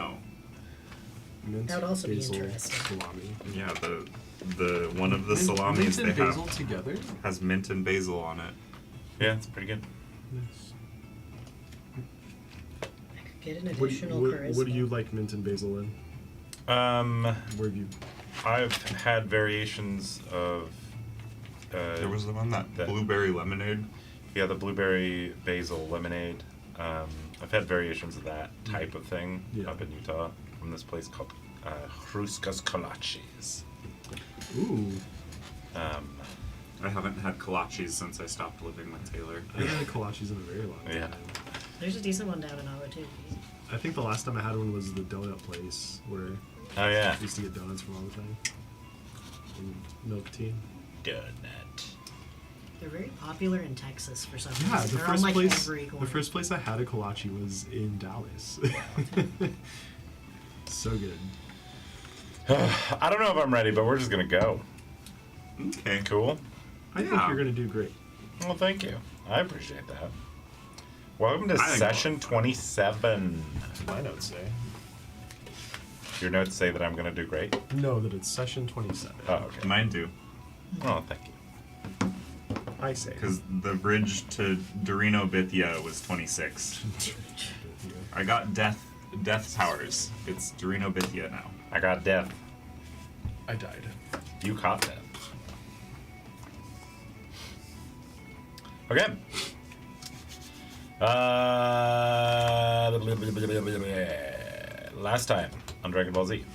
No. Mint, That would also be basil, interesting. salami. Yeah, the one of the salamis mint they and basil have together? has mint and basil on it. Yeah, it's pretty good. Nice. I could get an additional charisma. What do you like mint and basil in? Where have you... I've had variations of. There was the one that blueberry lemonade. Yeah, the blueberry basil lemonade. I've had variations of that type of thing up in Utah from this place called Hruskas Kolaches. Ooh. I haven't had kolaches since I stopped living with Taylor. I haven't had kolaches in a very long time. Yeah. There's a decent one down in Ottawa, too. I think the last time I had one was the donut place where Oh yeah. I used to get donuts from all the time. And milk tea. Donut. They're very popular in Texas for some Yeah, reason. the They're on first like place every corner. the first place I had a kolache was in Dallas. So good. I don't know if I'm ready, but we're just gonna go. Okay. Cool. I think Yeah. you're gonna do great. Well, thank you. I appreciate that. Welcome to I think session we'll have 27. My notes say. Your notes say that I'm gonna do great. No, that it's session 27. Oh, okay. Mine do. Oh, thank you. I say. Because the bridge to Dorino Bithya was 26. I got Death Towers. It's Dorino Bithya now. I got death. I died. You caught death. Okay. Last time on Dragon Ball Z,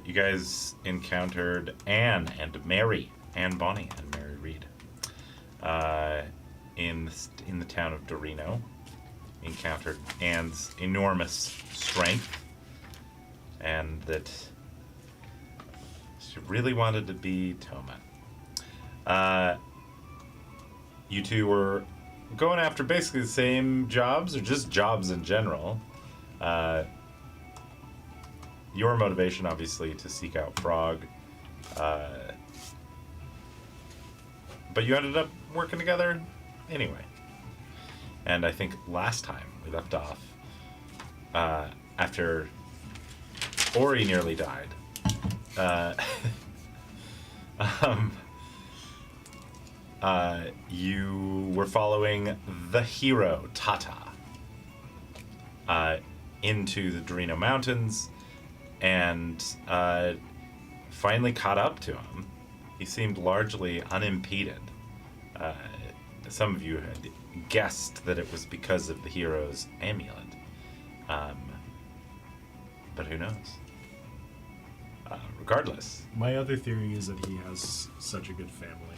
you guys encountered Anne and Mary, Anne Bonny and Mary Reed, in the town of Dorino. Encountered Anne's enormous strength, and that she really wanted to be Toma. You two were going after basically the same jobs, or just jobs in general. Your motivation, obviously, to seek out Frog. But you ended up working together anyway. And I think last time we left off, after Ori nearly died, you were following the hero, Tata, into the Dorino Mountains, and finally caught up to him. He seemed largely unimpeded. Some of you had guessed that it was because of the hero's amulet. But who knows? Regardless. My other theory is that he has such a good family.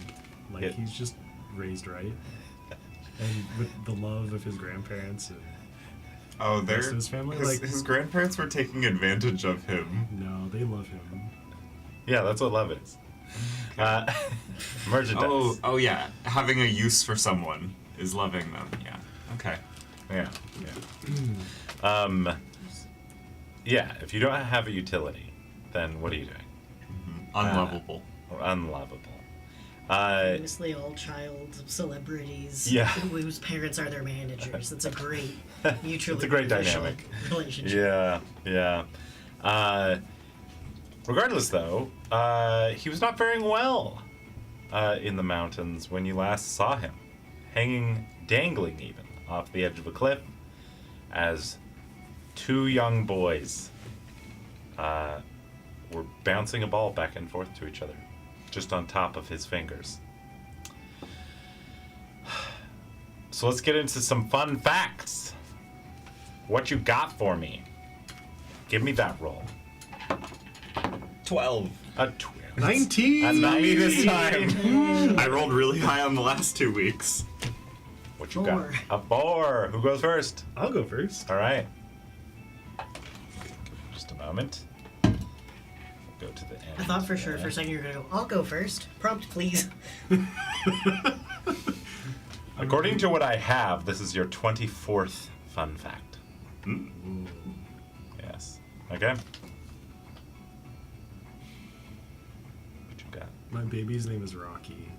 Like, Yeah. he's just raised right. And with the love of his grandparents and Oh, the rest of his family. his grandparents were taking advantage of him. No, they love him. Yeah, that's what love is. Merchandise. Oh yeah. Having a use for someone is loving them. Yeah. Okay. Yeah. Yeah, if you don't have a utility, then what are you doing? Unlovable. Or unlovable. Famously all child celebrities Yeah. whose parents are their managers. That's a great mutually It's a great beneficial dynamic. relationship. Yeah. Regardless, though, he was not faring well in the mountains when you last saw him, dangling even off the edge of a cliff, as two young boys were bouncing a ball back and forth to each other, just on top of his fingers. So let's get into some fun facts. What you got for me? Give me that roll. 12. A 12. 19! A 90 this time. I rolled really high on the last 2 weeks. What you 4. got? A 4. Who goes first? I'll go first. All right. Just a moment. Go to the end. I thought for sure for a second you were going to go, I'll go first. Prompt, please. According to what I have, this is your 24th fun fact. Mm. Yes. Okay. What you got? My baby's name is Rocky.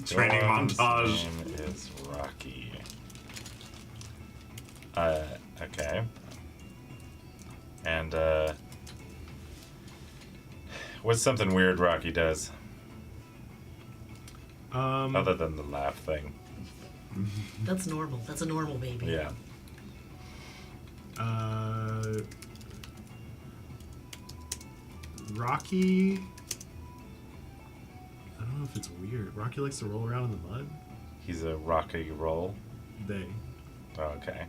Training Storm's montage. name is Rocky. Okay. And, what's something weird Rocky does? Other than the laugh thing. That's normal. That's a normal baby. Yeah. Rocky. I don't know if it's weird. Rocky likes to roll around in the mud. He's a rocky roll. They. Okay.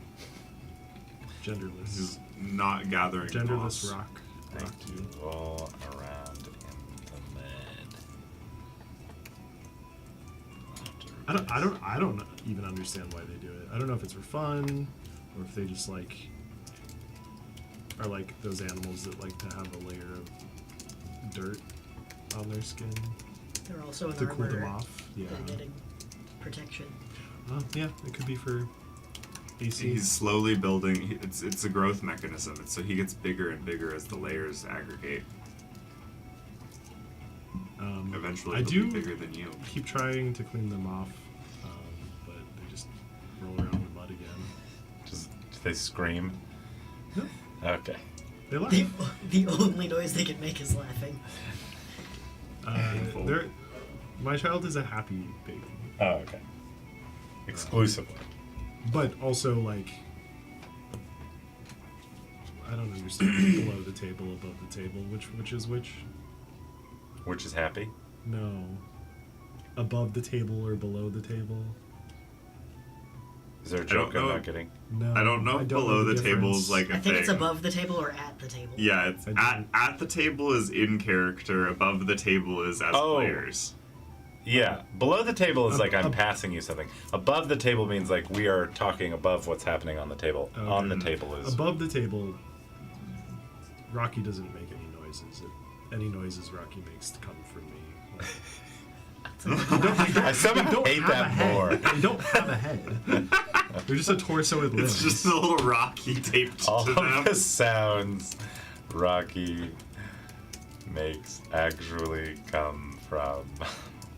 Genderless. He's not gathering Genderless moss. rock. Rocky. Roll around in the mud. I don't even understand why they do it. I don't know if it's for fun or if they just like are like those animals that like to have a layer of dirt on their skin They're also in to cool them armor. off. Yeah. They're getting protection. Yeah, it could be for AC. He's slowly building. It's a growth mechanism. So he gets bigger and bigger as the layers aggregate. Eventually, I he'll do be bigger than you. keep trying to clean them off, but they just roll around in the mud again. Do they scream? No, Okay. they laugh. The only noise they can make is laughing. Painful. My child is a happy baby, Oh, okay. Exclusively. but also like I don't understand below the table, above the table, which is which. Which is happy? No, above the table or below the table. Is there a don't joke I'm know. not getting? No, I don't know if below the table is like a I think thing. it's above the table or at the table. Yeah, it's at the table is in character. Above the table is as Oh. players. Yeah. Below the table is like I'm Ab- passing you something. Above the table means like we are talking above what's happening on the table. Okay. On the table is above the table. Rocky doesn't make any noises. Any noises Rocky makes come from me. I somehow hate have a that head. more. They don't have a head. They're just a torso with limbs. It's just a little Rocky taped All to them. of the sounds Rocky makes actually come from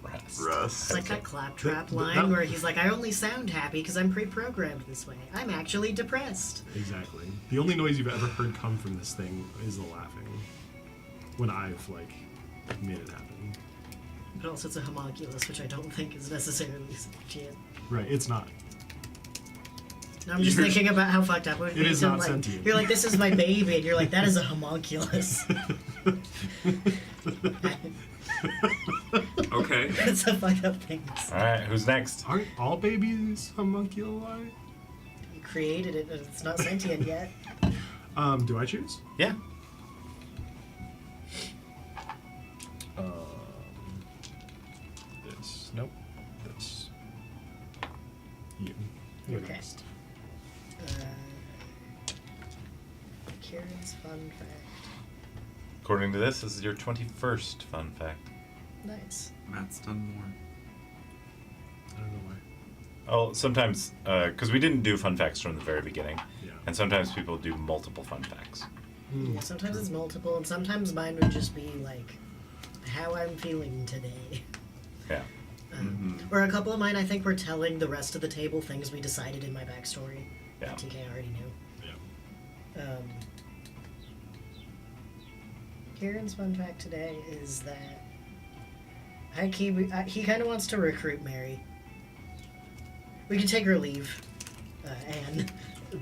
Rust. Russ. It's like that claptrap That- line where he's like, I only sound happy because I'm pre-programmed this way. I'm actually depressed. Exactly. The only noise you've ever heard come from this thing is the laughing. When I've like made it happen. But also it's a homunculus, which I don't think is necessarily sentient. Right, it's not. Now I'm just You're- thinking about how fucked up it would be It is to, not like, sentient. you're like, this is my baby, and you're like, that is a homunculus. Okay. It's a fucked up thing. Alright, who's next? Aren't all babies homunculi? You created it, but it's not sentient yet. Do I choose? Yeah. This. Nope. This. You. You're Okay. next. Kieran's fun fact. According to this is your 21st fun fact. Nice. Matt's done more. I don't know why. Oh, sometimes, because we didn't do fun facts from the very beginning, Yeah. and sometimes people do multiple fun facts. Yeah, sometimes it's multiple, and sometimes mine would just be like, how I'm feeling today. Yeah. Or a couple of mine, I think, were telling the rest of the table things we decided in my backstory. Yeah. TK already knew. Yeah. Kieran's fun fact today is that he kind of wants to recruit Mary. We can take her leave, Anne,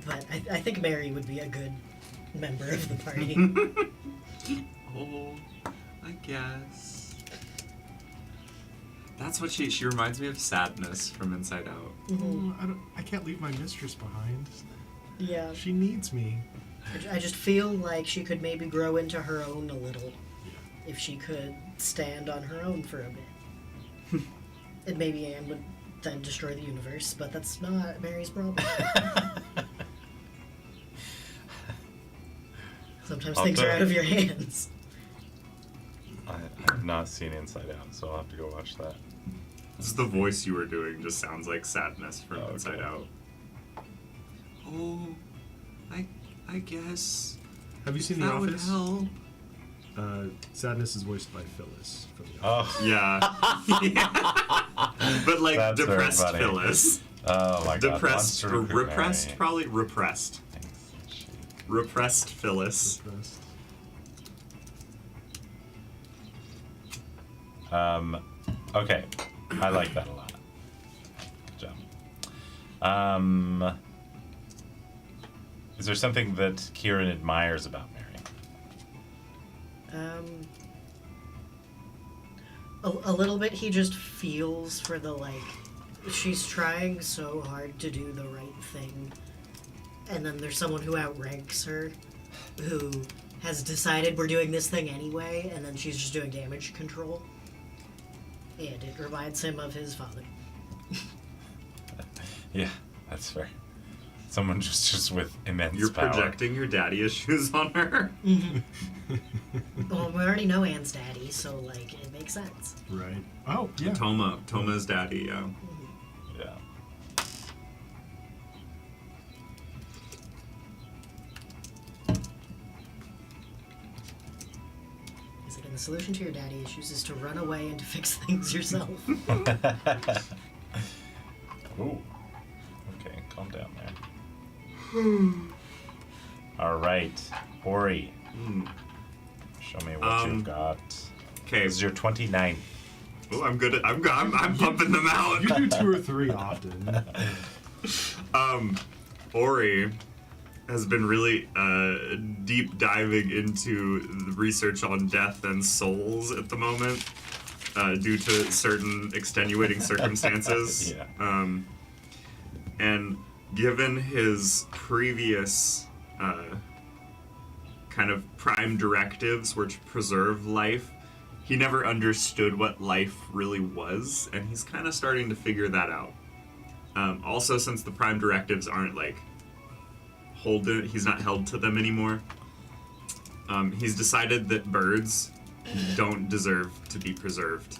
but I think Mary would be a good member of the party. Oh, I guess. That's what she reminds me of Sadness from Inside Out. I can't leave my mistress behind. Yeah, She needs me. I just feel like she could maybe grow into her own a little Yeah. if she could stand on her own for a bit. And maybe Anne would then destroy the universe, but that's not Mary's problem. Sometimes I'll things do are it. out of your hands. I've not seen Inside Out, so I'll have to go watch that. Just the voice you were doing just sounds like Sadness from Oh, Inside okay. Out. Oh, I guess Have you seen The that would Office? help. Sadness is voiced by Phyllis from The Oh, Office. Yeah. But like That's very depressed funny. Phyllis. Oh my god. Depressed Monster or Queen repressed? Mary. Probably repressed. Thanks. Shit. Repressed Phyllis. Depressed. Okay. I like that a lot. Good job. Is there something that Kieran admires about Mary? A little bit. He just feels for the, like, she's trying so hard to do the right thing, and then there's someone who outranks her, who has decided we're doing this thing anyway, and then she's just doing damage control. And it reminds him of his father. Yeah, that's fair. Someone just with immense You're power. projecting your daddy issues on her. Well, we already know Anne's daddy, so, like, it makes sense. Right. Oh, yeah. Toma's daddy, yeah. Yeah. He's like, and the solution to your daddy issues is to run away and to fix things yourself. Ooh. Okay, calm down there. All right, Ori. Show me what you've got. Okay. This is your 29th. Oh, I'm good. I'm pumping them out. You do 2 or 3 often. Ori has been really deep diving into the research on death and souls at the moment, due to certain extenuating circumstances. Yeah. And given his previous kind of prime directives were to preserve life, he never understood what life really was, and he's kind of starting to figure that out. Also, since the prime directives aren't like he's not held to them anymore. He's decided that birds don't deserve to be preserved.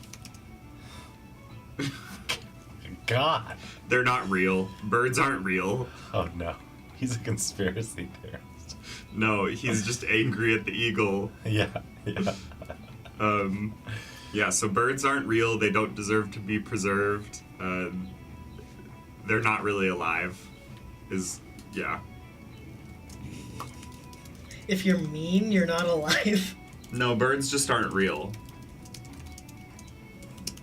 God. They're not real. Birds aren't real. Oh no. He's a conspiracy theorist. No, he's just angry at the eagle. Yeah. Yeah. Yeah, so birds aren't real. They don't deserve to be preserved. They're not really alive. Yeah. If you're mean, you're not alive. No, birds just aren't real.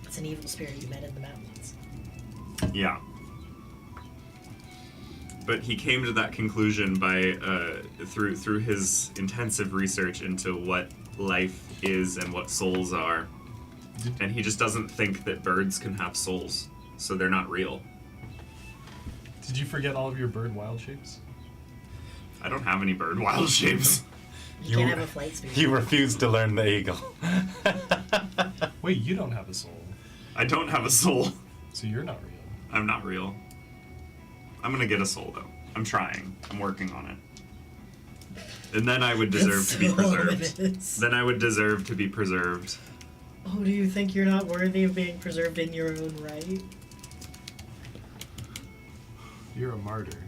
It's an evil spirit you met in the mountains. Yeah. But he came to that conclusion by through his intensive research into what life is and what souls are. And he just doesn't think that birds can have souls, so they're not real. Did you forget all of your bird wild shapes? I don't have any bird wild shapes. You can't have a flight spirit. You refused to learn the eagle. Wait, you don't have a soul, I don't have a soul. so you're not real. I'm not real. I'm gonna get a soul though. I'm trying. I'm working on it. And then I would deserve It's to be so preserved. ominous. Then I would deserve to be preserved. Oh, do you think you're not worthy of being preserved in your own right? You're a martyr.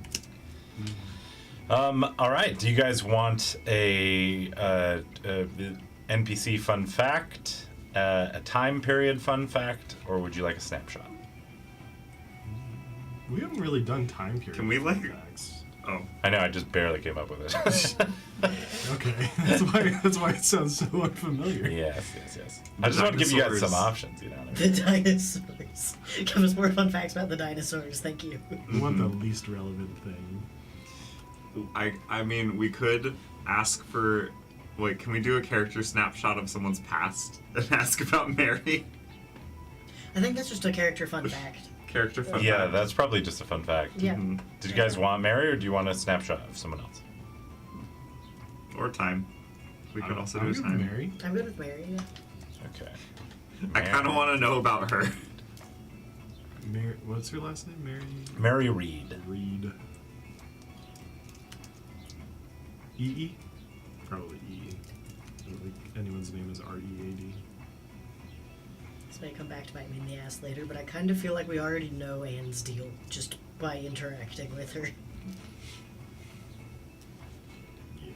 All right. Do you guys want a NPC fun fact, a time period fun fact, or would you like a snapshot? We haven't really done time period. Can we, like- facts. Oh. I know. I just barely came up with it. Okay, that's why it sounds so unfamiliar. yes. I just want to give you guys some Dinosaurs. options. You know what I The mean? dinosaurs. Give us more fun facts about the dinosaurs, thank you. We want the least relevant thing. I mean, we could ask for... Wait, can we do a character snapshot of someone's past and ask about Mary? I think that's just a character fun fact. Character fun Yeah, fact. that's probably just a fun fact. Yeah. Mhm. Did you guys want Mary, or do you want a snapshot of someone else? Or time. We could also I'm do good time. with Mary. I'm good with Mary. Yeah. Okay. I kind of want to know about her. Mary. What's her last name? Mary Reed. Reed. E. Probably E. I don't think anyone's name is R-E-A-D. This may come back to bite me in the ass later, but I kind of feel like we already know Anne's deal just by interacting with her. Yeah.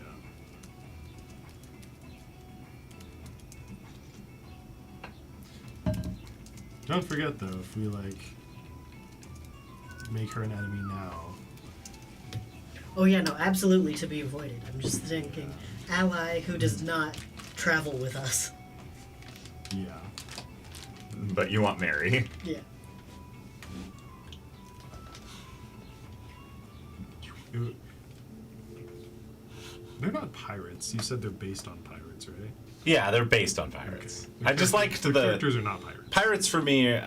Don't forget though, if we like make her an enemy now. Oh yeah, no, absolutely to be avoided. I'm just thinking, ally who does not travel with us. Yeah. But you want Mary. Yeah. They're not pirates. You said they're based on pirates, right? Yeah, they're based on pirates. Okay. I just liked The the characters are not pirates. pirates for me,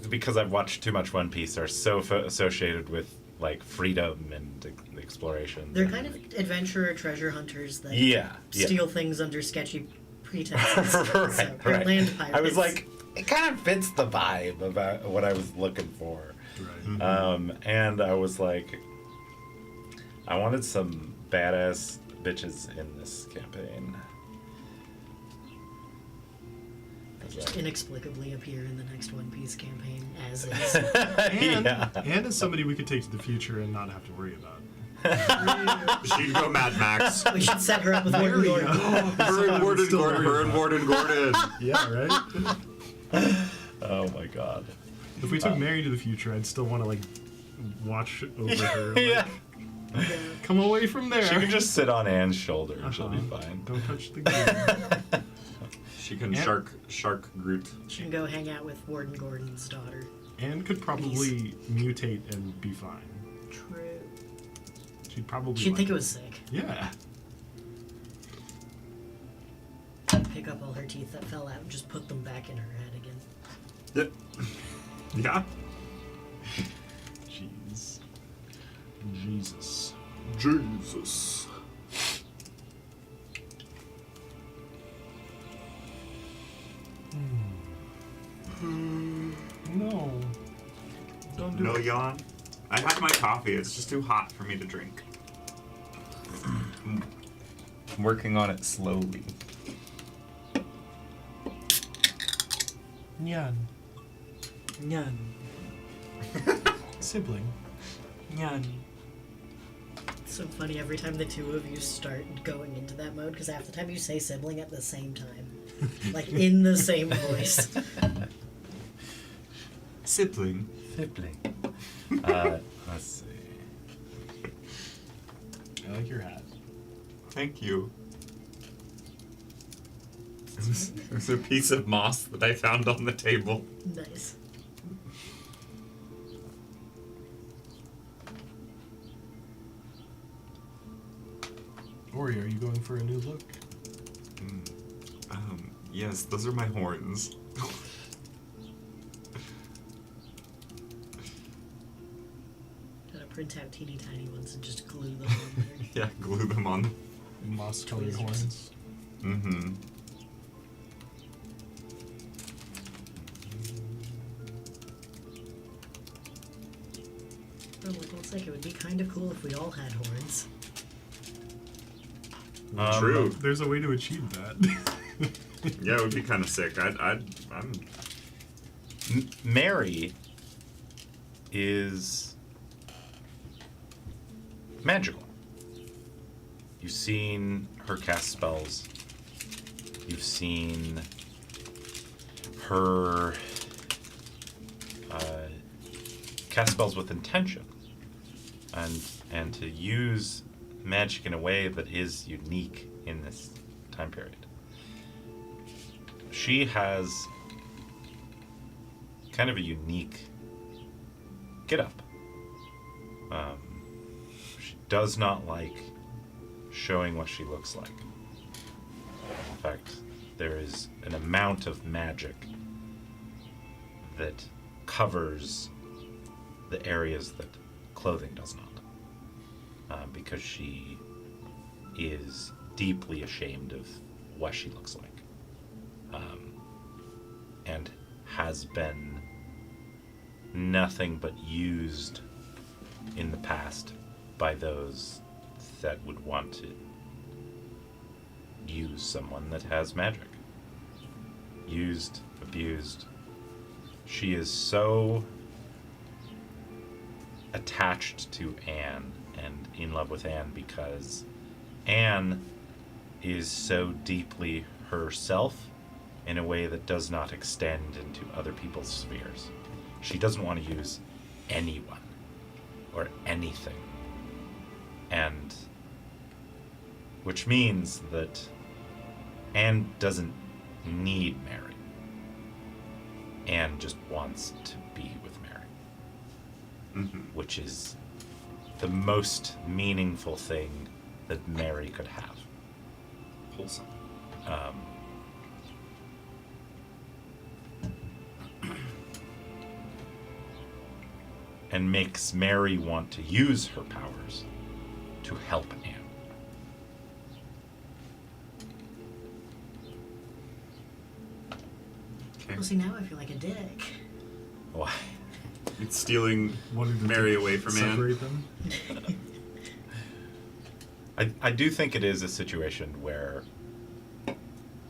because I've watched too much One Piece, are so associated with like freedom and exploration. They're and, kind of like, adventurer treasure hunters that yeah. steal things under sketchy pretenses. So right, they're right. land pirates. I was like, it kind of fits the vibe of what I was looking for. Right. And I was like, I wanted some badass bitches in this campaign. 'Cause just I- inexplicably appear in the next One Piece campaign as is. And, yeah. and as somebody we could take to the future and not have to worry about. She'd go Mad Max. We should set her up with There Warden we Gordon. go. Her and Warden Still Gordon. worried Her and about. Warden Gordon. Yeah, right? Oh my god. If we took Mary to the future, I'd still want to, like, watch over her. Like, Yeah. come away from there. She can just sit on Anne's shoulder and she'll be Uh-huh. fine. Don't touch the game. She can And- shark Groot. She can go hang out with Warden Gordon's daughter. Anne could probably mutate and be fine. True. She'd probably She'd like think it was sick. Yeah. Pick up all her teeth that fell out and just put them back in her head again. Yep. Yeah. Jeez. Jesus. Jesus. No. Don't do No it. yawn. I had my coffee. It's just too hot for me to drink. I'm working on it slowly. Nyan. Nyan. Sibling. Nyan. It's so funny every time the two of you start going into that mode, because half the time you say sibling at the same time. Like in the same voice. Sibling. Sibling. Let's see. I like your hat. Thank you. It was a piece of moss that I found on the table. Nice. Ori, are you going for a new look? Yes, those are my horns. Gotta print out teeny tiny ones and just glue them on there. Yeah, glue them on. Moss-colored Tweezers. horns. Mm-hmm. Oh, it looks like it would be kind of cool if we all had horns. True. There's a way to achieve that. Yeah, it would be kind of sick. I'm. Mary is magical. You've seen her cast spells. You've seen her cast spells with intention, and to use magic in a way that is unique in this time period. She has kind of a unique get up. She does not like showing what she looks like. In fact, there is an amount of magic that covers the areas that clothing does not. Because she is deeply ashamed of what she looks like. And has been nothing but used in the past by those that would want to use someone that has magic. Used, abused. She is so attached to Anne and in love with Anne because Anne is so deeply herself in a way that does not extend into other people's spheres. She doesn't want to use anyone or anything. And which means that Anne doesn't need Mary. Anne just wants to be with Mary. Which is the most meaningful thing that Mary could have. Wholesome. And makes Mary want to use her powers to help Anne. Okay. Well, see, now I feel like a dick. Why? It's stealing Wanted to Mary away from Anne. separate them. I do think it is a situation where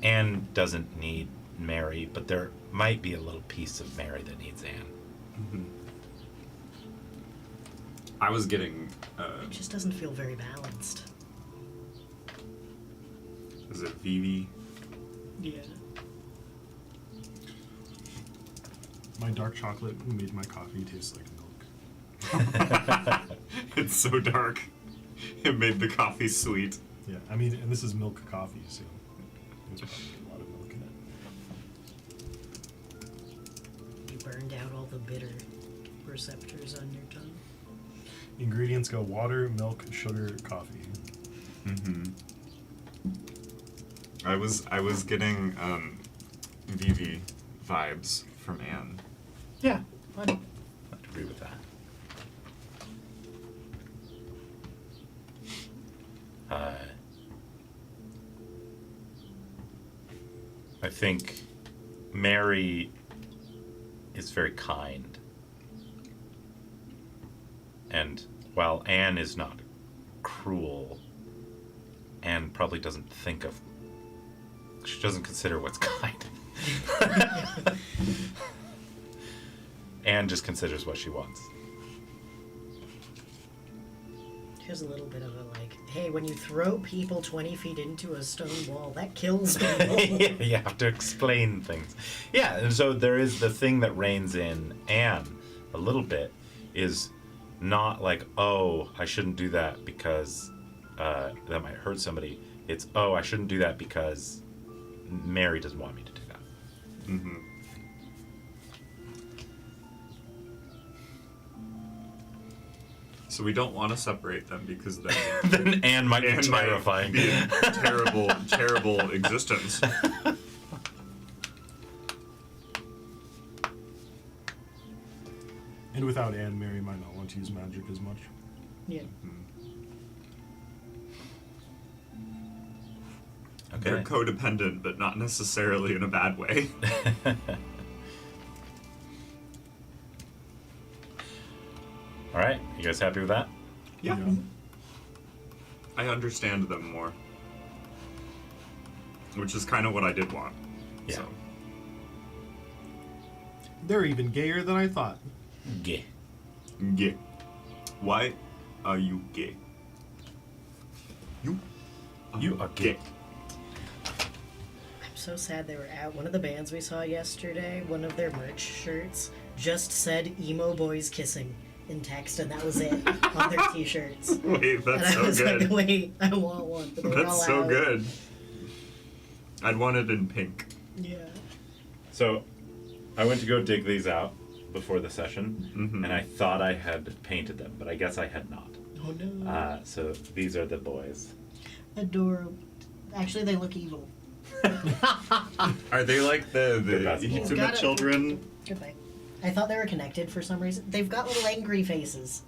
Anne doesn't need Mary, but there might be a little piece of Mary that needs Anne. I was getting. It just doesn't feel very balanced. Is it Vivi? Yeah. My dark chocolate made my coffee taste like milk. It's so dark. It made the coffee sweet. Yeah, I mean, and this is milk coffee, so there's probably a lot of milk in it. You burned out all the bitter receptors on your tongue. Ingredients go water, milk, sugar, coffee. I was getting Vivi vibes from Anne. Yeah, I'd agree with that. I think Mary is very kind. And while Anne is not cruel, Anne probably doesn't think of... She doesn't consider what's kind. Anne just considers what she wants. She has a little bit of a like, hey, when you throw people 20 feet into a stone wall, that kills people. You have to explain things. Yeah, and so there is the thing that reigns in Anne a little bit is not like, oh, I shouldn't do that because that might hurt somebody. It's, oh, I shouldn't do that because Mary doesn't want me to do that. So we don't want to separate them because then Then Anne might be Anne terrifying. might be a terrible, terrible existence. And without Anne, Mary might not want to use magic as much. Yeah. They're codependent, but not necessarily in a bad way. All right, you guys happy with that? Yeah. I understand them more. Which is kind of what I did want. Yeah. So. They're even gayer than I thought. Yeah. Gay. Why are you gay? You are gay. I'm so sad they were out. One of the bands we saw yesterday, one of their merch shirts just said emo boys kissing in text, and that was it on their t-shirts. Wait, And that's I so was good. like, wait, I want one. But they were all That's so out. good. I'd want it in pink. Yeah. So, I went to go dig these out before the session, Mhm. and I thought I had painted them, but I guess I had not. Oh no. So these are the boys. Adorable. Actually, they look evil. Are they like the basketball. Got Hitsume it. children? Goodbye. I thought they were connected for some reason. They've got little angry faces.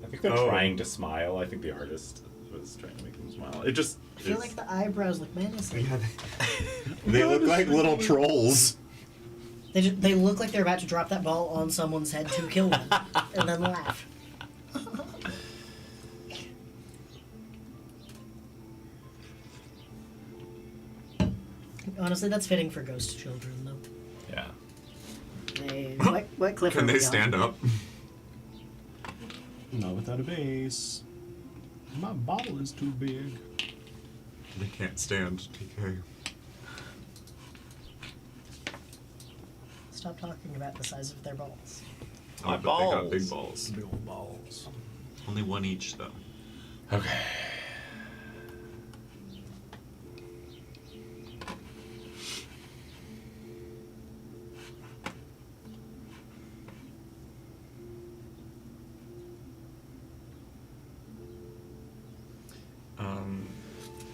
I think they're Oh. trying to smile. I think the artist was trying to make them smile. It just I feel is- like the eyebrows look menacing. Yeah, they look like little trolls. They look like they're about to drop that ball on someone's head to kill them, and then laugh. Honestly, that's fitting for ghost children, though. yeah. Hey, what cliff Can are they we stand on? up? Not without a base. My bottle is too big. They can't stand. TK. Stop talking about the size of their balls. Oh, but they got big balls. Big old balls. Only one each, though. Okay.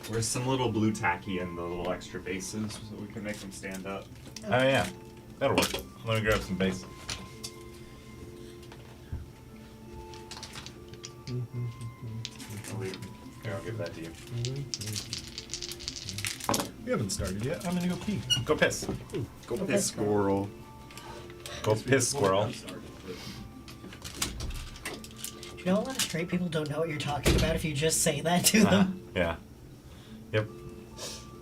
Where's some little blue tacky in the little extra bases so we can make them stand up? Oh yeah, that'll work. Let me grab some base. Here, I'll give that to you. We haven't started yet. I'm gonna go pee. Go piss. Go piss, squirrel. Go piss, squirrel. Do you know a lot of straight people don't know what you're talking about if you just say that to them? Yeah. Yep.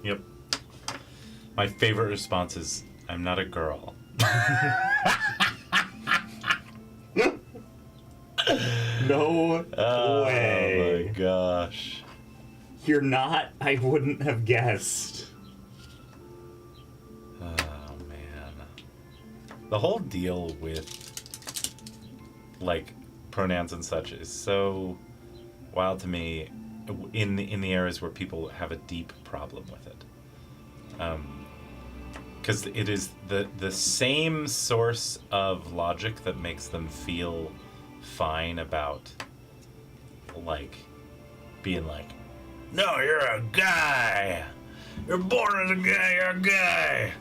Yep. My favorite response is, I'm not a girl. No Oh way. my gosh. You're not? I wouldn't have guessed. Oh man. The whole deal with like pronouns and such is so wild to me in the areas where people have a deep problem with it. Because it is the same source of logic that makes them feel fine about like being like, no, you're a guy. You're born as a guy, you're a guy.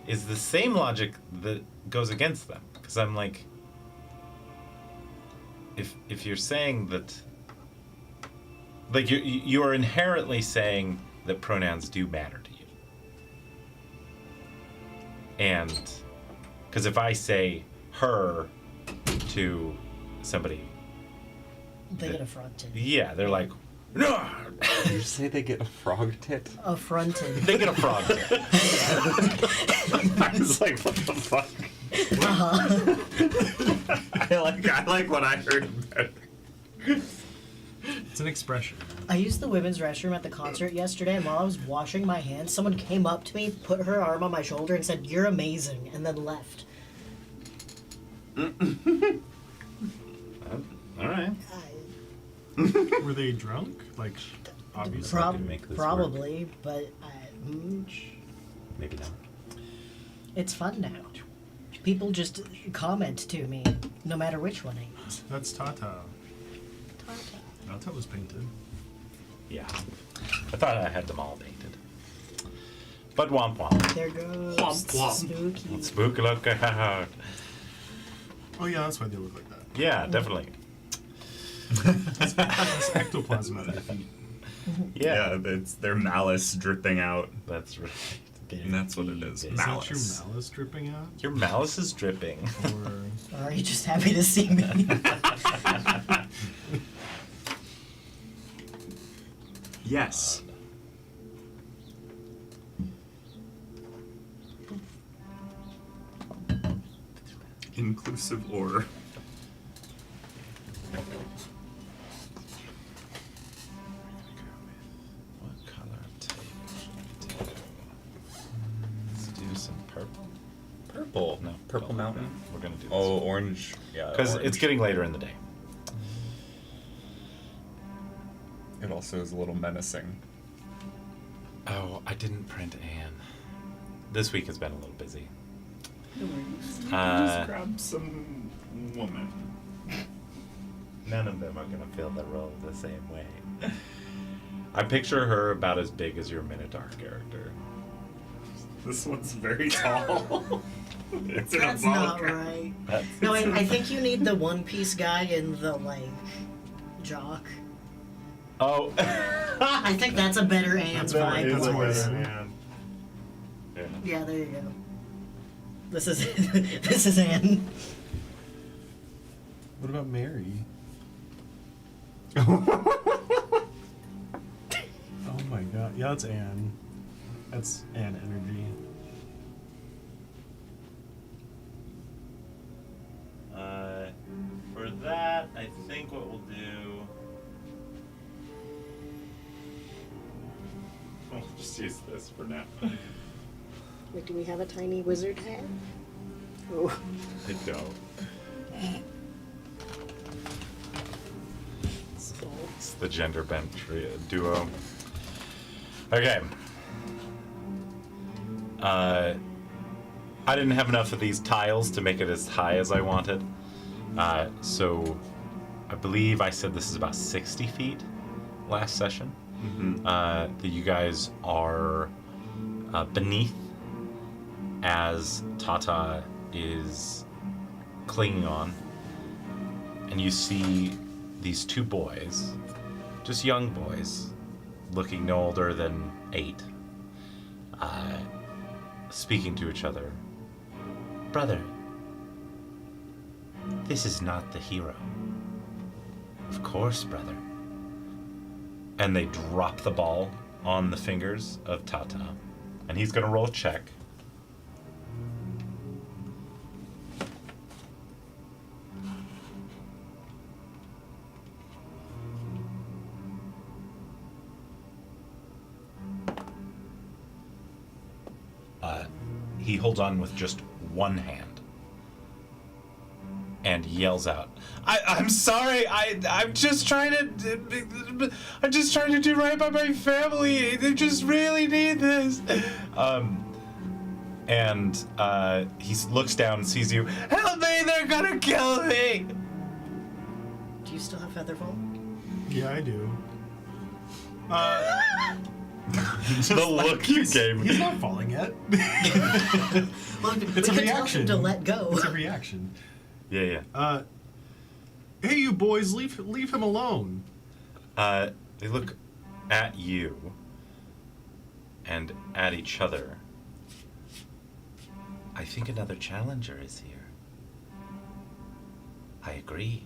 Is the same logic that goes against them. Because I'm like, if you're saying that, like you are inherently saying that pronouns do matter to you. And because if I say her to somebody, They get affronted. yeah, they're like, no. Did you say they get a frog tit? Affronted. They get a frog. I was like, what the fuck? I like what I heard better. It's an expression. I used the women's restroom at the concert yesterday, and while I was washing my hands, someone came up to me, put her arm on my shoulder, and said, "You're amazing," and then left. All right. Were they drunk? Like, obviously. Can make this Probably, but Maybe not. it's fun now. People just comment to me, no matter which one I use. That's Tata. Tata was painted. Yeah. I thought I had them all painted. But womp womp. There goes Womp womp. spooky. Spook look out. Oh yeah, that's why they look like that. Yeah, definitely. That's ectoplasm at their feet. Yeah, It's their malice dripping out. that's right. And that's what it is. Is Malice. that your malice dripping out? Your malice is dripping. Or Or are you just happy to see me? Yes. Inclusive or. What color tape should we do? Let's do some purple. Purple. No, Purple Mountain. We're gonna do this. Oh, orange. Yeah. Because it's orange. getting later in the day. It also is a little menacing. Oh, I didn't print Anne. This week has been a little busy. Just Uh, grab some woman. None of them are gonna fill the role the same way. I picture her about as big as your Minotaur character. This one's very tall. It's in That's a ball not cap. right. That's, No, I think you need the One Piece guy in the, like, jock. oh. I think that's a better Anne's That vibe. is a voice. better Anne. Yeah. Yeah, there you go. This is this is Anne. What about Mary? Oh my god. Yeah, that's Anne. That's Anne energy. For that, I think what we'll do. We'll just use this for now. Wait, do we have a tiny wizard hat? Oh. I don't. the gender bent duo. Okay. I didn't have enough of these tiles to make it as high as I wanted. So I believe I said this is about 60 feet last session. That you guys are beneath as Tata is clinging on. And you see these two boys, just young boys, looking no older than 8, speaking to each other. Brother, this is not the hero. Of course, brother. And they drop the ball on the fingers of Tata. And he's going to roll a check. He holds on with just one hand and yells out, I'm sorry, I'm just trying to do right by my family. They just really need this. He looks down and sees you. Help me, they're gonna kill me. Do you still have Featherfall? Yeah, I do. The look you gave me. He's not falling yet. Well, It's a we could tell him reaction. to let go. It's a reaction. Yeah. Hey, you boys, leave him alone. They look at you and at each other. I think another challenger is here. I agree.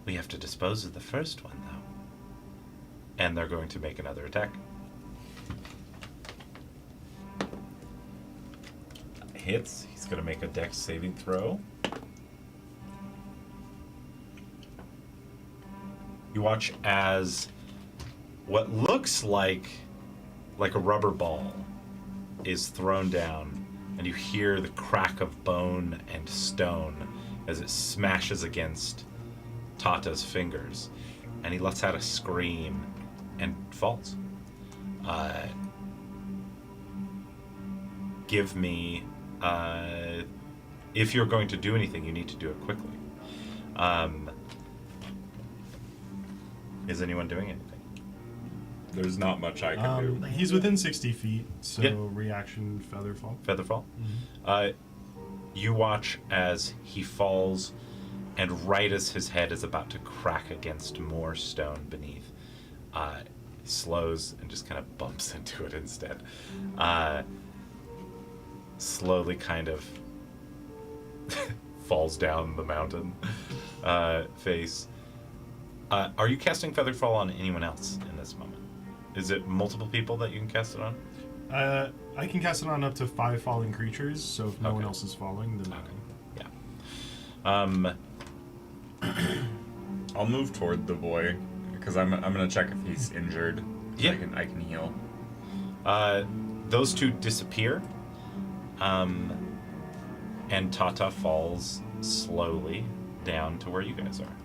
We have to dispose of the first one, though. And they're going to make another attack. Hits. He's going to make a dex saving throw. You watch as what looks like a rubber ball is thrown down, and you hear the crack of bone and stone as it smashes against Tata's fingers, and he lets out a scream and falls. Give me, if you're going to do anything, you need to do it quickly. Is anyone doing anything? There's not much I can do. He's within 60 feet, so Yeah. reaction Featherfall. Featherfall? Mm-hmm. You watch as he falls, and right as his head is about to crack against more stone beneath, slows and just kind of bumps into it instead. Slowly kind of falls down the mountain face. Are you casting Featherfall on anyone else in this moment? Is it multiple people that you can cast it on? I can cast it on up to 5 falling creatures, so if no one Okay. else is falling, then Yeah. I'll move toward the boy because I'm gonna check if he's injured. Yeah. I can heal. Those two disappear, and Tata falls slowly down to where you guys are.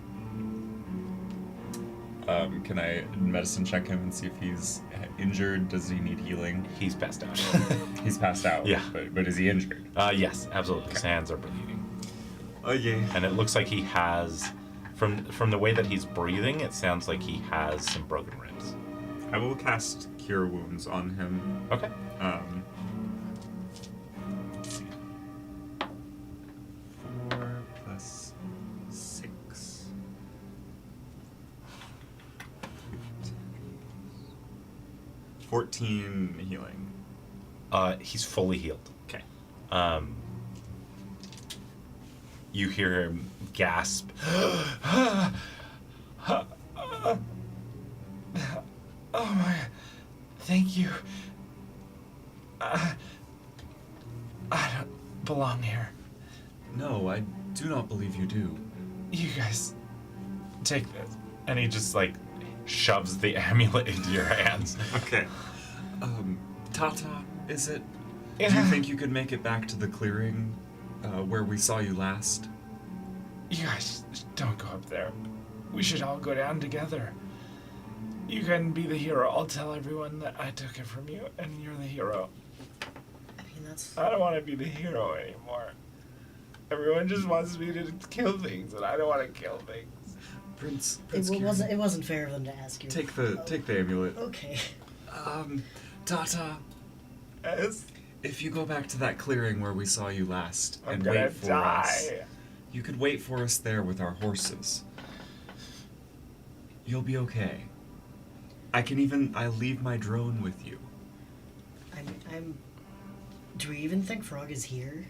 Can I medicine check him and see if he's injured? Does he need healing? He's passed out. He's passed out. Yeah. But is he injured? Yes, absolutely. His hands are bleeding. Oh yeah. And it looks like he has, from the way that he's breathing, it sounds like he has some broken ribs. I will cast Cure Wounds on him. Okay. Let's see. 4 plus 6. 14 healing. He's fully healed. Okay. You hear him gasp. Oh my, thank you. I don't belong here. No, I do not believe you do. You guys take this. And he just like shoves the amulet into your hands. Okay. Tata, is it? Yeah. Do you think you could make it back to the clearing where we saw you last? You guys don't go up there. we should all go down together. You can be the hero. I'll tell everyone that I took it from you, and you're the hero. I mean, that's. I don't want to be the hero anymore. Everyone just wants me to kill things, and I don't want to kill things. Prince It wasn't fair of them to ask you. take the amulet. Okay. Tata, Yes, if you go back to that clearing where we saw you last I'm and gonna wait for us, die. you could wait for us there with our horses. You'll be okay. I'll leave my drone with you. Do we even think Frog is here?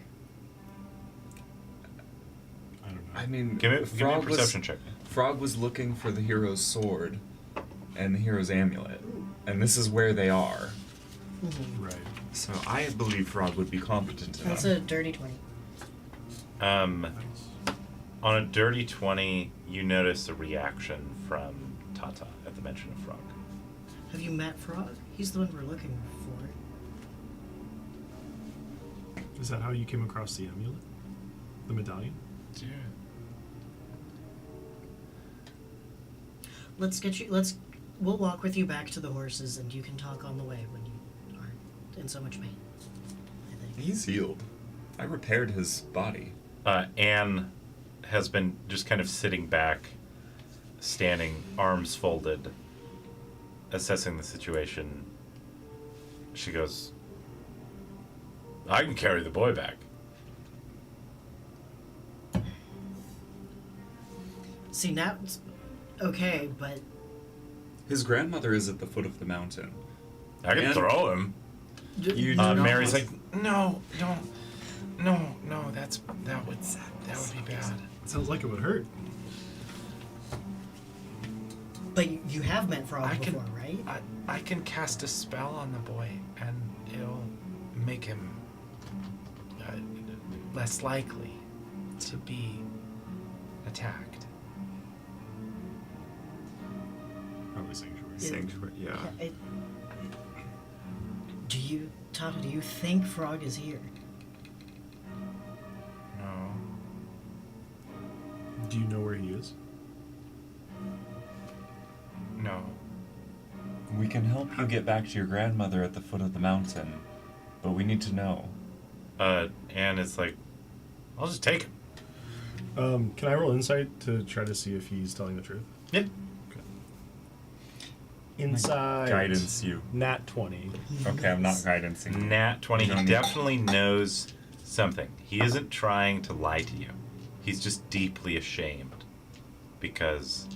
I don't know. I mean, Give me a perception check. Frog was looking for the hero's sword and the hero's amulet, and this is where they are. Right. So I believe Frog would be competent enough. That's a dirty 20. Nice. On a dirty 20, you notice a reaction from Tata at the mention of Frog. Have you met Frog? He's the one we're looking for. Is that how you came across the amulet? The medallion? Dude. We'll walk with you back to the horses, and you can talk on the way when you aren't in so much pain. I think. He's healed. I repaired his body. Anne has been just kind of sitting back, standing, arms folded, assessing the situation. She goes, I can carry the boy back. See, now it's okay, but His grandmother is at the foot of the mountain. I can And- throw him. You Mary's like, No, that would be bad. Sounds like it would hurt. but you have met Frog I can- before, right? I can cast a spell on the boy, and it'll make him less likely to be attacked. Probably sanctuary. Sanctuary, yeah. Tata, do you think Frog is here? No. Do you know where he is? No. We can help you get back to your grandmother at the foot of the mountain, but we need to know. Anne is like, I'll just take him. Can I roll insight to try to see if he's telling the truth? Yeah. Insight. Guidance you. Nat 20. Okay, I'm not guidancing you. Nat 20, You don't he need- definitely knows something. He isn't trying to lie to you. He's just deeply ashamed because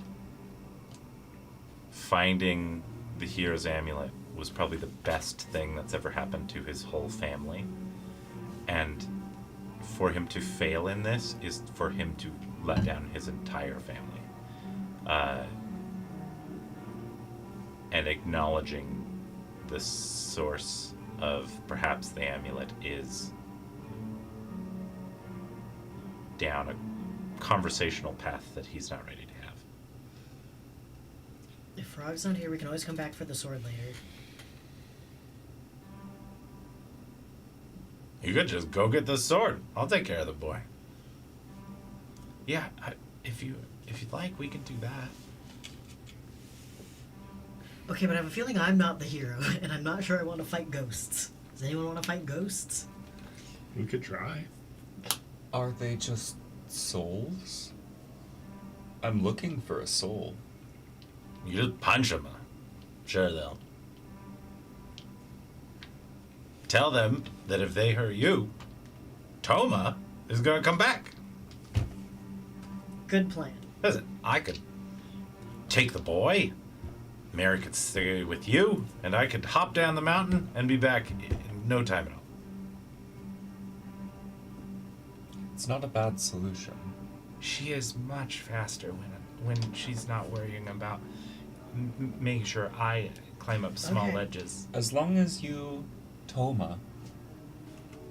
finding the hero's amulet was probably the best thing that's ever happened to his whole family. And for him to fail in this is for him to let down his entire family. And acknowledging the source of perhaps the amulet is down a conversational path that he's not ready to have. If Frog's not here, we can always come back for the sword later. You could just go get the sword. I'll take care of the boy. Yeah, if you'd like, we can do that. Okay, but I have a feeling I'm not the hero, and I'm not sure I want to fight ghosts. Does anyone want to fight ghosts? We could try. Are they just souls? I'm looking for a soul. You just punch them. Sure, they'll. Tell them that if they hurt you, Toma is going to come back. Good plan. Listen, I could take the boy, Mary could stay with you, and I could hop down the mountain and be back in no time at all. It's not a bad solution. She is much faster when she's not worrying about making sure I climb up small Okay. ledges. As long as you, Toma,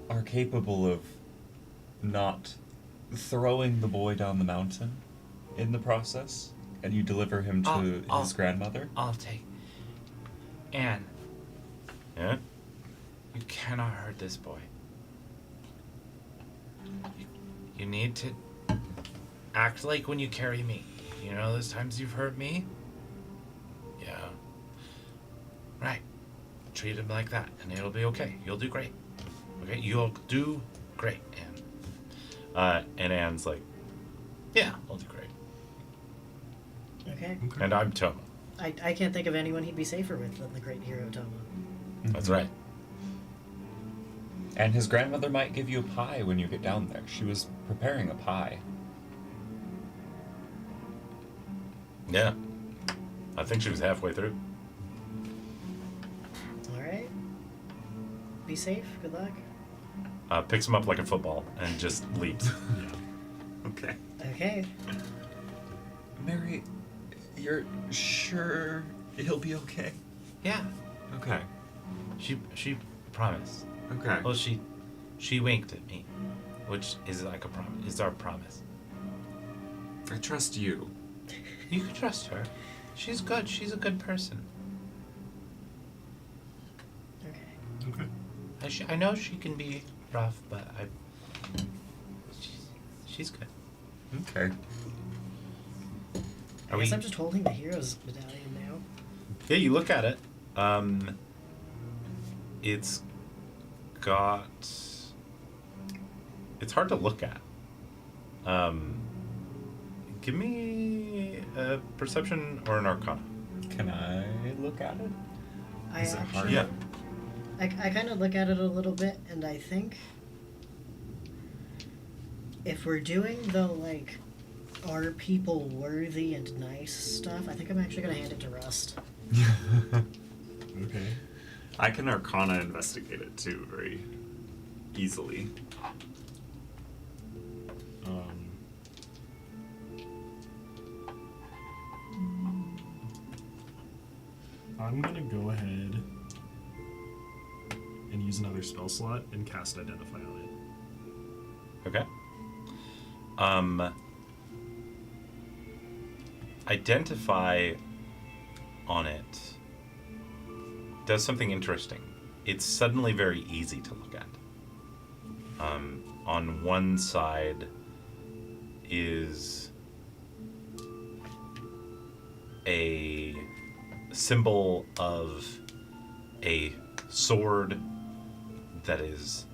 are capable of not throwing the boy down the mountain in the process, and you deliver him to I'll- his grandmother. I'll take. Anne, Yeah? you cannot hurt this boy. You need to act like when you carry me. You know those times you've hurt me? Yeah. Right. Treat him like that, and it'll be okay. You'll do great. Okay, you'll do great, Anne. And Anne's like, yeah, I'll do great. Okay. And I'm Toma. I can't think of anyone he'd be safer with than the great hero Toma. That's right. And his grandmother might give you a pie when you get down there. She was preparing a pie. Yeah. I think she was halfway through. Alright. Be safe. Good luck. Picks him up like a football and just leaps. Yeah. Okay. Okay. Mary, you're sure he'll be okay? Yeah. Okay. She promised. Okay. Well, she winked at me, which is like a promise. It's our promise. I trust you. You can trust her. She's good. She's a good person. Okay. Okay. I know she can be rough, but she's good. Okay. I guess I'm just holding the hero's medallion now. Yeah, you look at it. It's got. It's hard to look at. Give me a perception or an arcana. Can I look at it? I Is it hard? actually, Yeah. I kind of look at it a little bit, and I think if we're doing the like, are people worthy and nice stuff, I think I'm actually gonna hand it to Rust. Okay. I can Arcana investigate it too very easily. I'm gonna go ahead and use another spell slot and cast Identify on it. Okay. Identify on it does something interesting. It's suddenly very easy to look at. On one side is a symbol of a sword that is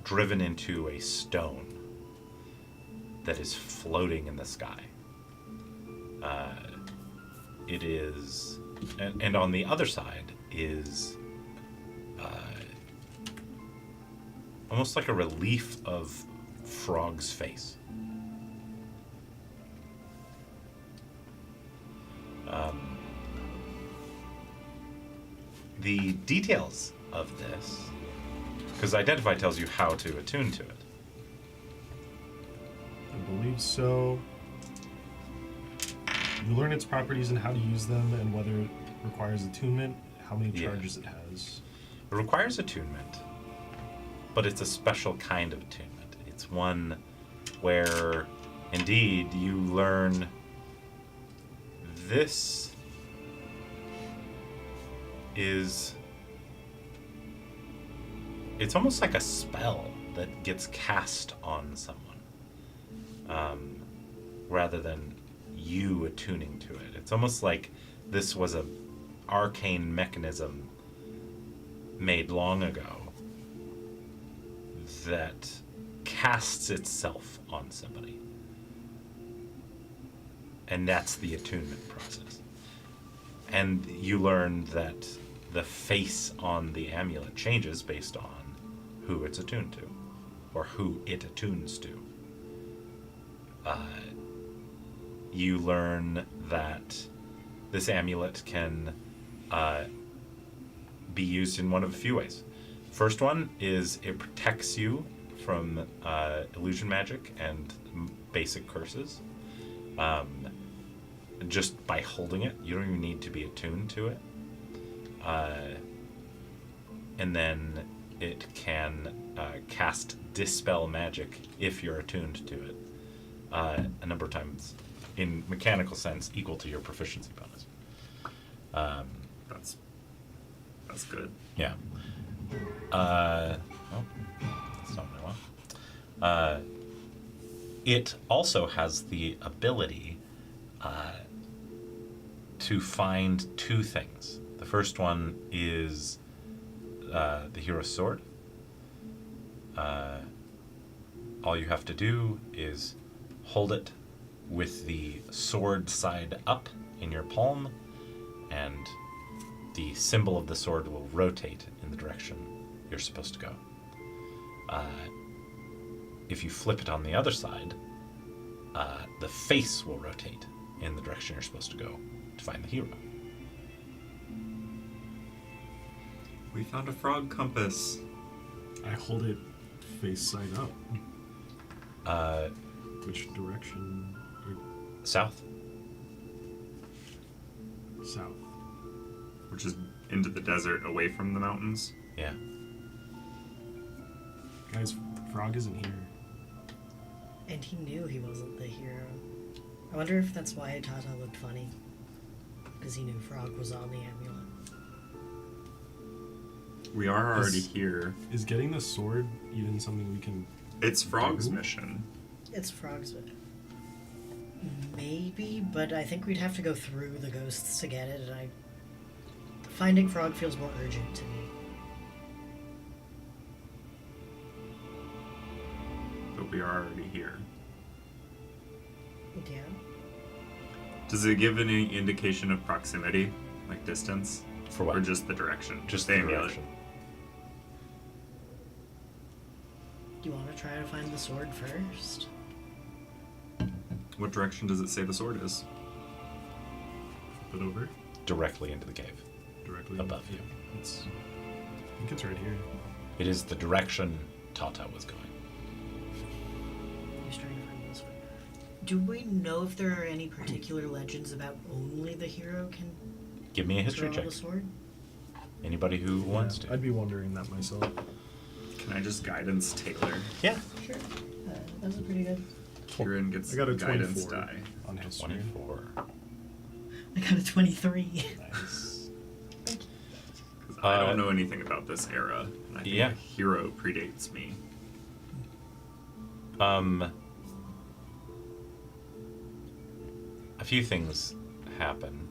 driven into a stone that is floating in the sky. It is, and on the other side is almost like a relief of Frog's face. The details of this, because Identify tells you how to attune to it. I believe so. You learn its properties and how to use them, and whether it requires attunement, how many Yeah. charges it has. It requires attunement, but it's a special kind of attunement. It's one where, indeed, you learn this is. It's almost like a spell that gets cast on someone, rather than you attuning to it. It's almost like this was a arcane mechanism made long ago that casts itself on somebody. And that's the attunement process. And you learn that the face on the amulet changes based on who it's attuned to, or who it attunes to. You learn that this amulet can be used in one of a few ways. First one is it protects you from illusion magic and basic curses. Just by holding it, you don't even need to be attuned to it. And then it can cast Dispel magic if you're attuned to it a number of times, in mechanical sense, equal to your proficiency bonus. That's good. Yeah. That's not what I want. It also has the ability to find two things. The first one is the hero's sword. All you have to do is hold it with the sword side up in your palm, and the symbol of the sword will rotate in the direction you're supposed to go. If you flip it on the other side, the face will rotate in the direction you're supposed to go to find the hero. We found a frog compass. I hold it face side up. Which direction? South. South. Which is into the desert, away from the mountains. Yeah. Guys, Frog isn't here. And he knew he wasn't the hero. I wonder if that's why Tata looked funny. Because he knew Frog was on the amulet. We are already Is- here. Is getting the sword even something we can... It's Frog's Ooh. mission. It's Frog's. Maybe, but I think we'd have to go through the ghosts to get it, and finding Frog feels more urgent to me. But we are already here. Yeah. Does it give any indication of proximity? Like distance? For what? Or just the direction? Just the the amulet? direction. Do you want to try to find the sword first? What direction does it say the sword is? Flip it over Directly into the cave. directly Above you. It's, I think it's right here. It is the direction Tata was going. He's trying to find this one. Do we know if there are any particular legends about only the hero can Give me a history draw check. the sword? Anybody who wants to. I'd be wondering that myself. Can I just guidance Taylor? Yeah. Sure. That was pretty good. Kieran gets I got a guidance 24 die. on history. 24. I got a 23. Nice. 'Cause I don't know anything about this era. And I think yeah. the hero predates me. A few things happen.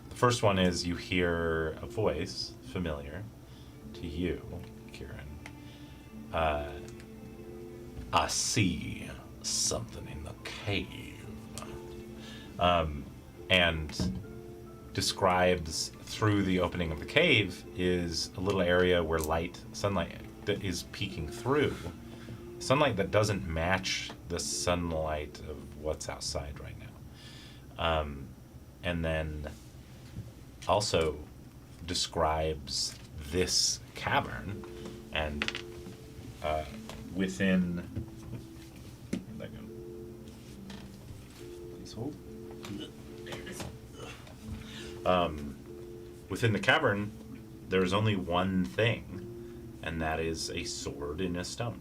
The first one is you hear a voice familiar to you, Kieran. I see something in the cave. And describes through the opening of the cave is a little area where sunlight that is peeking through. Sunlight that doesn't match the sunlight of what's outside right now. And then also describes this cavern and within... Where'd that go? Please hold. Within the cavern, there's only one thing, and that is a sword in a stone.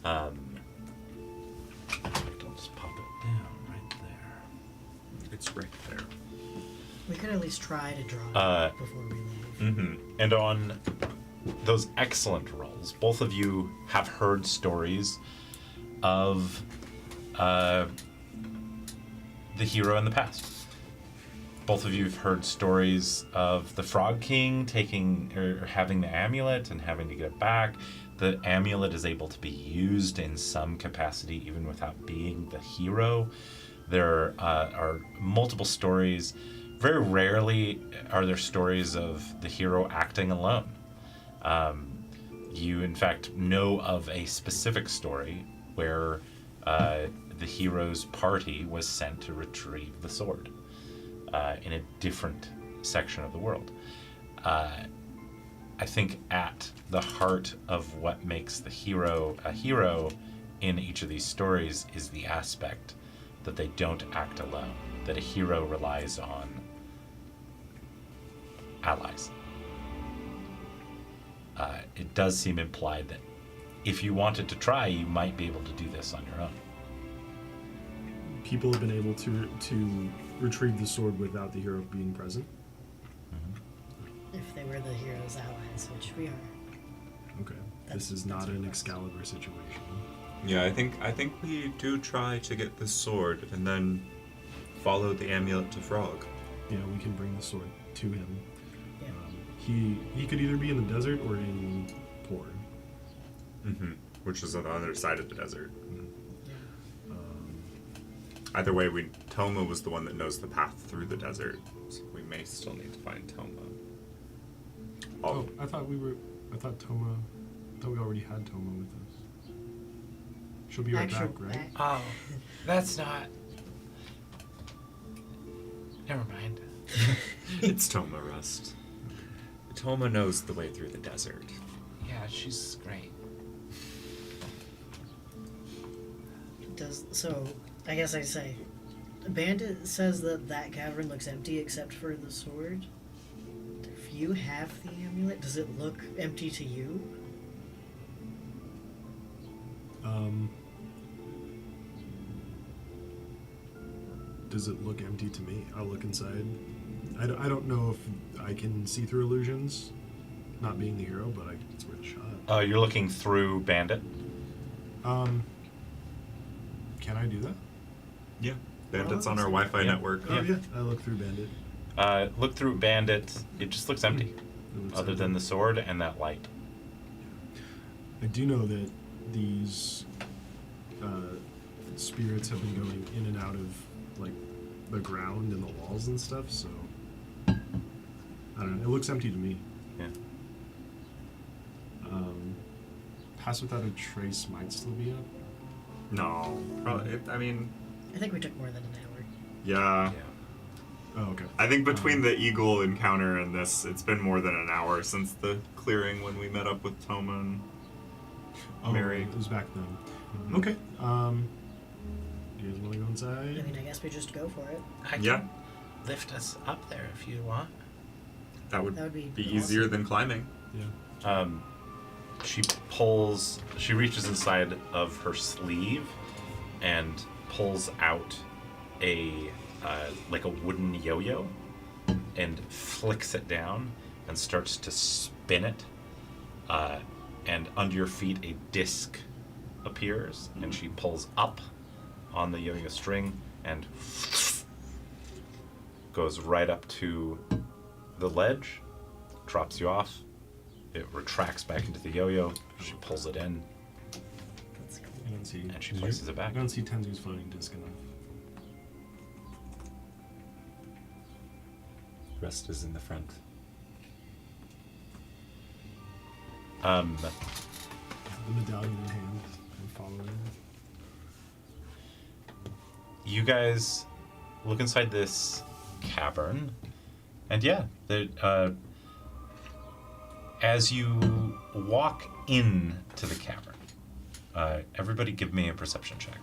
I'll just pop it down right there. It's right there. We could at least try to draw it before we leave. Mm-hmm. And on those excellent rolls, both of you have heard stories of the hero in the past. Both of you have heard stories of the Frog King taking or having the amulet and having to get it back. The amulet is able to be used in some capacity even without being the hero. There are multiple stories. Very rarely are there stories of the hero acting alone. You, in fact, know of a specific story where the hero's party was sent to retrieve the sword in a different section of the world. I think at the heart of what makes the hero a hero in each of these stories is the aspect that they don't act alone, that a hero relies on allies. It does seem implied that if you wanted to try, you might be able to do this on your own. People have been able to retrieve the sword without the hero being present. If they were the hero's allies, which we are. Okay. That's- This is not that's an what it was. Excalibur situation. Yeah, I think we do try to get the sword and then follow the amulet to Frog. Yeah, we can bring the sword to him. Yeah. He could either be in the desert or in Porn. Mm-hmm. Which is on the other side of the desert. Yeah. Either way, Toma was the one that knows the path through the desert, so we may still need to find Toma. Oh, I thought we already had Toma with us. She'll be right back, right? Oh, that's not. Never mind. It's Toma, Rust. Toma knows the way through the desert. Yeah, she's great. So, I guess I say, Bandit says that cavern looks empty except for the sword. If you have the amulet, does it look empty to you? Does it look empty to me? I'll look inside. I don't know if I can see through illusions, not being the hero, but it's worth a shot. You're looking through Bandit. Can I do that? Yeah. Bandit's on our Oh, Wi-Fi yeah. network. Oh yeah, I look through Bandit. Look through Bandit. It just looks empty, It looks other empty. than the sword and that light. I do know that these spirits have been going in and out of like the ground and the walls and stuff, so I don't know. It looks empty to me. Yeah. Pass Without a Trace might still be up. No. Probably, I mean, I think we took more than an hour. yeah. Oh, okay. I think between the eagle encounter and this, it's been more than an hour since the clearing when we met up with Toma and Mary. It was back then. Mhm. Okay. You guys want to go I inside? mean, I guess we just go for it. I can Yeah. lift us up there if you want. That would, That would be easier awesome. than climbing. Yeah. She reaches inside of her sleeve and pulls out a like a wooden yo-yo and flicks it down and starts to spin it. And under your feet a disc appears and she pulls up on the yo-yo string and goes right up to the ledge, drops you off. It retracts back into the yo-yo. She pulls it in, That's cool. I don't see. and she places it back. I don't see Tenzu's floating disc enough. Rest is in the front. The medallion in hand and following. You guys look inside this cavern, and yeah, as you walk into the cavern, everybody give me a perception check.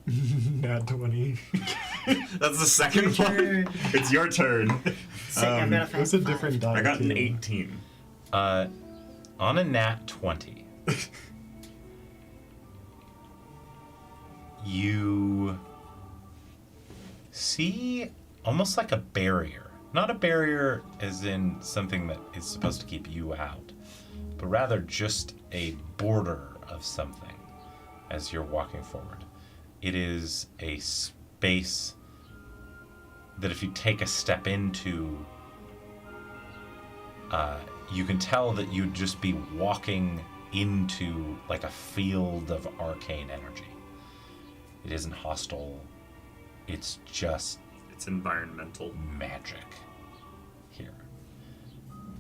Nat 20. That's the second Your one. turn. It's your turn. Sick, I've got a It was fast a 5. different die. I got an too. 18. On a nat 20, you see almost like a barrier. Not a barrier as in something that is supposed to keep you out, but rather just a border of something as you're walking forward. It is a space that if you take a step into, you can tell that you'd just be walking into like a field of arcane energy. It isn't hostile. It's just It's environmental. magic here.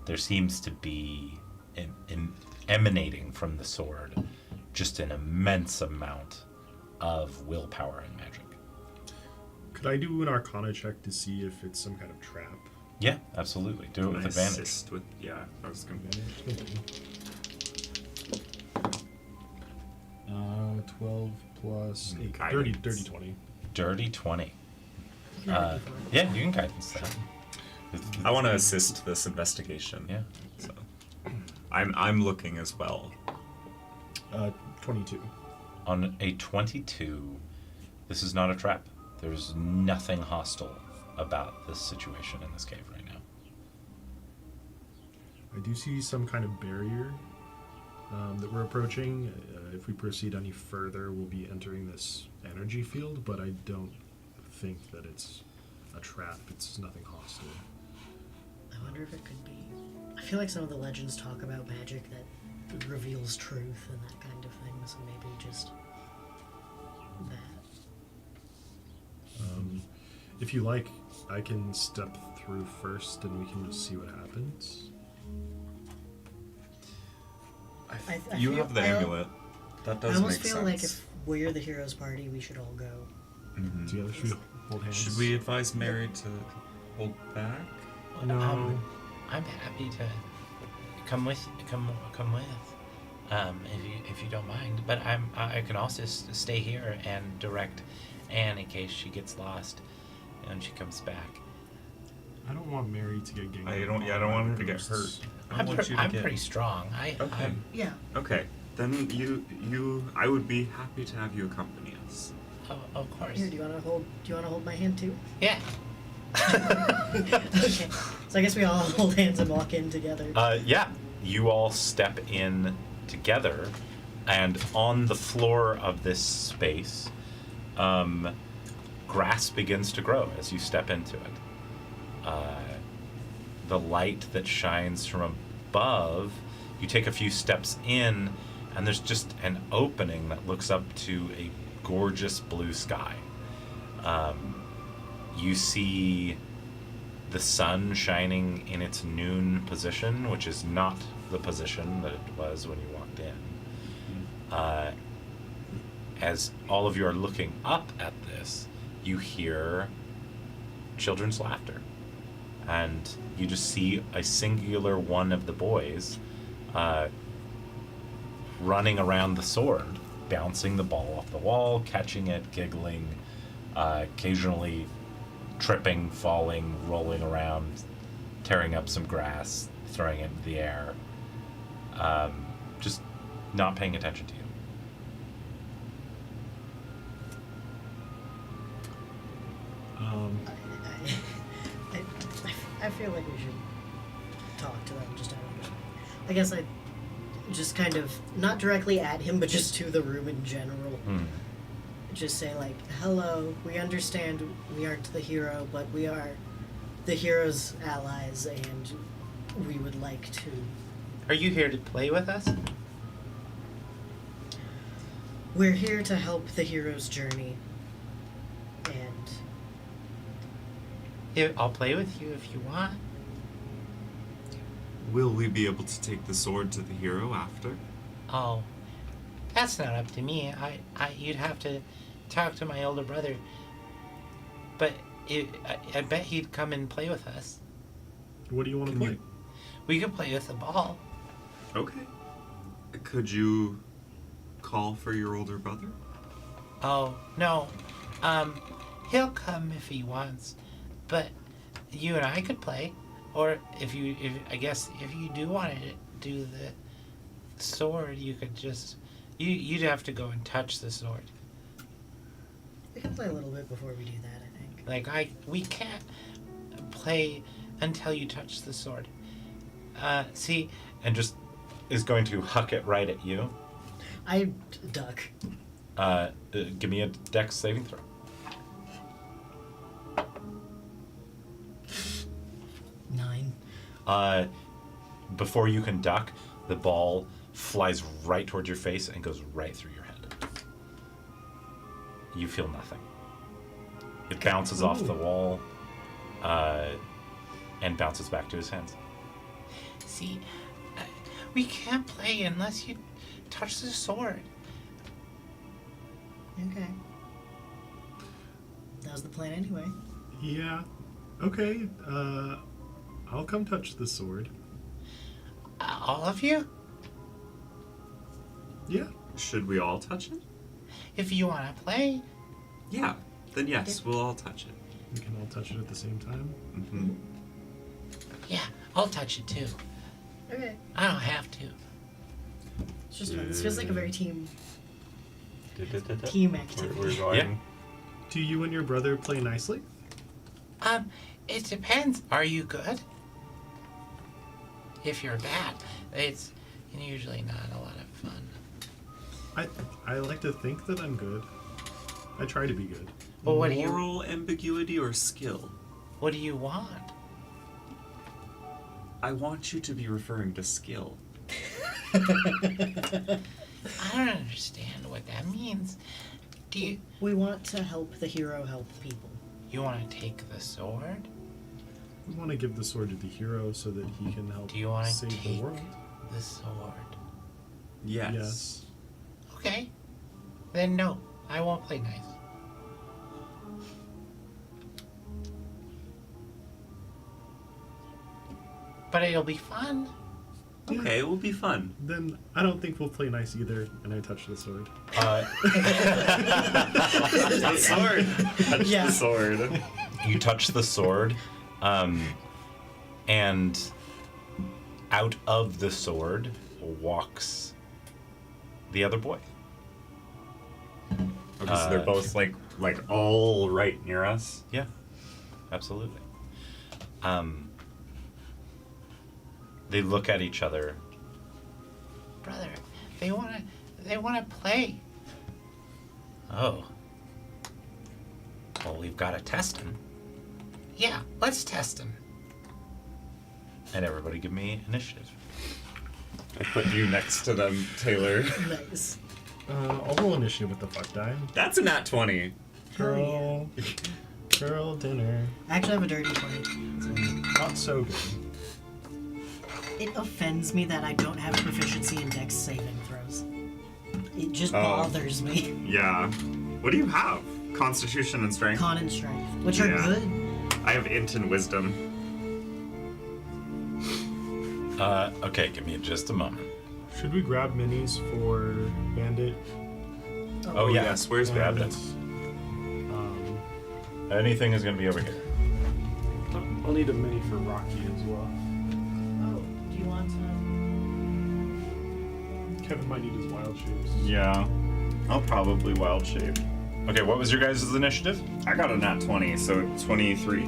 There seems to be emanating from the sword just an immense amount of willpower and magic. Could I do an Arcana check to see if it's some kind of trap? Yeah, absolutely. Do it Can with I advantage. assist with, yeah, I was gonna. Advantage? Okay. 12 plus 8. 30, Guidance. 30, 20. Dirty 20. You can have it before. Yeah, you can guidance that. I want to assist this investigation. Yeah. So, I'm looking as well. 22. On a 22, this is not a trap. There's nothing hostile about this situation in this cave right now. I do see some kind of barrier that we're approaching. If we proceed any further, we'll be entering this energy field, but I don't think that it's a trap. It's nothing hostile. I wonder if it could be. I feel like some of the legends talk about magic that reveals truth and that kind of thing, so maybe just that. If you like, I can step through first and we can just see what happens. I You feel- have the I- amulet. That I does almost make feel sense. like if we're the hero's party, we should all go. Mhm. Together, should we hold hands? Should we advise Mary to hold back? No. I'm happy to come with, if you don't mind. But I can also stay here and direct Anne in case she gets lost and she comes back. I don't want Mary to get ganged I up don't want her to get ghosts. hurt. I want you to I'm get. pretty strong. Okay. I'm, Yeah. Okay. Then I would be happy to have you accompany us. of course. Here, do you want to hold my hand too? Yeah. Okay. So I guess we all hold hands and walk in together. Yeah, you all step in together, and on the floor of this space, grass begins to grow as you step into it. The light that shines from above, you take a few steps in, and there's just an opening that looks up to a gorgeous blue sky. You see the sun shining in its noon position, which is not the position that it was when you walked in. As all of you are looking up at this, you hear children's laughter. And you just see a singular one of the boys running around the sword, bouncing the ball off the wall, catching it, giggling, occasionally tripping, falling, rolling around, tearing up some grass, throwing it into the air, just not paying attention to you. I feel like we should talk to them just out of. I guess I just kind of not directly at him, but just to the room in general. Just say like, "Hello, we understand we aren't the hero, but we are the hero's allies, and we would like to." Are you here to play with us? We're here to help the hero's journey, and I'll play with you if you want. Will we be able to take the sword to the hero after? Oh, that's not up to me. You'd have to talk to my older brother. But I bet he'd come and play with us. What do you want to Can play? you- We could play with the ball. Okay. Could you call for your older brother? Oh, no. He'll come if he wants. But you and I could play. Or if you do want to do the sword, you could just... You'd have to go and touch the sword. we can play a little bit before we do that. I think. We can't play until you touch the sword. See, And just is going to huck it right at you. I duck. Give me a dex saving throw. Nine. Before you can duck, the ball flies right towards your face and goes right through your head. You feel nothing. It bounces off the wall and bounces back to his hands. see, we can't play unless you touch the sword. Okay. That was the plan anyway. Yeah. Okay. I'll come touch the sword. All of you? Yeah. Should we all touch it? If you want to play. Yeah. Then yes, we'll all touch it. We can all touch it at the same time. Mm-hmm. Yeah, I'll touch it too. Okay. I don't have to. It's just fun. This feels like a very team We're activity. going. Do you and your brother play nicely? It depends. Are you good? if you're bad. It's usually not a lot of fun. I like to think that I'm good. I try to be good. Well, what do you Moral ambiguity or skill? what do you want? I want you to be referring to skill. I don't understand what that means. Do you We want to help the hero help people. want to take the sword? We want to give the sword to the hero so that he can help Do you want to save the take world. the sword? Yes. Yes. Okay. Then no, I won't play nice. But it'll be fun. Okay, it will be fun. Then I don't think we'll play nice either, and I touch the sword. The sword. Touch Yeah. the sword. You touch the sword, and out of the sword walks the other boy. Okay, so they're both like all right near us. Yeah, absolutely. They look at each other. Brother, they wanna play. Oh. Well, we've got to test him. Yeah, let's test them. And everybody give me initiative. I put you next to them, Taylor. Nice. I'll roll initiative with the fuck die. That's a nat 20. Girl. Girl dinner. I actually have a dirty 20. Not so good. It offends me that I don't have proficiency in dex saving throws. It just Oh. bothers me. Yeah. What do you have? Constitution and strength? Con and strength, which are Yeah. good. I have int and wisdom. Okay, give me just a moment. Should we grab minis for Bandit? Oh, yeah. Yes, where's And, Rabbit? Anything is going to be over here. I'll need a mini for Rocky as well. Oh, do you want to? Kevin might need his wild shapes. Yeah. I'll probably wild shape. Okay, what was your guys' initiative? I got a nat 20, so 23. I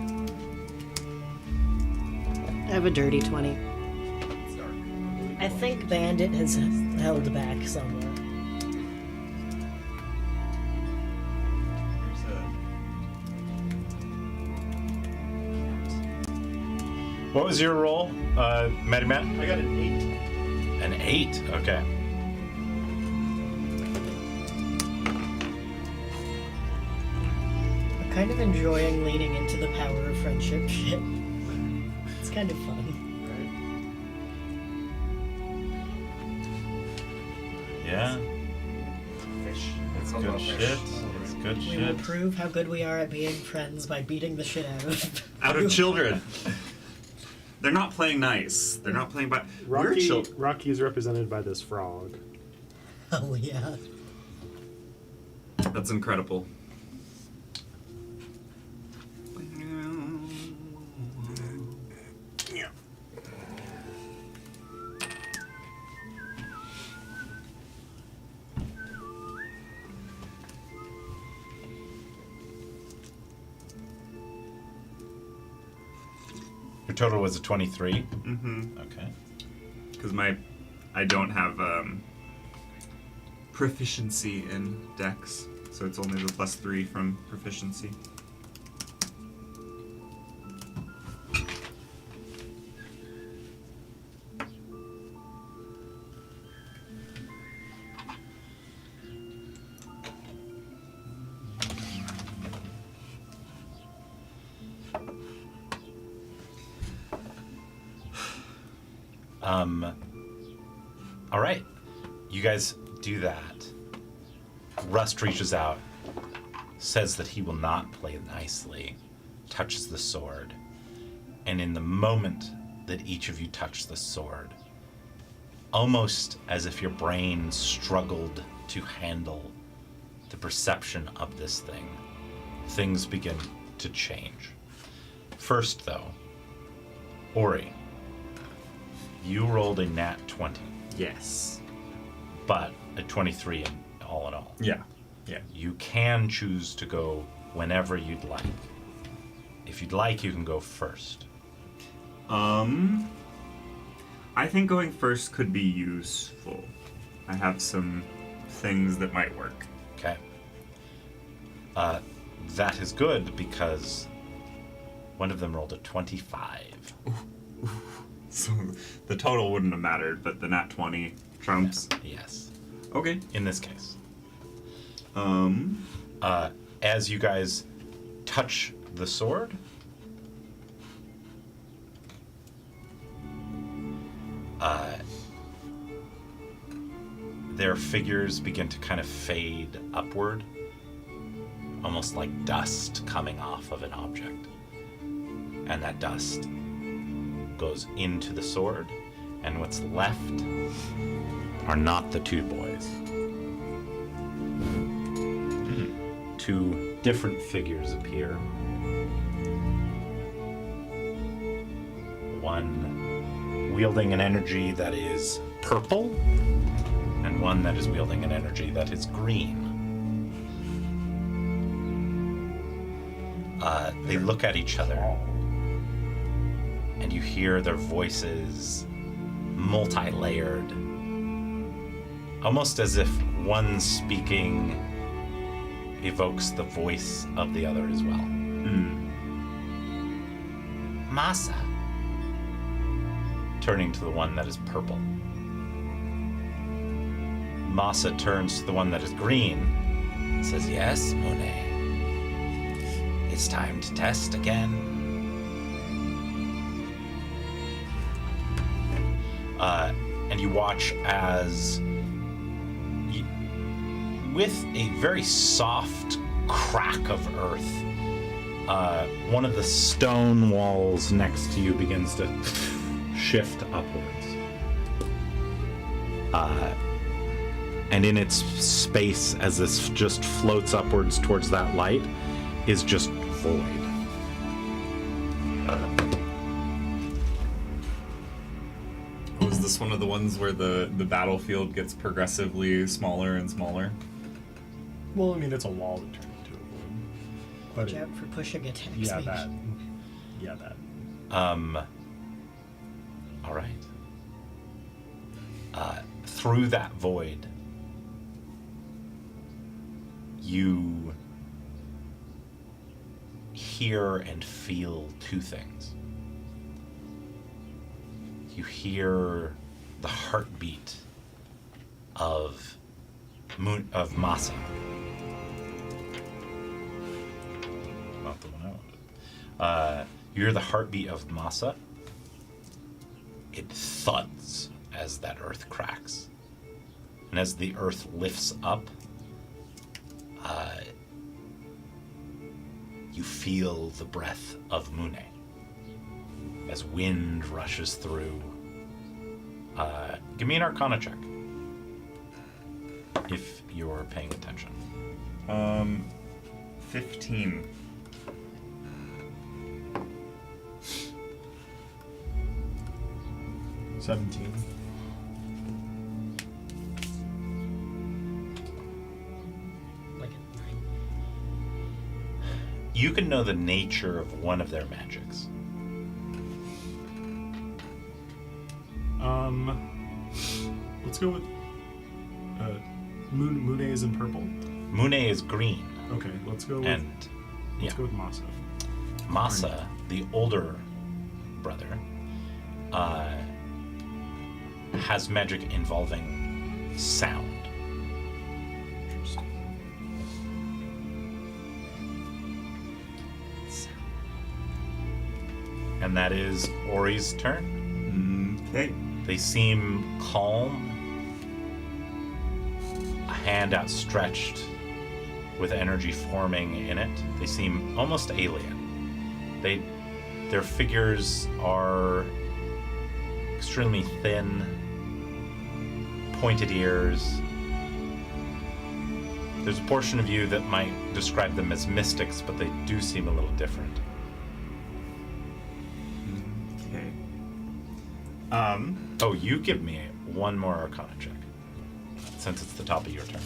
have a dirty 20. I think Bandit has held back somewhat. What was your roll, Matty Matt? I got an 8. An 8, okay. I'm kind of enjoying leaning into the power of friendship shit. It's kind of fun. Yeah, Fish. it's good shit. It's good We will shit. prove how good we are at being friends by beating the shit out of Out of children. They're not playing nice. They're not playing by. We're children. Rocky is represented by this frog. Hell yeah. That's incredible. Your total was a 23. Mm-hmm. Okay. Because I don't have proficiency in Dex, so it's only the +3 from proficiency. All right. You guys do that. Rust reaches out, says that he will not play nicely, touches the sword, and in the moment that each of you touch the sword, almost as if your brain struggled to handle the perception of this thing, things begin to change. First, though, Ori, you rolled a nat 20, Yes. but a 23 all in all. Yeah. Yeah. You can choose to go whenever you'd like. If you'd like, you can go first. I think going first could be useful. I have some things that might work. Okay. That is good because one of them rolled a 25. So the total wouldn't have mattered, but the nat 20 trumps. Yes. Okay. In this case. Um. As you guys touch the sword, their figures begin to kind of fade upward, almost like dust coming off of an object. And that dust goes into the sword, and what's left are not the two boys. Two different figures appear. One wielding an energy that is purple, and one that is wielding an energy that is green. They look at each other, and you hear their voices multi-layered, almost as if one speaking evokes the voice of the other as well. Masa. Turning to the one that is purple. Masa turns to the one that is green and says, "Yes, Mune. It's time to test again." And you watch as, with a very soft crack of earth, one of the stone walls next to you begins to shift upwards. And in its space, as this just floats upwards towards that light, is just void. Was this one of the ones where the battlefield gets progressively smaller and smaller? Well, I mean, it's a wall that turned into a void. But Watch out for pushing attacks. yeah, maybe. that. Yeah, that. All right. Through that void, you hear and feel two things. You hear the heartbeat of Masa. Not the one I wanted. You hear the heartbeat of Masa. It thuds as that earth cracks. And as the earth lifts up, you feel the breath of Mune as wind rushes through. Give me an Arcana check if you're paying attention. 15. Like a 9. You can know the nature of one of their magics. Let's go with Mune is in purple. Mune is green, Okay, let's go with and go with Masa. Masa, the older brother, has magic involving sound. And that is Ori's turn. Okay. They seem calm, a hand outstretched with energy forming in it. They seem almost alien. Their figures are extremely thin, pointed ears. There's a portion of you that might describe them as mystics, but they do seem a little different. Okay. Oh, you give me one more Arcana check, since it's the top of your turn.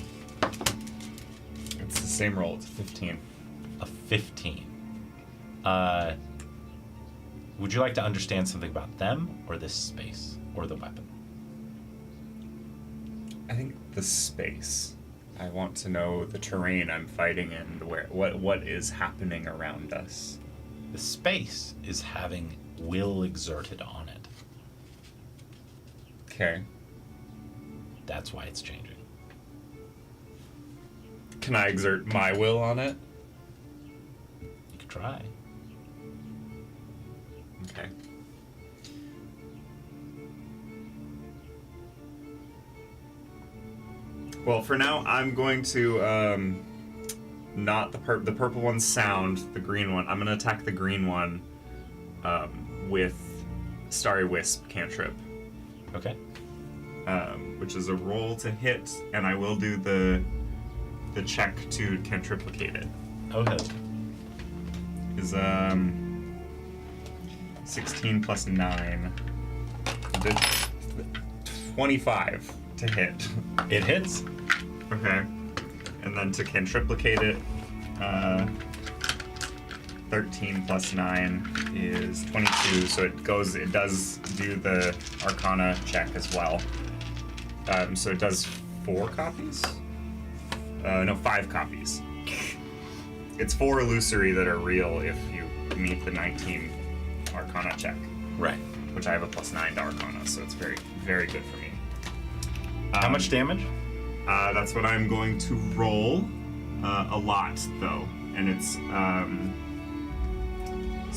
It's the same roll. It's 15. A 15. Would you like to understand something about them or this space? or the weapon? I think the space. I want to know the terrain I'm fighting in, what is happening around us. The space is having will exerted on it. Okay. That's why it's changing. Can I exert my will on it? You could try. Okay. Well, for now, I'm going to not the purple one's sound, the green one. I'm going to attack the green one with Starry Wisp cantrip, Okay. which is a roll to hit, and I will do the check to cantriplicate it. Oh, hell. Is 16 plus 9, 25 to hit. It hits. Okay. And then to cantriplicate it, 13 plus 9 is 22, so it does do the Arcana check as well. So it does 4 copies? No, 5 copies. It's 4 illusory that are real if you meet the 19 Arcana check, Right. which I have a plus 9 to Arcana, so it's very, very good for me. How much damage? That's what I'm going to roll. A lot, though, and it's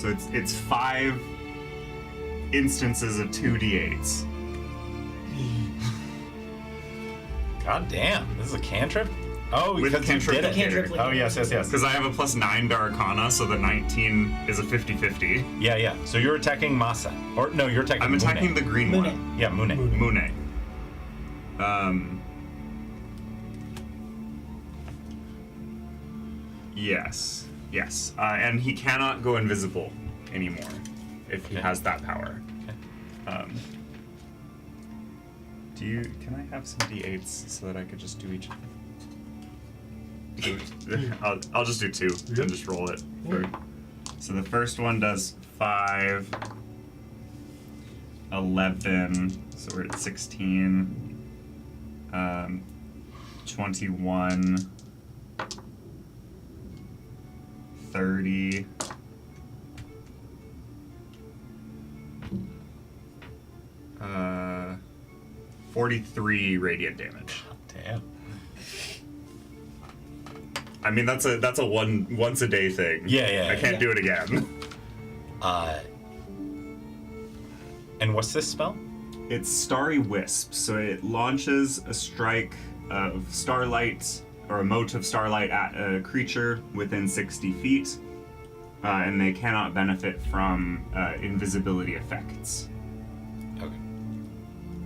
so it's 5 instances of 2d8s. God damn. This is a cantrip? Oh, With because you did it. cantrip. Oh, yes. Because I have a plus 9 to Arcana, so the 19 is a 50-50. Yeah. So you're attacking Masa. Or, no, you're attacking I'm Mune. attacking the green Mune. one. Yeah, Mune. Mune. Yes. And he cannot go invisible anymore if he Okay. has that power. Okay. Can I have some d8s so that I could just do each? I'll just do 2 Yep. and just roll it. So the first one does 5, 11, so we're at 16, 21, 30, 43 radiant damage. Damn. I mean, that's a once a day thing. Yeah. I can't do it again. And what's this spell? It's Starry Wisp, so it launches a strike of starlight or a mote of starlight at a creature within 60 feet, and they cannot benefit from invisibility effects Okay.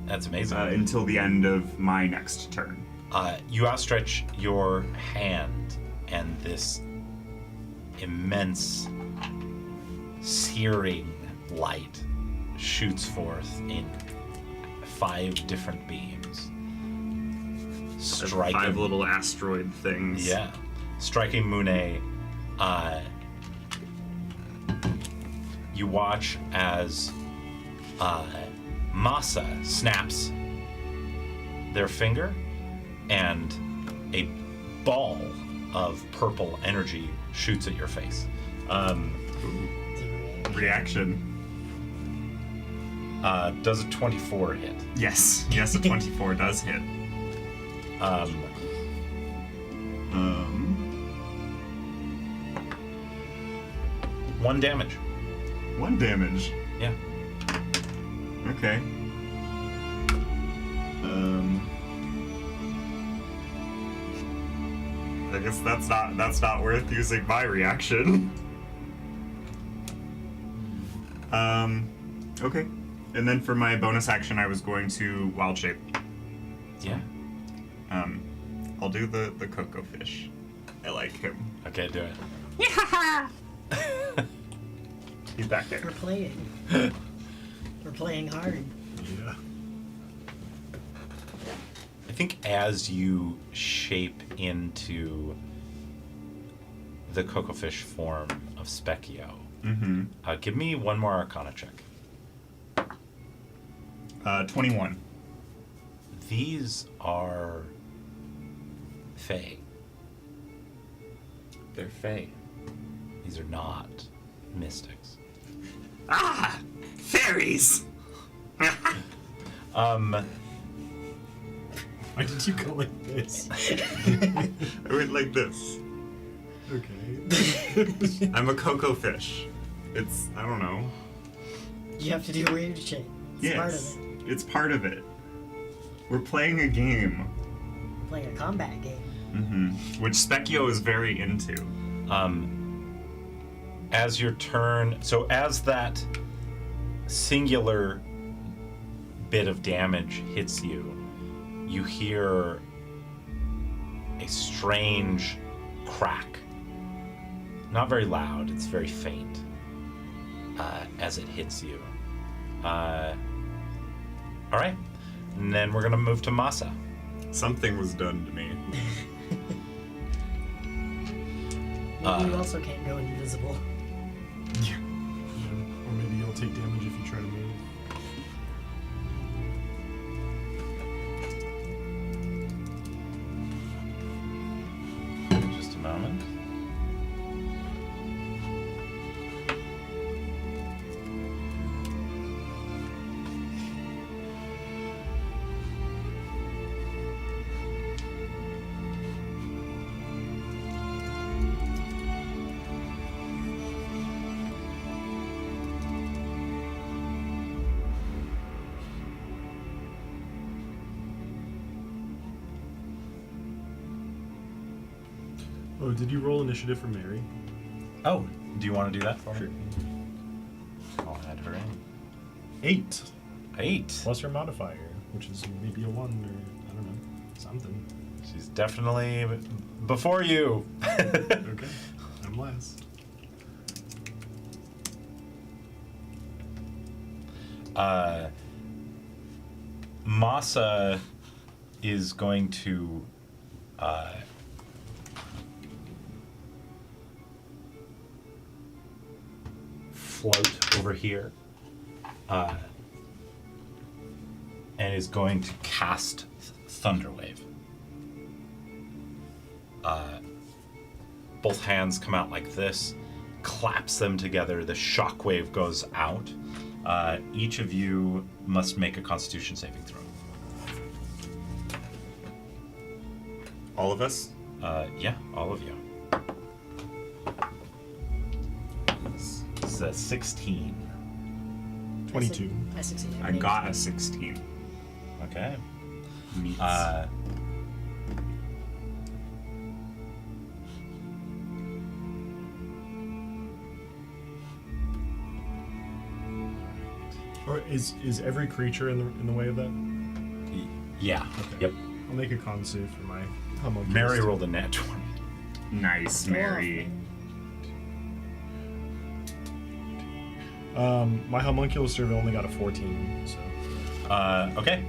That's amazing. until the end of my next turn. You outstretch your hand, and this immense, searing light shoots forth in 5 different beams, striking 5 little asteroid things. Yeah, striking Mune. You watch as Masa snaps their finger, and a ball of purple energy shoots at your face. Reaction. Does a 24 hit? Yes, a 24 does hit. 1 damage. 1 damage. Yeah. Okay. I guess that's not worth using my reaction. Okay. And then for my bonus action, I was going to wild shape. Yeah. I'll do the cocoa fish. I like him. Okay, do it. He's back there. We're playing. We're playing hard. Yeah. I think as you shape into the cocofish form of Specchio, Mm-hmm. give me one more Arcana check. 21. These are Fae. They're Fae. These are not mystics. Ah! Fairies! Why did you go like this? I went like this. Okay. I'm a cocoa fish. I don't know. You have to do weird shit. It's part of it. It's part of it. We're playing a game. Playing a combat game. Which Specchio is very into. As your turn, so as that singular bit of damage hits you, you hear a strange crack. Not very loud, it's very faint as it hits you. All right, and then we're gonna move to Masa. Something was done to me. Maybe you also can't go invisible. Yeah. Or maybe you'll take damage if you try to move. Just a moment. Oh, did you roll initiative for Mary? Oh, do you want to do that for me? Sure. I'll add her in. 8 8. plus her modifier, which is maybe a 1 or I don't know, something. She's definitely before you. Okay, I'm last. Masa is going to float over here and is going to cast Thunderwave. Both hands come out like this, claps them together, the shockwave goes out. Each of you must make a Constitution saving throw. All of us? Yeah, all of you. This is a 16. 22. I succeeded. I got a 16. Okay. Meets. Or is every creature in the way of that? Yeah. Okay. Yep. I'll make a con save for my homunculus. Mary rolled a nat 20. Nice, Mary. My homunculus servant only got a 14, so. Okay.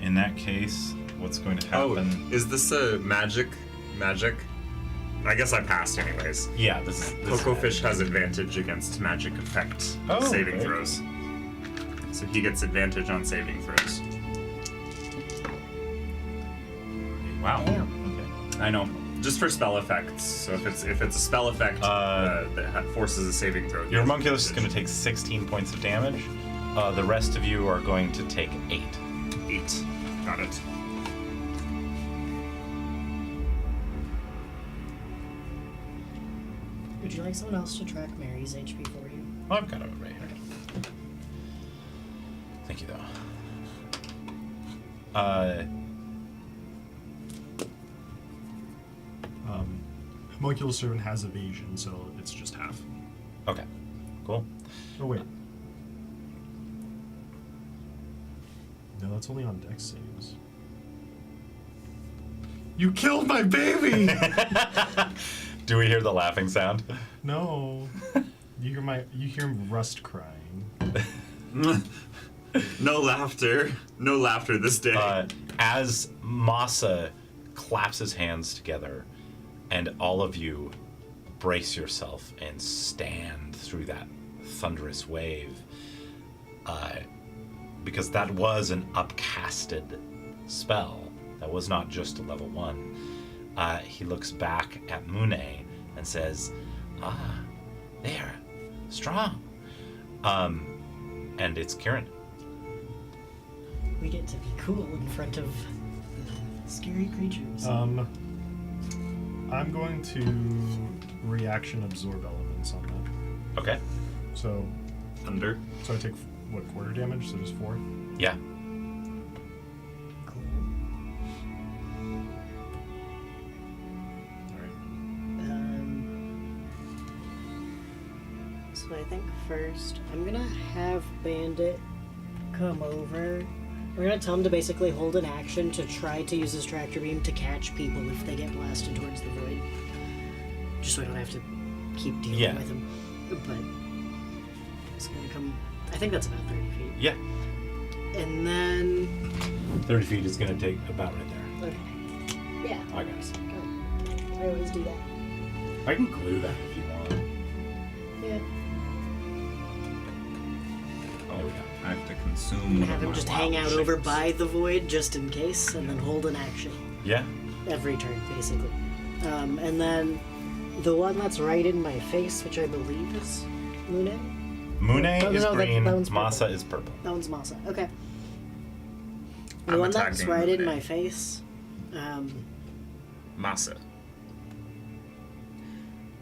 In that case, what's going to Oh, happen? is this a magic? I guess I passed anyways. Yeah, this is. Cocoa Fish has advantage against magic effect Oh, saving okay. throws. So he gets advantage on saving throws. Wow. Damn. Okay. I know. Just for spell effects. So if it's a spell effect that forces a saving throw. Your homunculus is going to take 16 points of damage. The rest of you are going to take 8. 8. Got it. Would you like someone else to track Mary's HP for you? Oh, I've got it right here. Thank you, though. Homunculus servant has evasion, so it's just half. Okay. Cool. Oh, wait. No, that's only on dex saves. You killed my baby! Do we hear the laughing sound? No. You hear Rust crying. No laughter. No laughter this day. As Masa claps his hands together, and all of you brace yourself and stand through that thunderous wave, because that was an upcasted spell. That was not just a level 1. He looks back at Mune and says, they are strong. And it's Kieran. We get to be cool in front of scary creatures. I'm going to reaction absorb elements on that. Okay. So Thunder. I take what, quarter damage? So just 4. Yeah. Cool. All right. So I think first I'm gonna have Bandit come over. We're gonna tell him to basically hold an action to try to use his tractor beam to catch people if they get blasted towards the void. Just so I don't have to keep dealing with him. But it's gonna come. I think that's about 30 feet. Yeah. And then 30 feet is going to take about right there. okay. Yeah. I guess. I always do that. I can glue that if you want. Yeah. There we go. I have to consume. I'm gonna have him my just wild hang out over shapes. by the void just in case, and then hold an action Yeah. every turn, basically. And then the one that's right in my face, which I believe is Mune. Mune No, is no, green, that one's purple. Masa is purple. That one's Masa. Okay. The I'm one that's attacking right in Mune. my face. Masa.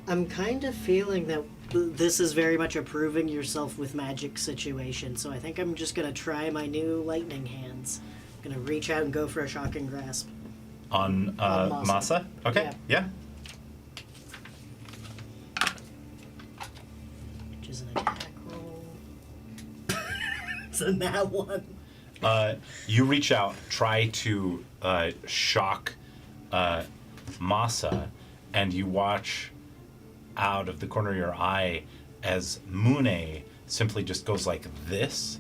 I'm kind of feeling that this is very much a proving yourself with magic situation, so I think I'm just gonna try my new lightning hands. I'm gonna reach out and go for a shocking grasp. On On Masa? Masa. Okay. Yeah. Which is an attack roll. It's a nat 1. You reach out, try to shock Masa, and you watch out of the corner of your eye as Mune simply just goes like this,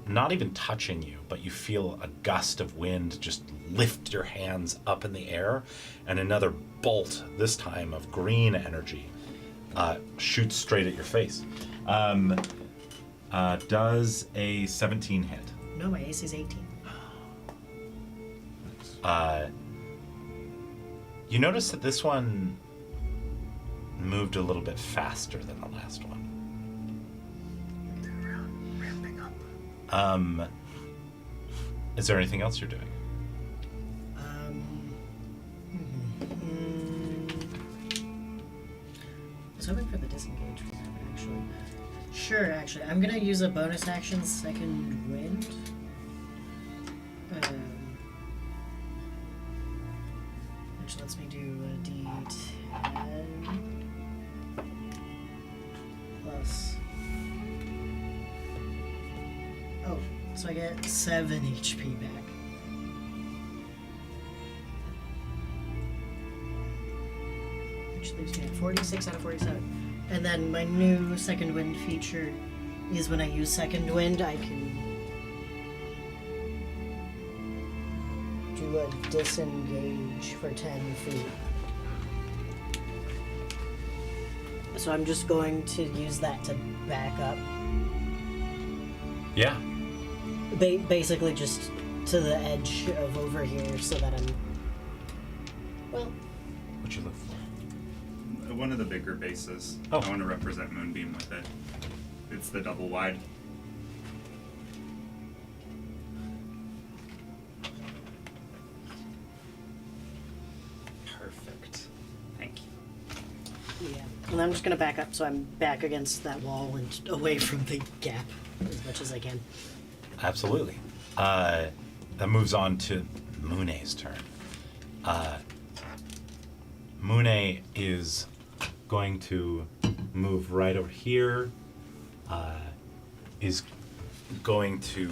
not even touching you, but you feel a gust of wind just lift your hands up in the air, and another bolt, this time of green energy, shoots straight at your face. Does a 17 hit? No, my AC is 18. You notice that this one moved a little bit faster than the last one. Ramping up. Is there anything else you're doing? I was hoping for the disengage for that, actually. Sure, actually. I'm gonna use a bonus action, Second Wind. Which lets me do a D10 plus. Oh, so I get 7 HP back. Which leaves me at 46 out of 47. And then my new Second Wind feature is when I use Second Wind, I can do a disengage for 10 feet. So I'm just going to use that to back up. Yeah. Basically just to the edge of over here so that I'm... Well, What you look for? One of the bigger bases. Oh. I want to represent Moonbeam with it. It's the double wide. Perfect. Thank you. yeah. And I'm just going to back up so I'm back against that wall and away from the gap as much as I can. Absolutely. That moves on to Mune's turn. Mune is going to move right over here, is going to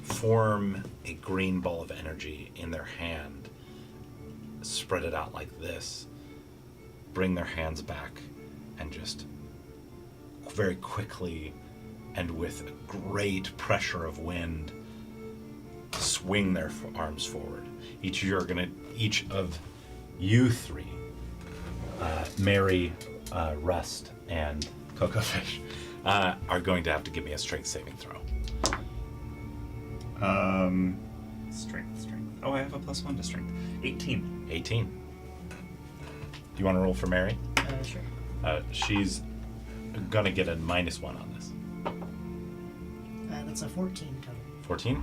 form a green ball of energy in their hand, spread it out like this, bring their hands back, and just very quickly and with a great pressure of wind, swing their arms forward. Each of you three, Mary, Rust, and Coco Fish, are going to have to give me a strength saving throw. Strength. Oh, I have a +1 to strength. 18. 18. Do you want to roll for Mary? Sure. She's gonna get a -1 on this. That's a 14 total. 14?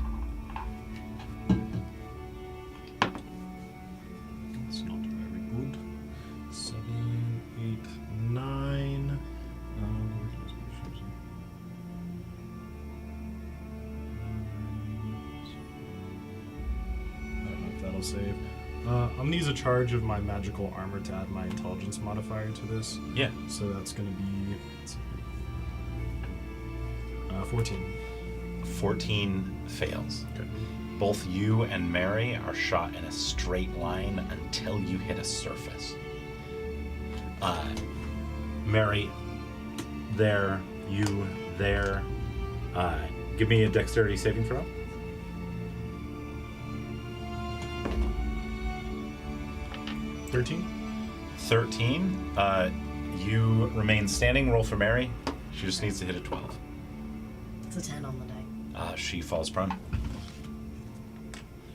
It's not very good. 7, 8, 9. I don't know if that'll save. I'm gonna use a charge of my magical armor to add my intelligence modifier to this. Yeah. So that's gonna be, let's see, 14. 14 fails. Okay. Both you and Mary are shot in a straight line until you hit a surface. Mary, there, you, there. Give me a dexterity saving throw. 13? 13. You remain standing. Roll for Mary. She just needs to hit a 12. It's a 10 on the die. She falls prone.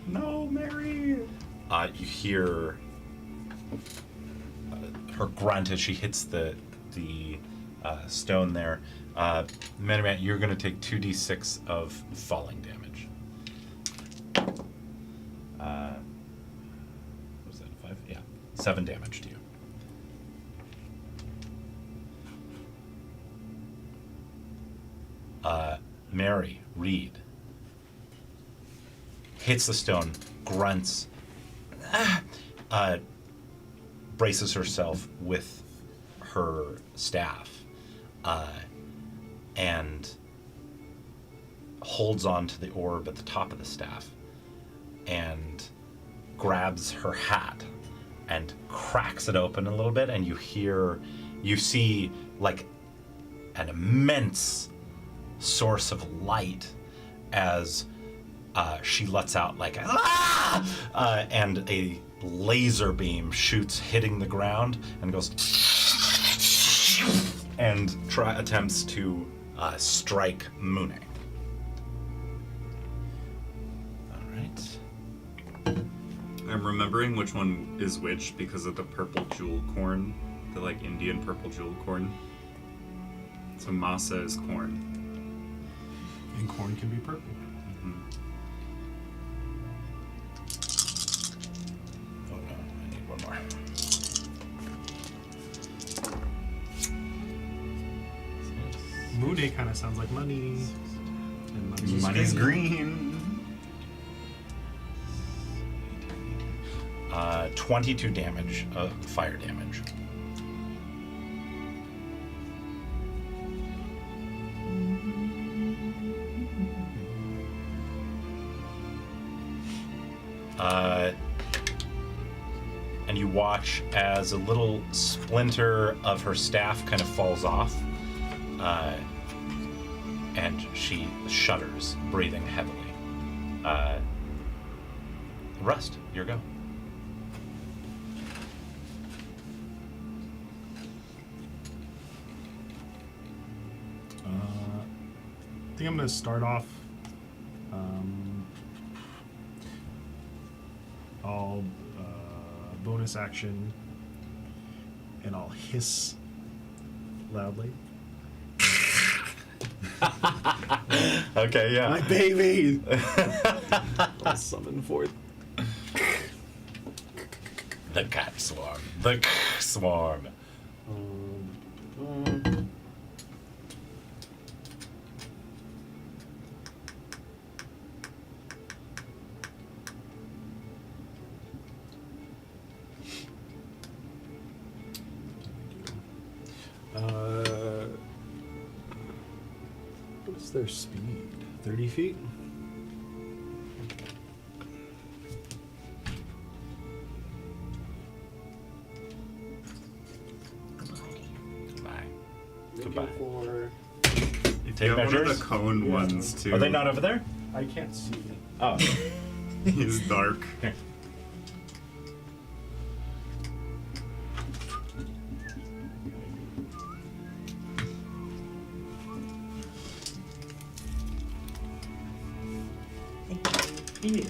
No, Mary. You hear her grunt as she hits the stone there. Metaman, you're going to take 2d6 of falling damage. What was that, 5? Yeah. 7 damage to you. Mary Reed hits the stone, grunts, braces herself with her staff, and holds on to the orb at the top of the staff, and grabs her hat and cracks it open a little bit, and you see like an immense source of light as she lets out like and a laser beam shoots, hitting the ground, and goes and attempts to strike Mune. All right. I'm remembering which one is which because of the purple jewel corn, the like Indian purple jewel corn. So Masa is corn. And corn can be purple. Oh no, I need one more. Mune kind of sounds like money. And Money's green. 22 damage of fire damage. And you watch as a little splinter of her staff kind of falls off, and she shudders, breathing heavily. Rust, your go. I think I'm going to start off. I'll bonus action, and I'll hiss loudly. Okay, yeah. My baby! I'll summon forth. The cat swarm. The swarm. What is their speed? 30 feet? Bye. Goodbye. If Take you have one of measures? the cone Yeah. ones too. Are they not over there? I can't see it. Oh. He's dark. Here. Thank Yeah.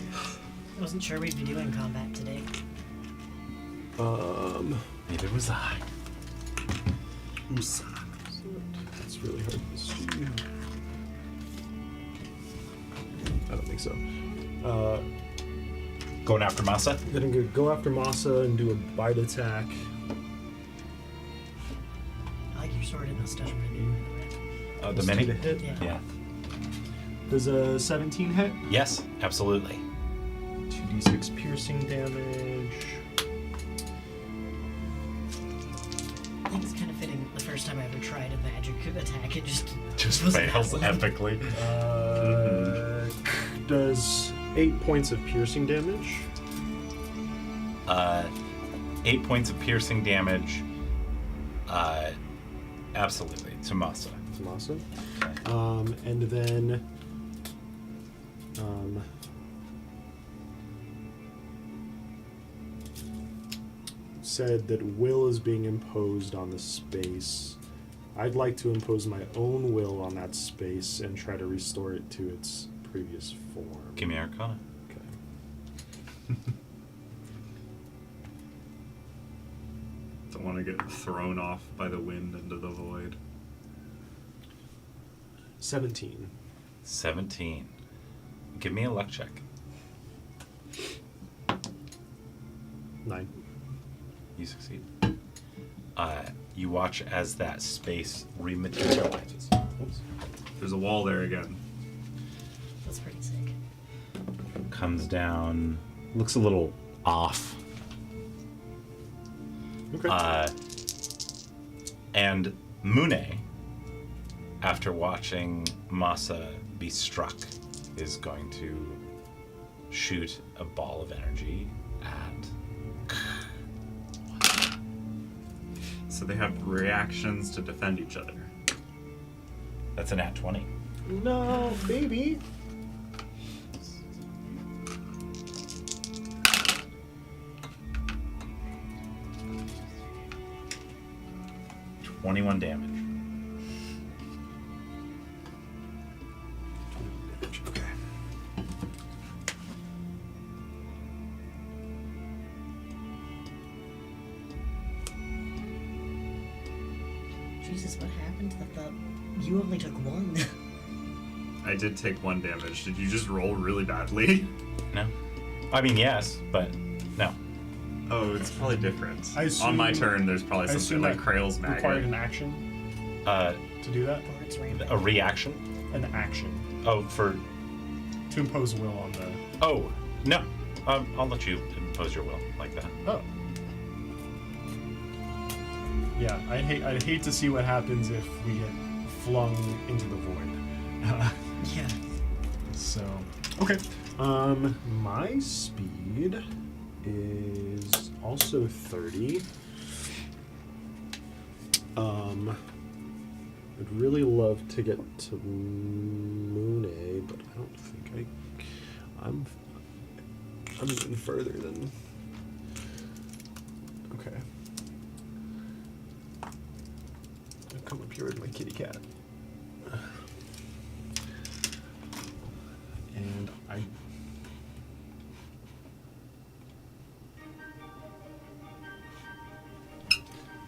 Wasn't sure we'd be doing combat today. Neither was I. Usa. It's really hard to see. I don't think so. Going after Masa? Gonna go after Masa and do a bite attack. I like your sword in the stone. The Plus mini? 2 to hit. Yeah. Yeah. Does a 17 hit? Yes, absolutely. 2d6 piercing damage. I think it's kind of fitting. The first time I ever tried a magic attack, it Just was fails that one. epically. Does 8 points of piercing damage. 8 points of piercing damage. Absolutely, to Masa. To Masa. And then said that will is being imposed on the space. I'd like to impose my own will on that space and try to restore it to its previous form. Give me Arcana. Okay. Don't want to get thrown off by the wind into the void. 17. 17. Give me a luck check. 9. You succeed. You watch as that space rematerializes. Oops. There's a wall there again. That's pretty sick. Comes down. Looks a little off. Okay. And Mune, after watching Masa be struck, is going to shoot a ball of energy at. So they have reactions to defend each other. That's an at 20. No, baby. $21 damage. Okay. Jesus, what happened? I thought you only took one. I did take 1 damage. Did you just roll really badly? No? I mean, yes, but no. Oh, it's probably different. I On my assume- turn, there's probably I something assume like that Krail's required an maggot. action Uh, to do that? Or it's random. a reaction? An action Oh, for. to impose will on the. Oh, no. I'll let you impose your will like that. Oh. Yeah, I'd hate to see what happens if we get flung into the void. Yeah. So okay. My speed is also 30. I'd really love to get to Mune, but I don't think I'm even further than. Okay. I'll come up here with my kitty cat. And I.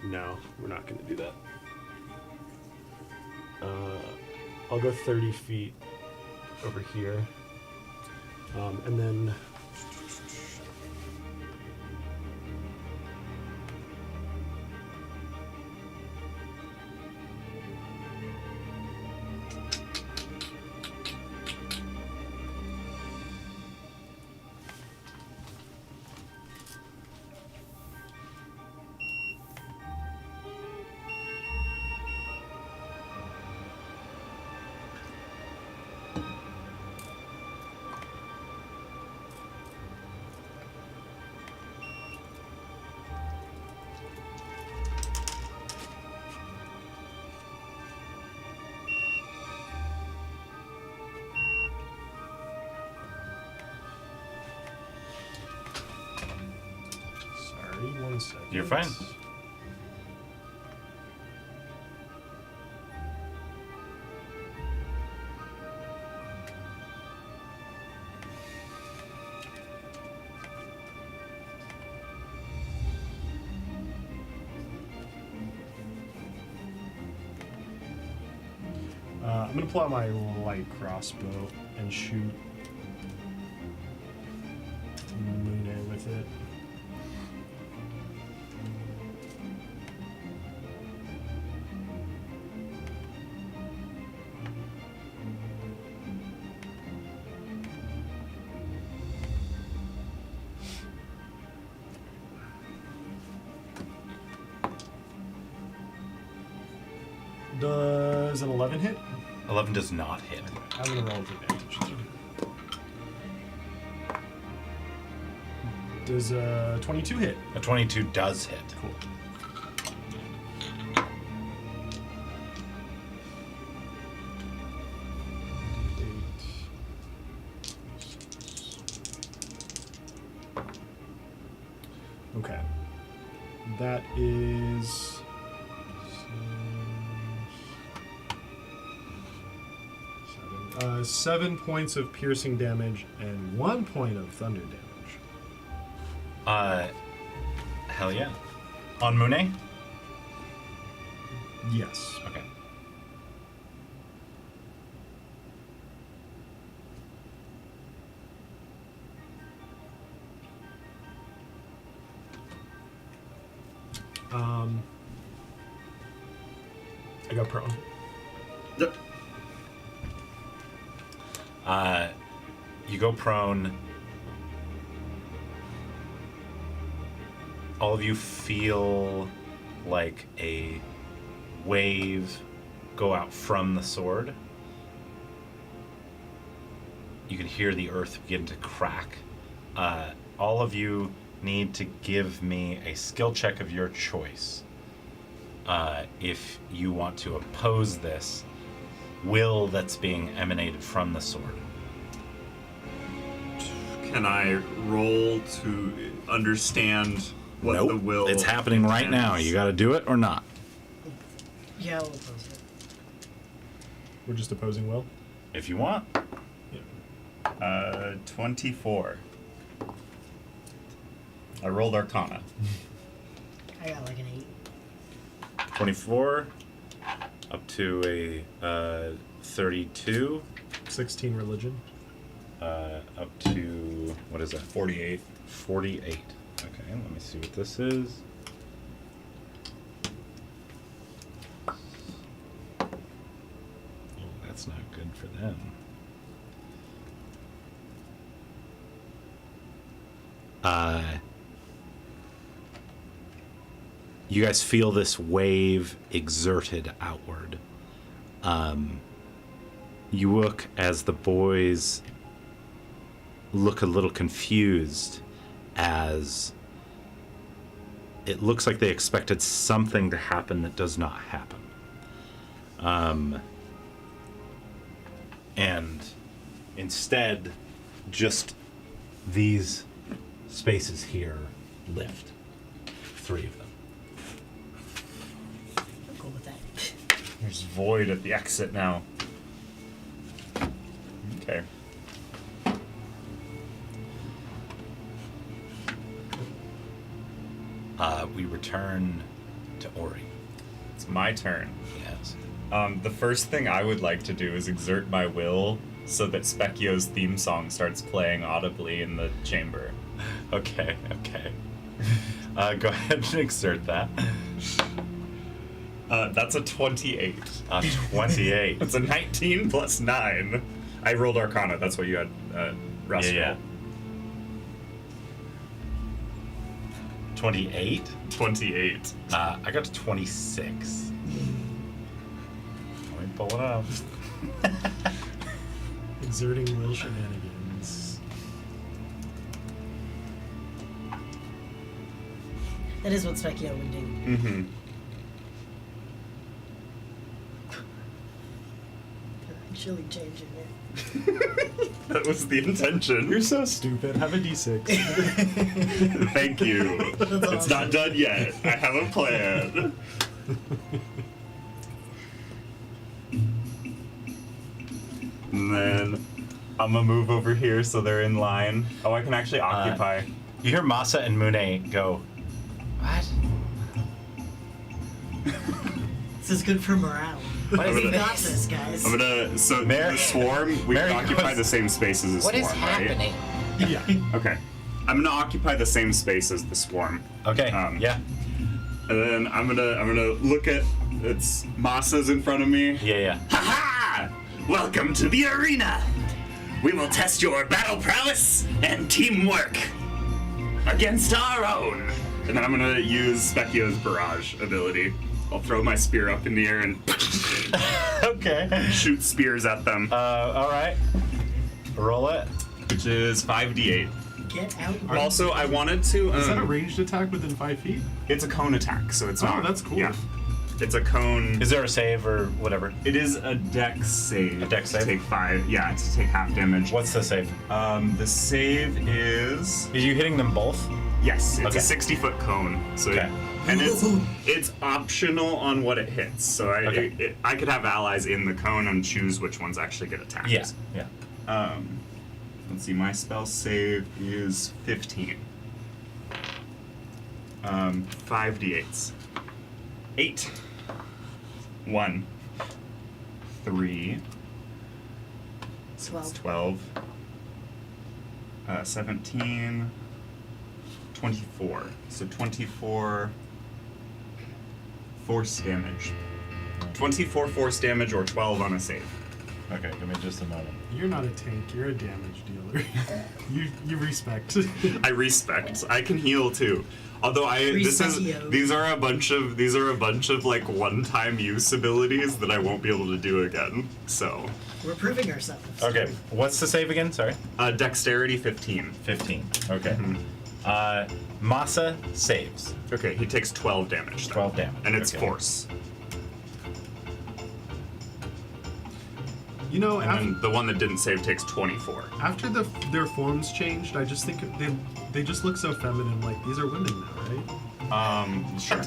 No, we're not going to do that. I'll go 30 feet over here. And then. Sorry, 1 second. You're fine. I'm gonna pull out my light crossbow and shoot Mune with it. Does an 11 hit? 11 does not hit. I'm gonna roll with advantage. Does 22 hit? A 22 does hit. Cool. Okay. That is 7 points of piercing damage and 1 point of thunder damage. Hell yeah. On Mune? Yes. Okay. I got prone. Yep. You go prone. All of you feel like a wave go out from the sword. You can hear the earth begin to crack. All of you need to give me a skill check of your choice. If you want to oppose this will that's being emanated from the sword. Can I roll to understand what the will? It's happening right now. You got to do it or not. Yeah, we'll oppose it. We're just opposing will. If you want. 24. I rolled Arcana. I got like an 8. 24 up to a 32 16 religion. up to what is that? 48. 48. Okay, let me see what this is. Oh, that's not good for them. You guys feel this wave exerted outward. You look as the boys look a little confused, as it looks like they expected something to happen that does not happen. And instead, just these spaces here lift. 3 of them. I'm cool with that. There's void at the exit now. Okay. We return to Ori. It's my turn. Yes. The first thing I would like to do is exert my will so that Specchio's theme song starts playing audibly in the chamber. Okay. Go ahead and exert that. That's a 28. 28. That's a 19 plus 9. I rolled Arcana. That's what you had, Russ Yeah. roll. 28. 28. I got to 26. Let me pull it up. Exerting will shenanigans. That is what Specchio would do. Mm-hmm. Actually changing it. That was the intention. You're so stupid. Have a d6. Thank you. That's It's not done yet. I have a plan. And then I'm gonna move over here so they're in line. Oh, I can actually occupy. You hear Masa and Mune go, "What?" This is good for morale. What is We this? got this, guys. I'm gonna. So Mary- the swarm, we Mary occupy goes- the same space as the What swarm, is happening? Yeah. right? Okay. I'm gonna occupy the same space as the swarm. Okay. Yeah. And then I'm gonna look at it's Masa's in front of me. Yeah. Ha! Welcome to the arena. We will test your battle prowess and teamwork against our own. And then I'm gonna use Specchio's barrage ability. I'll throw my spear up in the air and Okay. shoot spears at them, All right. Roll it. which is 5d8. Get out. Also, I wanted to. Is that a ranged attack within 5 feet? It's a cone attack, so it's Oh, not. that's cool. Yeah, it's a cone. Is there a save or whatever? It is a dex save. A dex to save? take 5. Yeah, to take half damage. What's the save? The save is. Are you hitting them both? Yes, it's Okay. a 60-foot cone. So Okay. and it's optional on what it hits. So Okay. I could have allies in the cone and choose which ones actually get attacked. Yeah. Let's see. My spell save is 15. 5d8s. 8. 1. 3. So it's 12. 17. 24. So 24 force damage. 24 force damage or 12 on a save. Okay, give me just a moment. You're not a tank. You're a damage dealer. you respect. I respect. I can heal too. Although Respectio. these are a bunch of like one-time use abilities that I won't be able to do again. So, We're proving ourselves. Okay, what's the save again? Sorry. dexterity 15. 15. Okay. Mhm. Masa saves. Okay, he takes 12 damage. Then. 12 damage, And it's okay. force. You know, And then the one that didn't save takes 24. after their forms changed, I just think they just look so feminine. Like, these are women now, right? Sure.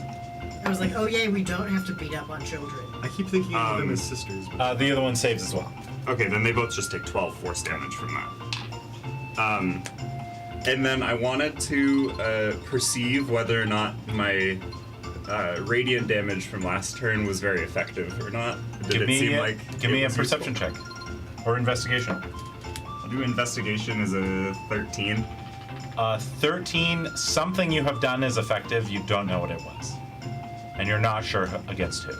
I was like, oh yay, we don't have to beat up on children. I keep thinking of them Um, as sisters. But The other one saves as well. Okay, then they both just take 12 force damage from that. And then I wanted to perceive whether or not my radiant damage from last turn was very effective or not. Did it seem like give it me a was perception useful? check or investigation. I'll do investigation as a 13. 13. Something you have done is effective. You don't know what it was, and you're not sure against who.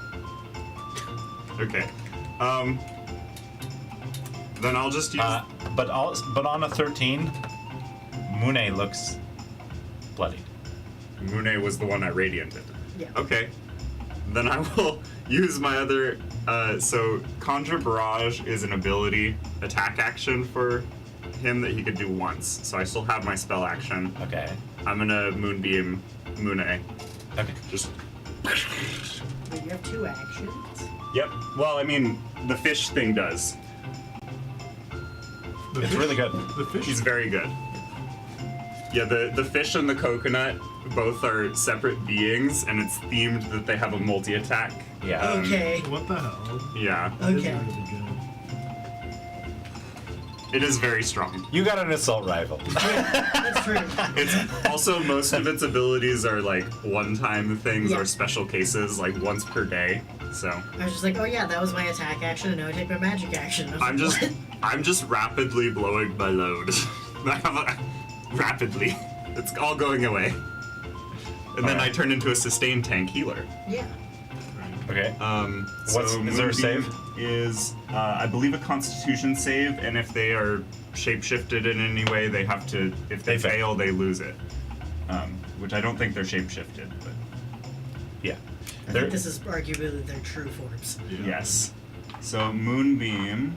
Okay. Then I'll just use. But on a 13, Mune looks bloodied. Mune was the one I radianted. Yeah. Okay. Then I will use my other. So Conjure Barrage is an ability attack action for him that he could do once. So I still have my spell action. Okay. I'm gonna Moonbeam Mune. Okay. Just. Wait, you have 2 actions? Yep. Well, I mean, the fish thing does. the It's fish- really good. The fish. He's very good. Yeah, the fish and the coconut both are separate beings, and it's themed that they have a multi-attack. Yeah. Okay. What the hell? Yeah, That is Okay. really good. it is very strong. You got an assault rifle. That's true. It's also most of its abilities are like one-time things Yeah. or special cases, like once per day. So I was just like, oh yeah, that was my attack action, and now I take my magic action. I was I'm like, just what? I'm just rapidly blowing my load. Rapidly, it's all going away. And then I Alright. turn into a sustained tank healer. Yeah. Okay. So Is there a save? Moonbeam is, I believe, a Constitution save, and if they are shapeshifted in any way, they have to. If they They fail. fail, they lose it. Which I don't think they're shapeshifted, but Yeah. I think this is arguably their true forms. Yeah. yes. So Moonbeam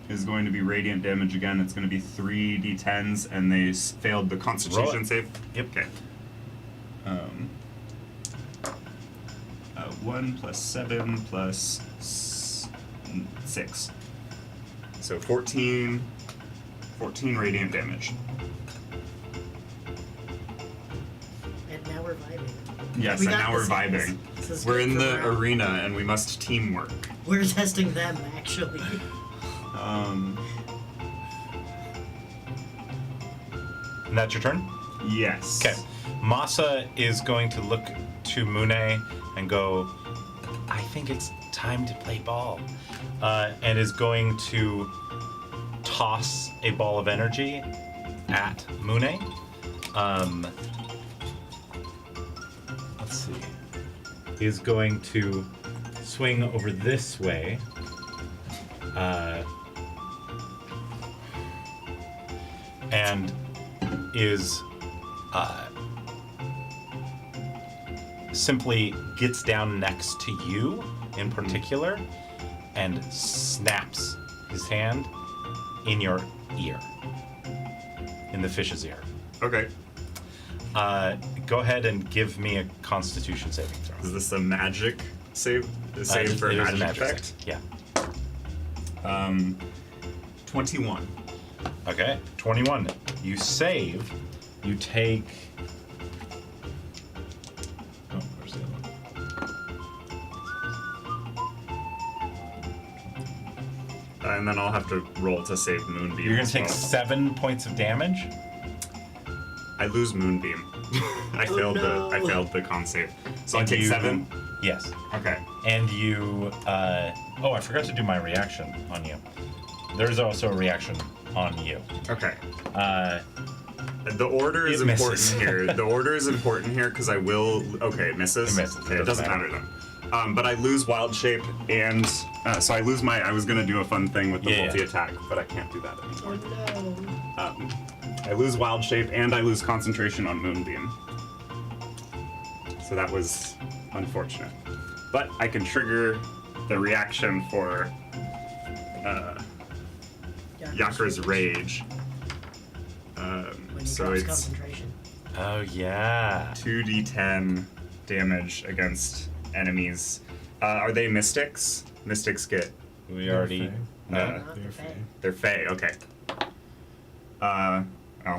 is going to be radiant damage again. It's going to be 3d10s, and they failed the Constitution it. save. Yep. Okay. 1 plus 7 plus 6. So 14 radiant damage. And now we're vibing. Yes, We and got now we're this, guys. vibing. This is We're good in for the morale. arena and we must teamwork. We're testing them, actually. And that's your turn? Yes. Okay. Masa is going to look to Mune and go, I think it's time to play ball. And is going to toss a ball of energy at Mune. Let's see. He's going to swing over this way. And is simply gets down next to you in particular and snaps his hand in your ear, in the fish's ear. Okay. Go ahead and give me a Constitution saving throw. Is this a magic save? A save for a It is magic effect? save. Yeah. 21. Okay. 21. You save. You take. Oh, where's the other one? And then I'll have to roll to save Moonbeam. You're gonna as take well. 7 points of damage. I lose Moonbeam. I failed no. the the con save. So I And take you- 7. Yes. Okay. And you. Oh, I forgot to do my reaction on you. There's also a reaction on you. Okay. Uh, The order is It important misses. here. The order is important here because I will. Okay, it misses. It misses. Okay, it doesn't matter then. But I lose wild shape and so I lose my. I was gonna do a fun thing with the Yeah, multi yeah. attack, but I can't do that Oh anymore. no. I lose wild shape and I lose concentration on Moonbeam. So that was unfortunate. But I can trigger the reaction for Yakra's Rage. When he So drops it's concentration. oh yeah. 2d10 damage against enemies. Are they mystics? Mystics get. We already. Fae. No. Not They're the fae. Fae. They're Fae, okay.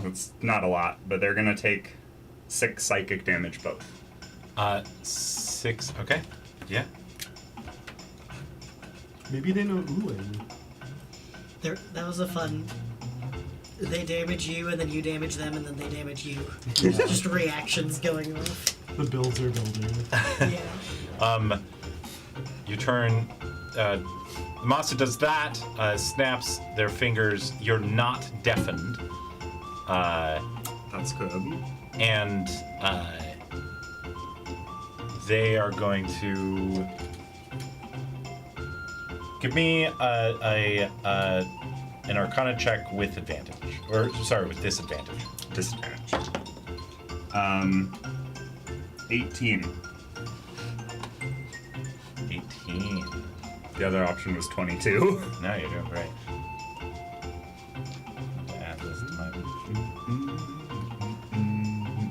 It's not a lot, but they're gonna take 6 psychic damage both. 6. Okay. Yeah. Maybe they know Ulan. That was a fun. They damage you, and then you damage them, and then they damage you. Just reactions going off. The builds are building. Yeah. You turn. Masa does that. Snaps their fingers. You're not deafened. That's good. And they are going to give me an Arcana check with advantage, or sorry, with disadvantage. Disadvantage. 18. 18. The other option was 22. Now you're doing great. Add this to my.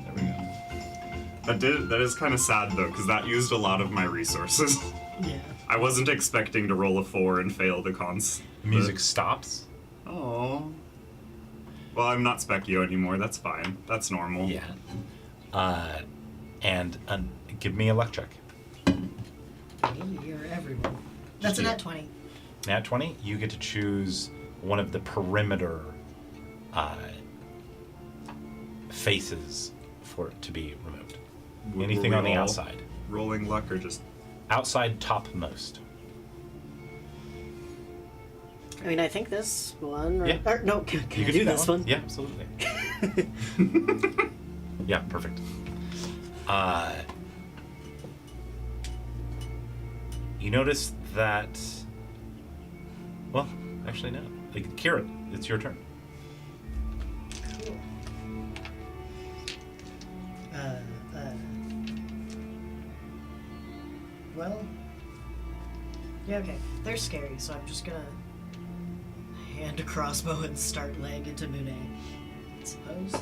There we go. That is kind of sad though, because that used a lot of my resources. Yeah. I wasn't expecting to roll a 4 and fail the cons. The music stops. Oh. Well, I'm not Specchio anymore. That's fine. That's normal. Yeah. And give me a luck check. You're everyone. That's a Yeah. nat 20. Nat 20, you get to choose one of the perimeter faces for it to be removed. Were Anything we on the all outside. Rolling luck or just. Outside topmost. I mean, I think this one. Or, Yeah. or, no, can You I can do do that this one? Yeah, absolutely. Yeah, perfect. You notice that. Well, actually, no. Like, Kira, it's your turn. Cool. Well. Yeah, okay. They're scary, so I'm just gonna hand a crossbow and start laying into Mune. I suppose.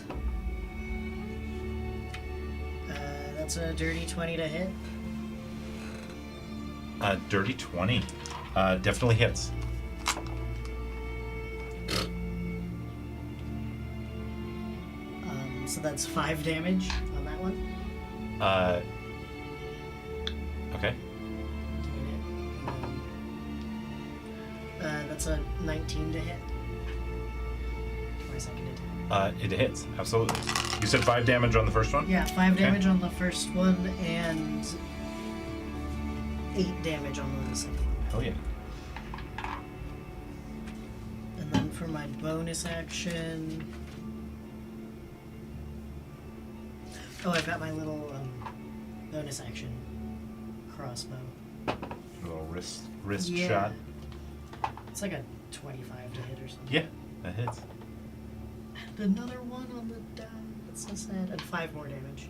That's a dirty 20 to hit. Dirty 20. Definitely hits. So that's 5 damage on that one. Okay. That's a 19 to hit. My second attack. It hits, absolutely. You said 5 damage on the first one? Yeah, 5 Okay. damage on the first one and 8 damage on the second one. Hell yeah. And then for my bonus action... Oh, I've got my little bonus action crossbow. A little wrist Yeah. shot. It's like a 25 to hit or something. Yeah, that hits. And another one on the die. That's so sad. And 5 more damage.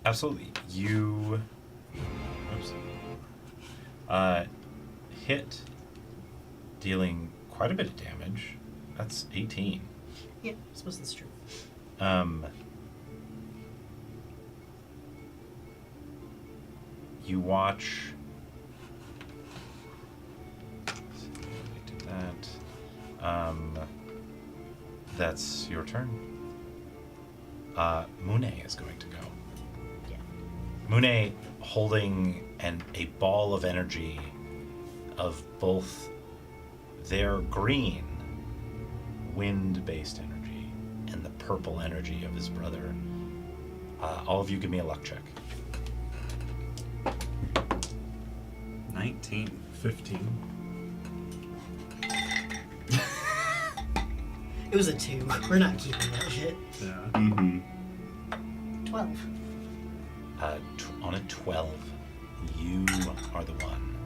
Absolutely. You oops. Hit, dealing quite a bit of damage. That's 18. Yeah, I suppose that's true. You watch. Let's see, I do that. That's your turn. Mune is going to go. Yeah. Mune holding a ball of energy of both their green wind-based energy and the purple energy of his brother. All of you give me a luck check. 19. 15. It was a 2. We're not keeping that shit. Yeah. Mm-hmm. 12. On a 12, you are the one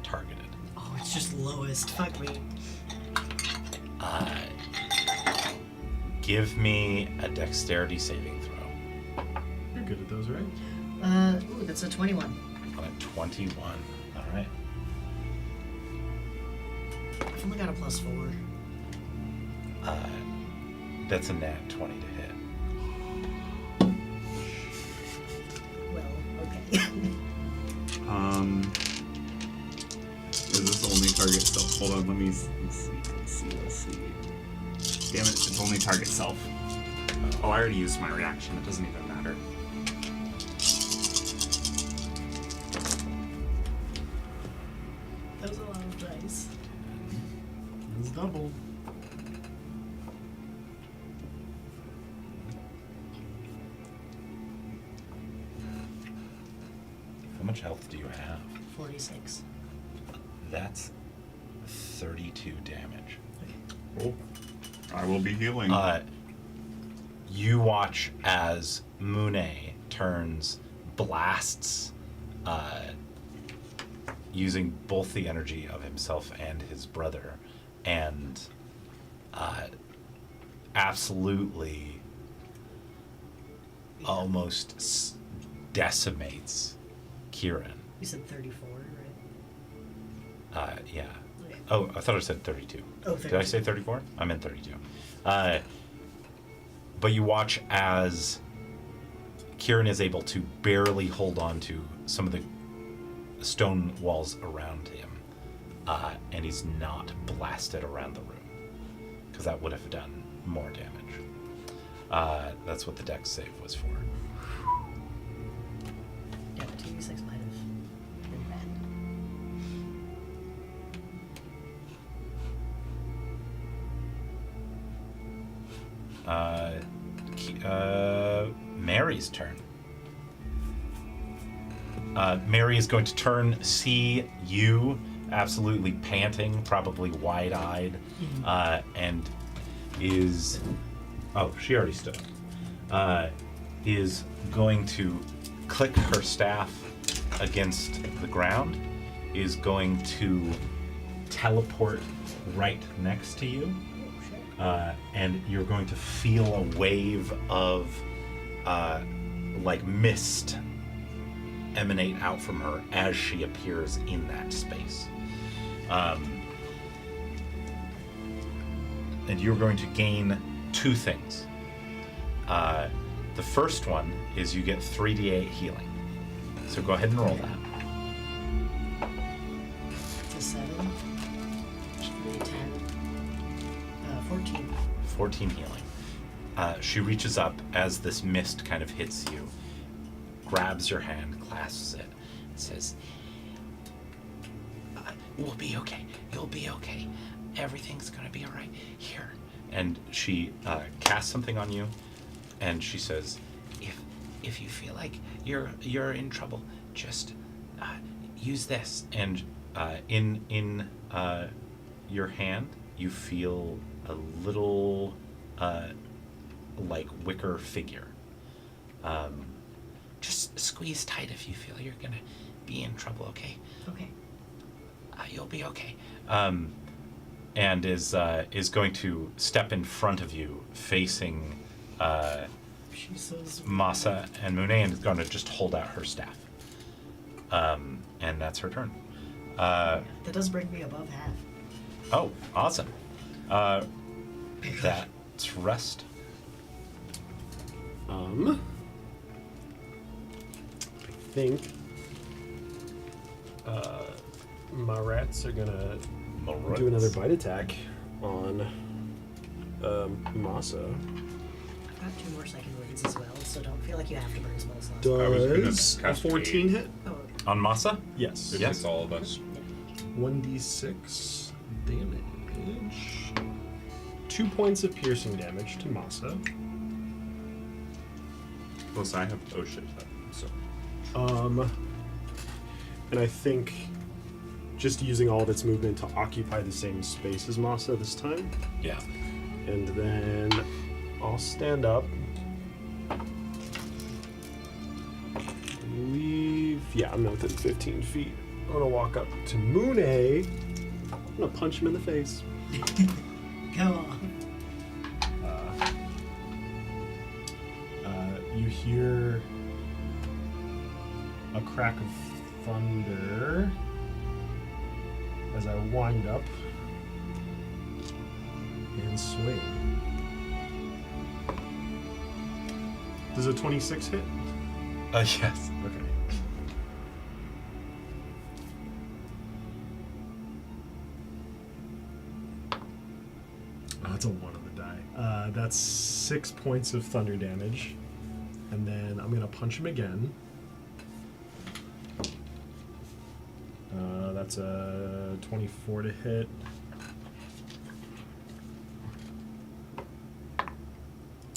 targeted. Oh, it's just lowest. Fuck me. Give me a dexterity saving throw. You're good at those, right? Ooh, that's a 21. On a 21. All right. I've only got a +4. That's a nat 20 to hit. Well, okay. Is this only target self? Hold on, let me see. Damn it, it's only target self. Oh, I already used my reaction. It doesn't even matter. That was a lot of dice. It's double. How much health do you have? 46. That's 32 damage. Oh, I will be healing. You watch as Mune turns, blasts, using both the energy of himself and his brother, and absolutely almost decimates Kieran. You said 34, right? Yeah. Okay. Oh, I thought I said 32. Oh, Did I say 34? I meant 32. But you watch as Kieran is able to barely hold on to some of the stone walls around him, and he's not blasted around the room, because that would have done more damage. That's what the dex save was for. Yeah, 2d6 might have been Mary's turn. Mary is going to turn, see you absolutely panting, probably wide-eyed, and is... Oh, she already stood up. Is going to click her staff against the ground, is going to teleport right next to you, and you're going to feel a wave of like mist emanate out from her as she appears in that space. And you're going to gain 2 things. The first one is you get 3d8 healing. So go ahead and roll that. It's a 7. 3, 10. 14. 14 healing. She reaches up as this mist kind of hits you, grabs your hand, clasps it, and says, We'll be okay. You'll be okay. Everything's gonna be all right. Here. And she casts something on you, and she says, if you feel like you're in trouble, just use this. And in your hand, you feel a little like wicker figure. Just squeeze tight if you feel you're gonna be in trouble. Okay. Okay. You'll be okay. And is going to step in front of you, facing She says. Masa and Mune, and is going to just hold out her staff. And that's her turn. That does bring me above half. Oh, awesome. That's rest. I think my rats are gonna do another bite attack on Masa. I've got 2 more second wounds as well, so don't feel like you have to burn spell slots. I was gonna Does a cast 14 aid. hit? Oh, okay. On Masa? Yes. If it's all of us. 1d6 damage. 2 points of piercing damage to Masa. Plus, I have potion, so. And I think just using all of its movement to occupy the same space as Masa this time. Yeah. And then I'll stand up. I'm within 15 feet. I'm gonna walk up to Mune. I'm gonna punch him in the face. Go on. You hear a crack of thunder as I wind up and swing. Does a 26 hit? Yes. Okay. Oh, it's a 1 on the die. That's 6 points of thunder damage. And then I'm going to punch him again. That's a 24 to hit.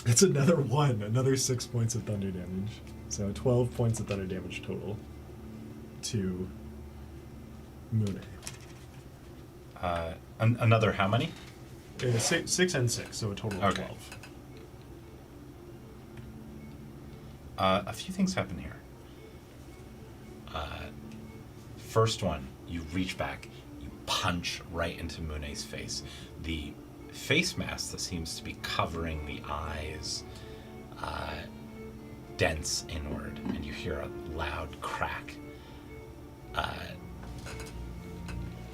It's another 1, another 6 points of thunder damage. So 12 points of thunder damage total to Mune. Another how many? 6 and 6, so a total of Okay. 12. A few things happen here. First one, you reach back, you punch right into Mune's face. The face mask that seems to be covering the eyes dents inward, and you hear a loud crack.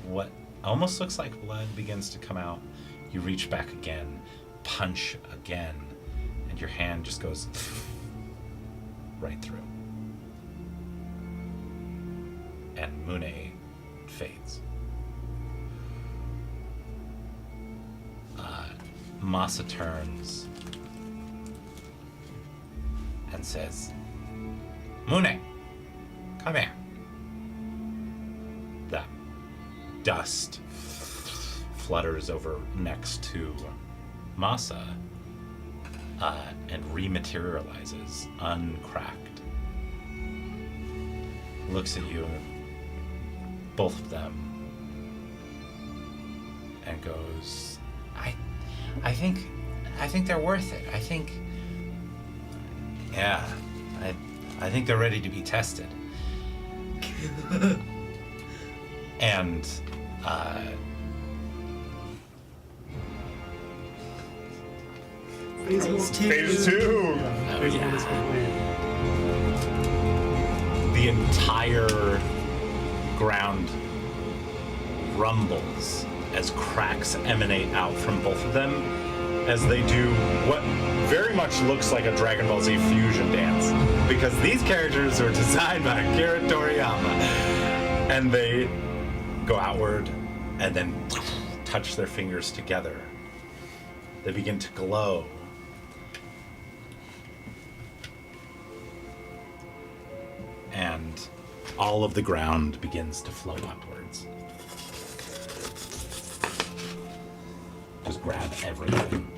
What almost looks like blood begins to come out. You reach back again, punch again, and your hand just goes right through. And Mune fades. Masa turns and says, Mune, come here. The dust flutters over next to Masa and rematerializes, uncracked. Looks at you, both of them, and goes, I think they're worth it. I think they're ready to be tested. and Phase 2! Phase 2! Phase 1 is complete. the entire ground rumbles as cracks emanate out from both of them as they do what very much looks like a Dragon Ball Z fusion dance, because these characters are designed by Akira Toriyama, and they go outward and then touch their fingers together. They begin to glow. And all of the ground begins to flow upwards. just grab everything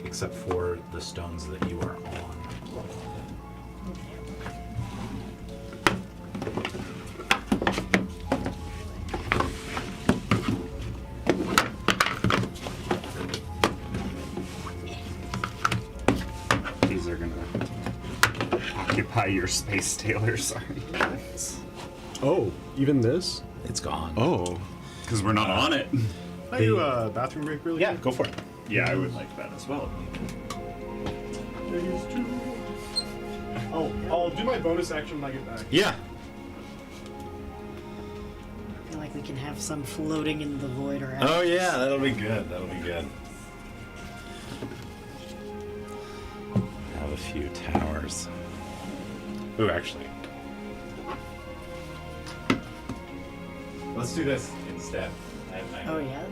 except for the stones that you are on. These are gonna occupy your space, Taylor. Sorry. Oh, even this? It's gone. Oh. Because we're not on it. Can I do a bathroom break really Yeah, quick? go for it. Yeah, I would like that as well. I'll do my bonus action when I get back. Yeah. I feel like we can have some floating in the void around. Oh yeah, that'll be good. That'll be good. Have a few towers. Ooh, actually. Let's do this instead. Oh yeah.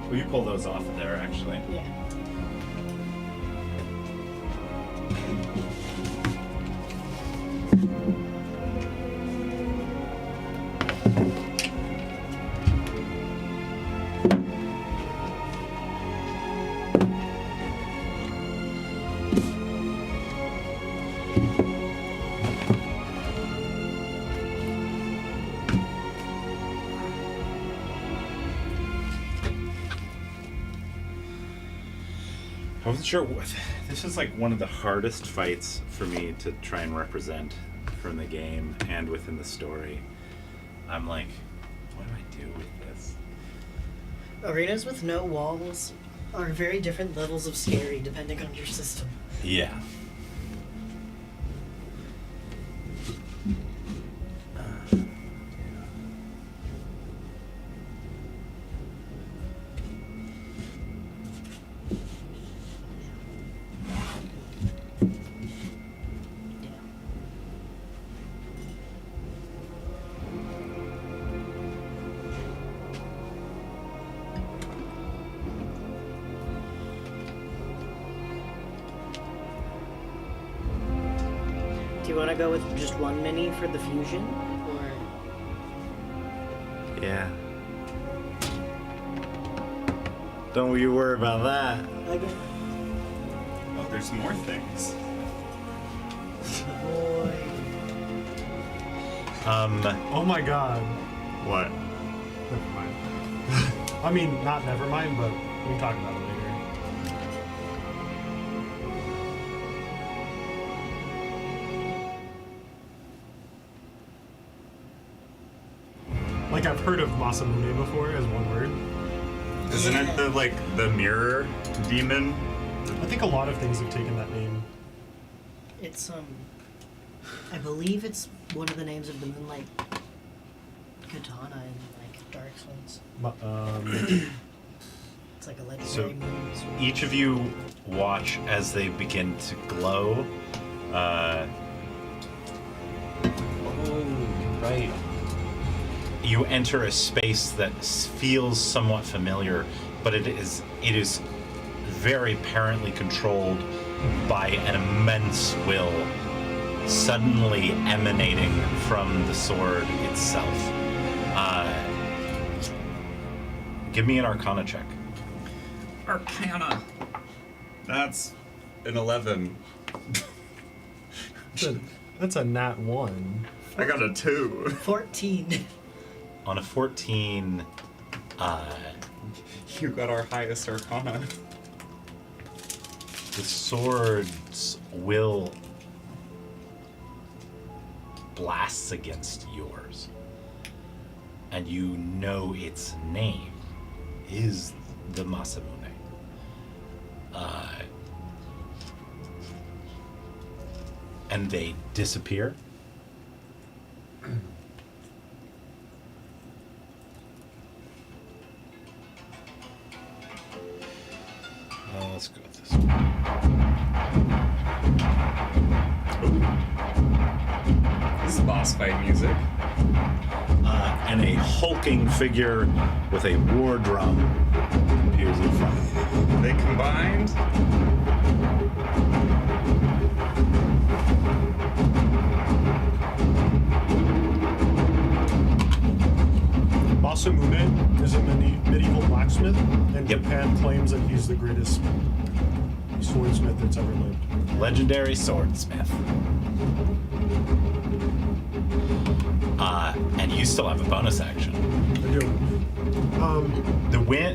Will you pull those off of there, actually? Yeah. I wasn't sure what. This is like one of the hardest fights for me to try and represent from the game and within the story. I'm like, what do I do with this? Arenas with no walls are very different levels of scary depending on your system. Yeah. Do you want to go with just one mini for the fusion, or Yeah. Don't you worry about that. okay? Oh, there's more things. Boy. Oh my god. What? Never mind. I mean, not never mind, but we can talk about it later. Like, I've heard of Masa Mune before as one word. Isn't it the mirror demon? I think a lot of things have taken that name. It's I believe it's one of the names of the Moonlight Katana in like Dark Souls. It's like a legendary So, moon sword. each of you watch as they begin to glow. Oh, right. You enter a space that feels somewhat familiar, but it is very apparently controlled by an immense will suddenly emanating from the sword itself. Give me an Arcana check. Arcana. That's an 11. That's a nat 1. I got a 2. 14. On a 14, You got our highest Arcana. the sword's will blasts against yours. And you know its name is the Masa Mune. And they disappear. Let's go with this one. This is boss fight music. And a hulking figure with a war drum appears in front of you. They combined. Masa Mune is a medieval blacksmith, and Yep. Japan claims that he's the greatest swordsmith that's ever lived. Legendary swordsmith. And you still have a bonus action. I do.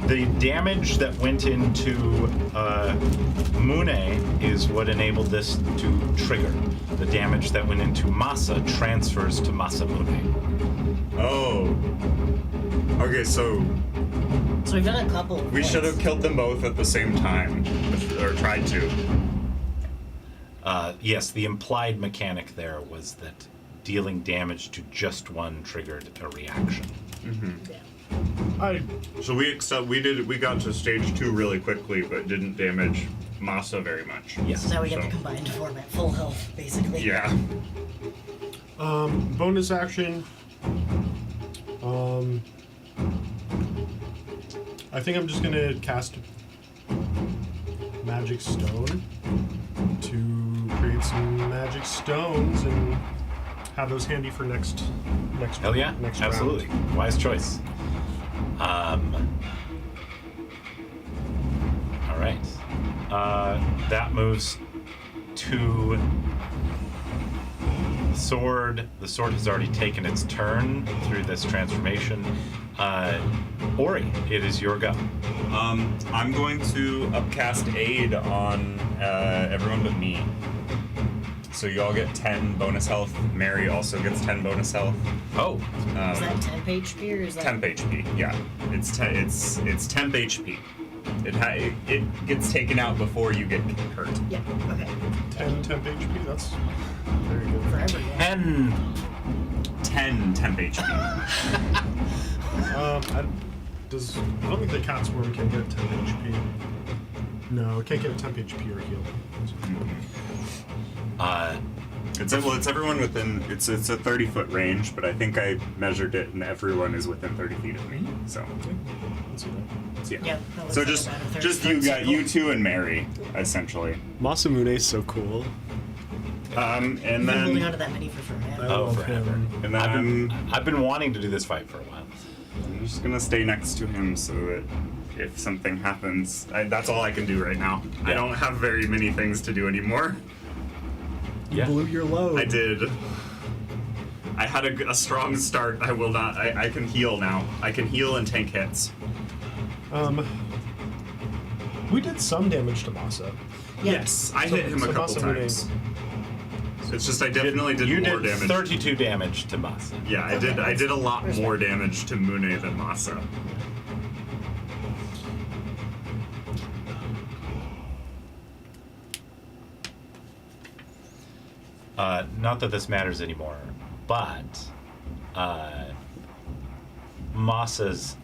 The damage that went into Mune is what enabled this to trigger. The damage that went into Masa transfers to Masa Mune. Oh. Okay, so So we've done a couple. we should have killed them both at the same time, or tried to. Yes, the implied mechanic there was that dealing damage to just one triggered a reaction. So we got to stage 2 really quickly, but didn't damage Masa very much. Yes. So now we get the So- combined form at full health, basically. Yeah. Bonus action. I think I'm just gonna cast Magic Stone to create some magic stones and have those handy for next. Hell yeah, next absolutely. round. Wise choice. All right. That moves to the sword. The sword has already taken its turn through this transformation. Ori, it is your go. I'm going to upcast aid on everyone but me. So you all get 10 bonus health. Mary also gets 10 bonus health. Oh, Is that temp HP or is that? Temp HP. Yeah, it's temp HP. It gets taken out before you get hurt. Yeah. Okay. 10 temp HP. That's very good. Forever. Yeah. 10 temp HP. I don't think the cat swarm can get 10 HP. No, it can't get a temp HP or heal. It's everyone within. It's a 30-foot range, but I think I measured it, and everyone is within 30 feet of me. So, Let's see that. yeah. Yeah, that looks So like just about a 30 just foot you got circle. you two and Mary essentially. Masa Mune is so cool. And You've been holding then onto that mini for forever. I Oh, love forever. him. and then I've been wanting to do this fight for a while. I'm just gonna stay next to him so that if something happens, that's all I can do right now. I Yeah. don't have very many things to do anymore. You Yeah. blew your load. I did. I had a strong start. I will not. I can heal now. I can heal and tank hits. We did some damage to Masa. Yeah. Yes, I hit him a so couple Masa Mune- times. It's just I definitely did You more did damage. 32 damage to Masa. Yeah, I did. I did a lot Respect. more damage to Mune than Masa. Not that this matters anymore, but Masa's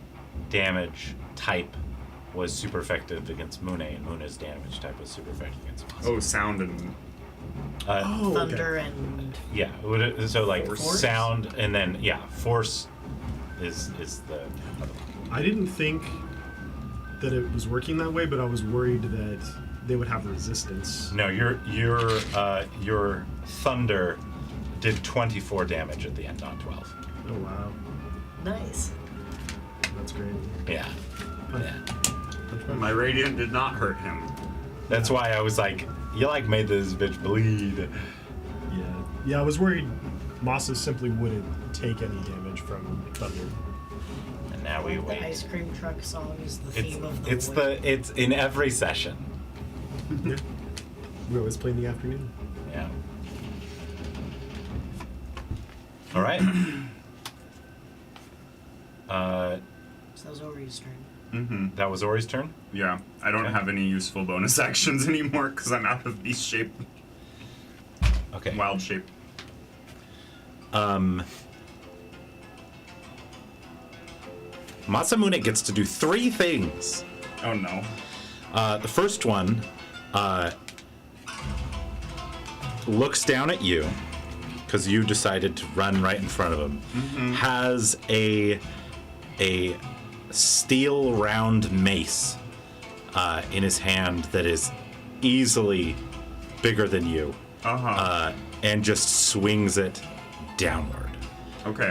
damage type was super effective against Mune, and Mune's damage type was super effective against Masa. Oh, sound and Oh, Thunder okay. and Yeah, so like Force? sound, and then force is the other one. I didn't think that it was working that way, but I was worried that they would have resistance. No, your thunder did 24 damage at the end, not 12. Oh wow, nice. that's great. Yeah. Yeah. my radiant did not hurt him. That's why I was like, you like made this bitch bleed. Yeah, I was worried Masa simply wouldn't take any damage from thunder. And now we The wait. ice cream truck song is the It's theme of the it's war. it's in every session. Yeah. We always play in the afternoon. Yeah. All right. So that was Ori's turn. Mm-hmm. That was Ori's turn. Yeah, I don't Okay. have any useful bonus actions anymore because I'm out of beast shape, Okay. wild shape. Masamune gets to do 3 things. Oh no. The first one looks down at you, because you decided to run right in front of him, has a steel round mace in his hand that is easily bigger than you, and just swings it downward. Okay.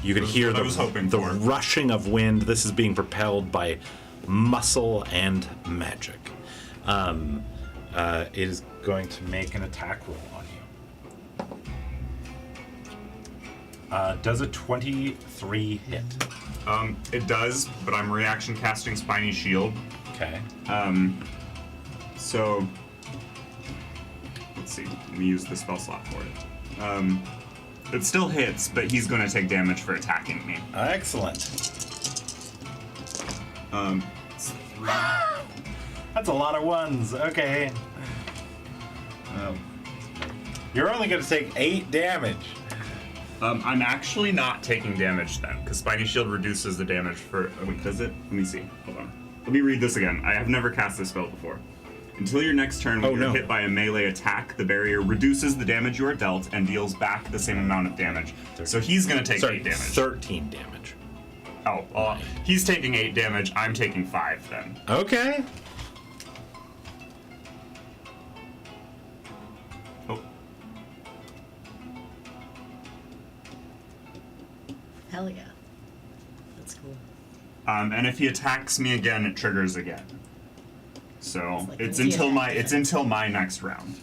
You can hear what I was hoping the for. rushing of wind. This is being propelled by muscle and magic. It is going to make an attack roll on you. Does a 23 hit? It does, but I'm reaction casting Spiny Shield. Okay. So let's see. Let me use the spell slot for it. It still hits, but he's going to take damage for attacking me. Excellent. It's 3. That's a lot of ones. Okay. You're only going to take 8 damage. I'm actually not taking damage then, because Spiny Shield reduces the damage for. Oh, wait, does it? Let me see. Hold on. Let me read this again. I have never cast this spell before. Until your next turn, when you're hit by a melee attack, the barrier reduces the damage you are dealt and deals back the same amount of damage. So he's going to take 8 damage. 13 damage. Oh, he's taking 8 damage. I'm taking 5 then. Okay. Oh, Hell yeah. That's cool. and if he attacks me again, it triggers again. So It's like it's multi-attack. until my next round.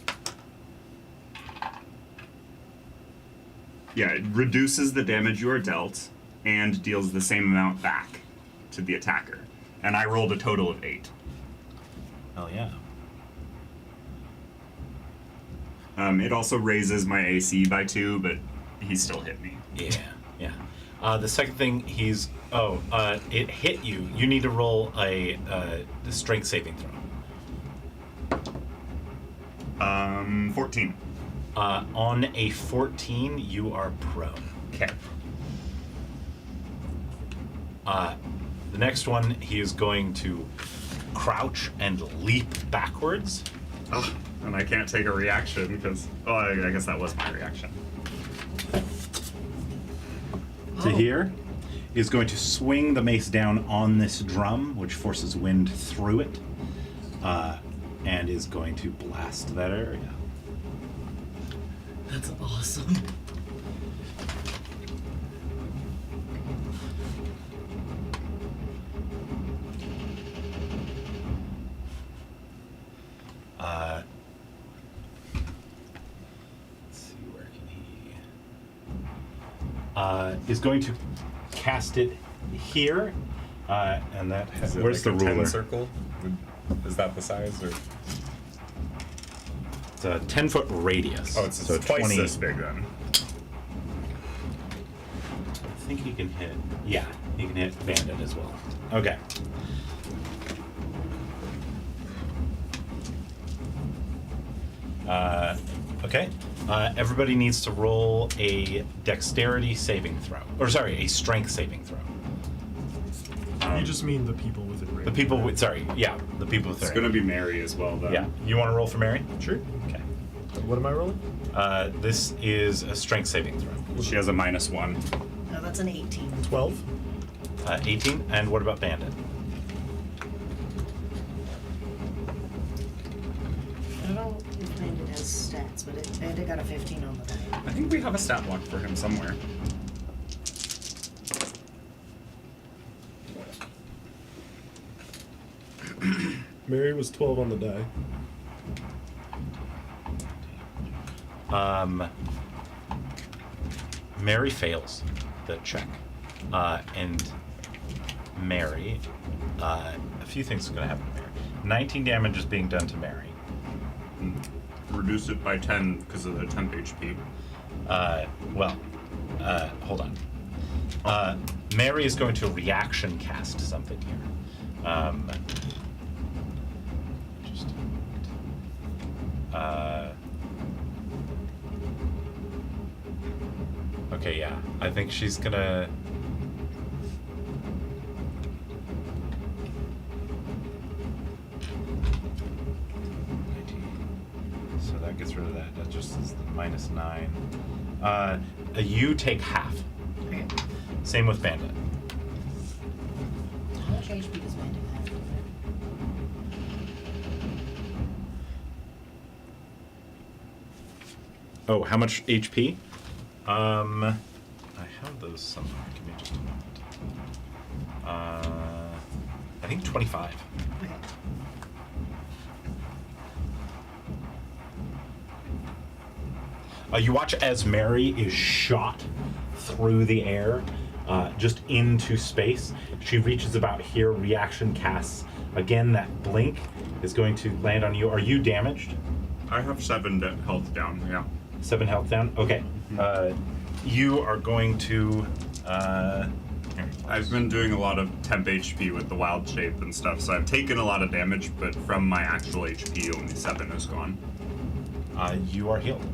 Yeah, it reduces the damage you are dealt and deals the same amount back to the attacker. And I rolled a total of 8. Oh yeah. It also raises my AC by 2, but he still hit me. Yeah. The second thing it hit you. You need to roll a strength saving throw. 14. On a 14, you are prone. Okay. The next one, he is going to crouch and leap backwards. Oh, and I can't take a reaction because, I guess that was my reaction. To here, is going to swing the mace down on this drum, which forces wind through it, and is going to blast that area. That's awesome. Let's see, where can he... is going to cast it here, and that... Is it Where's like the a 10 ruler? circle? Is that the size, or? It's a 10-foot radius. Oh, it's so twice 20. this big then. I think he can hit. Yeah, he can hit Bandit as well. Okay. Okay. Everybody needs to roll a dexterity saving throw. Or sorry, a strength saving throw. You just mean the people within range. The people with the people with It's going to be Mary as well, though. Yeah. You want to roll for Mary? Sure. Okay. What am I rolling? This is a strength saving throw. She has a -1. No, that's an 18. 12. 18. And what about Bandit? I don't know if Bandit has stats, but Bandit got a 15 on the die. I think we have a stat block for him somewhere. Mary was 12 on the die. Mary fails the check. And Mary, a few things are going to happen to Mary. 19 damage is being done to Mary. Reduce it by 10 because of the temp HP. Hold on. Mary is going to reaction cast something here. Okay, yeah. I think she's gonna... So that that gets rid of that. That just is the -9. You take half. Okay. Same with Bandit. How much HP does Bandit have? Oh, how much HP? I have those somewhere. Give me just a moment. I think 25. Okay. You watch as Mary is shot through the air, just into space. She reaches about here, reaction casts. Again, that blink is going to land on you. Are you damaged? I have 7 health down, yeah. 7 health down? Okay. You are going to... I've been doing a lot of temp HP with the wild shape and stuff, so I've taken a lot of damage, but from my actual HP, only 7 is gone. You are healed.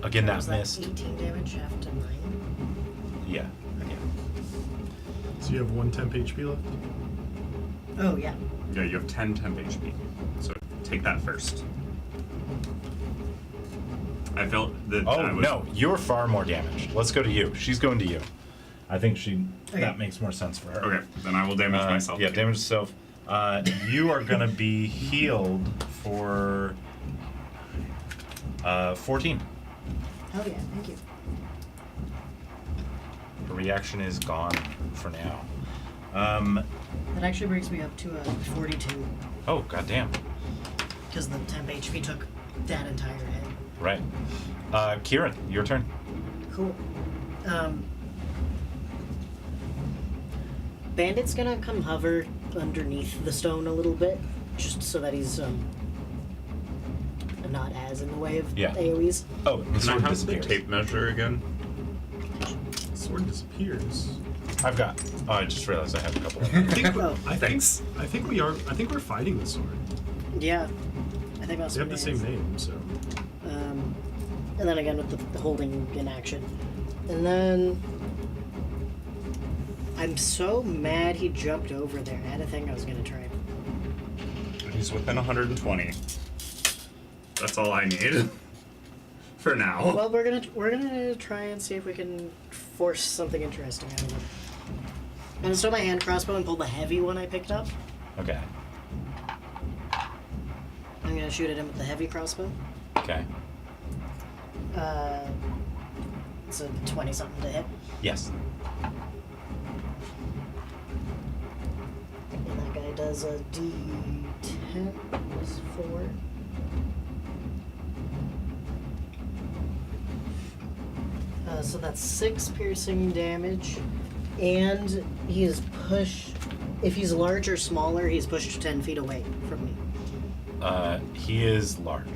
Again, that Was missed. 18 damage, half to 9. Yeah. So you have 1 temp HP left? Oh, yeah. Yeah, you have 10 temp HP, so take that first. I felt that Oh, I was... no. You're far more damaged. Let's go to you. She's going to you. I think Okay. that makes more sense for her. Okay, then I will damage myself. Yeah, damage yourself. You are going to be healed for 14. Hell yeah, thank you. The reaction is gone for now. That actually brings me up to a 42, Oh, goddamn. because the temp HP took that entire hit. Right. Kieran, your turn. Cool. Bandit's gonna come hover underneath the stone a little bit, just so that he's not as in the way of Yeah. AoEs. Oh, the Can I sword have the disappears. tape measure again? Sword disappears. I've got. Oh, I just realized I have a couple of I them. think, Oh. I think we're fighting the sword. Yeah, I think that's They have the same name, so. And then again with the holding in action, and then I'm so mad he jumped over there. I had a thing I was gonna try. He's within 120. That's all I need. For now. Well, we're gonna try and see if we can force something interesting out of him. I'm gonna start my hand crossbow and pull the heavy one I picked up. Okay. I'm gonna shoot at him with the heavy crossbow. Okay. It's a 20 something to hit, Yes. and that guy does a D10 plus 4. So that's 6 piercing damage, and he is pushed. If he's large or smaller, he's pushed 10 feet away from me. He is large.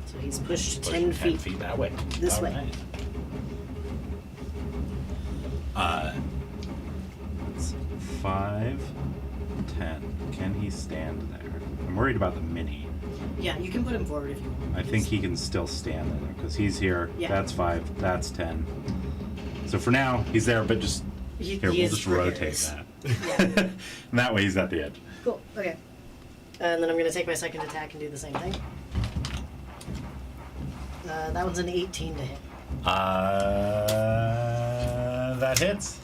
So he's pushed Push 10 feet. that way. This All way. right. It's 5, 10. Can he stand there? I'm worried about the mini. Yeah, you can put him forward if you want. I think he can still stand there because he's here. Yeah. That's 5. That's 10. So for now, he's there, but just He here. We'll is just rotate precarious. that. Yeah. And that way, he's at the edge. Cool. Okay. And then I'm gonna take my second attack and do the same thing. That one's an 18 to hit. That hits.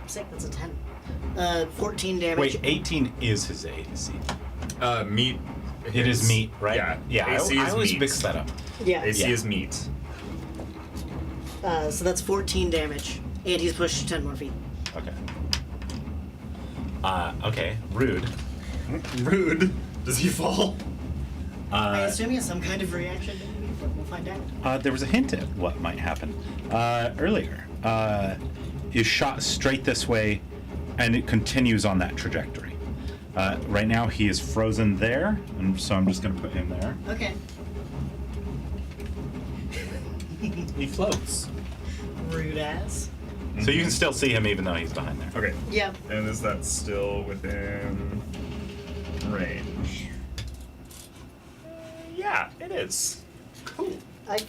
Sick. That's a 10. 14 damage. Wait, 18 is his AC. Meat. It is meat, right? Yeah. Yeah. AC I is always meat. mix that up. Yeah. AC Yeah. is meat. So that's 14 damage, and he's pushed 10 more feet. Okay. Okay. Rude. Rude. Does he fall? I assume he has some kind of reaction, but we'll find out. There was a hint at what might happen earlier. Is shot straight this way, and it continues on that trajectory. Right now, he is frozen there, and so I'm just going to put him there. Okay. He floats. Rude ass. So you can still see him even though he's behind there. Okay. Yeah. And is that still within range? Yeah, it is. Cool. I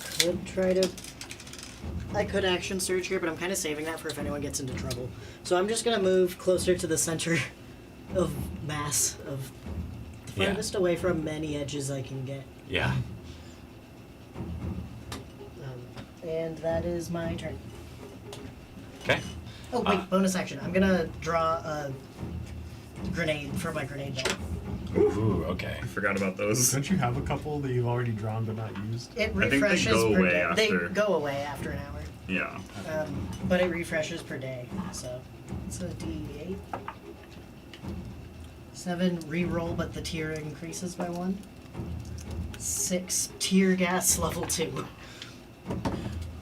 could action surge here, but I'm kind of saving that for if anyone gets into trouble. So I'm just gonna move closer to the center of mass of the Yeah. farthest away from many edges I can get. Yeah. And that is my turn. Okay. Oh wait, bonus action. I'm gonna draw a grenade for my grenade ball. Ooh, okay. I forgot about those. Don't you have a couple that you've already drawn but not used? It I think they refreshes go per away day. after- They go away after an hour. Yeah. But it refreshes per day, so it's a D8. 7 reroll, but the tier increases by 1. 6 tear gas level 2.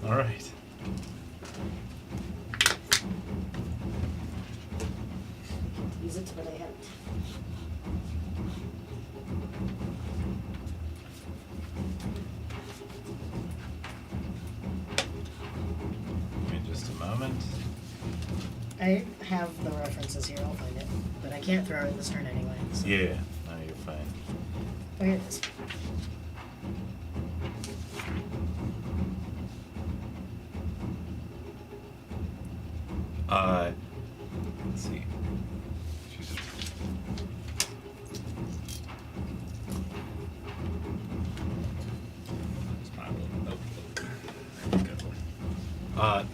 All right. Use it, but I haven't. Give me just a moment. I have the references here. I'll find it, but I can't throw it this turn anyway. So. Yeah. No, you're fine. Oh, here it is. Let's see. Jesus.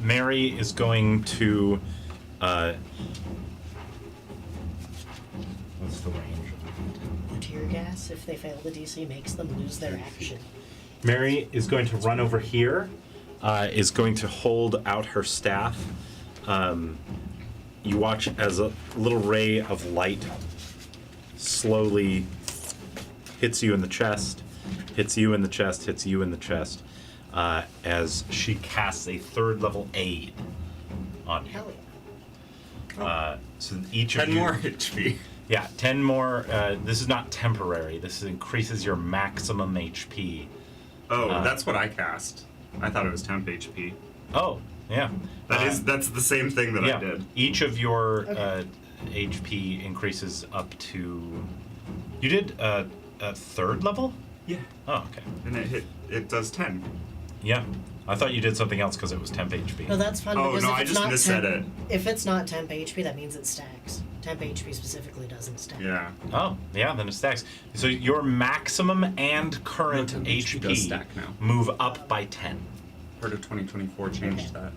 Mary is going to. What's the range? The tear gas, if they fail the DC, makes them lose their action. Mary is going to run over here, is going to hold out her staff. You watch as a little ray of light slowly hits you in the chest, hits you in the chest, hits you in the chest, as she casts a 3rd level aid on you. Hell yeah. So each of 10 you... more HP. Yeah, 10 more. This is not temporary. This increases your maximum HP. Oh, that's what I cast. I thought it was temp HP. Oh, yeah. That's the same thing that Yeah. I did. Each of your Okay. HP increases up to. You did a 3rd level? Yeah. Oh, okay. And it does 10. Yeah. I thought you did something else because it was temp HP. No, that's fun. Oh, because no, if I it's just not missaid temp, it. If it's not temp HP, that means it stacks. Temp HP specifically doesn't stack. Yeah. Oh, yeah, then it stacks. So your maximum and current No, temp HP does HP stack now. move up by 10. Part of 2024 changed that.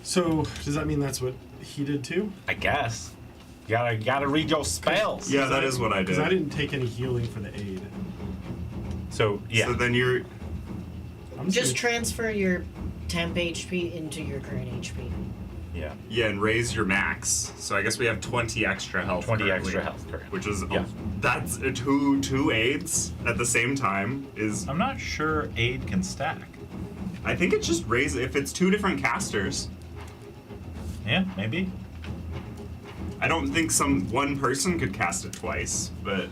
So, does that mean that's what he did too? I guess. You gotta read your spells. Yeah, that is what I Because did. I didn't take any healing for the aid. So, yeah. So then you're. I'm Just gonna- transfer your temp HP into your current HP. Yeah. Yeah, and raise your max. So I guess we have 20 extra health. 20 currently, extra health currently. Which is Yeah. that's two aids at the same time is. I'm not sure aid can stack. I think it just raises if it's 2 different casters. Yeah, maybe. I don't think one person could cast it twice, but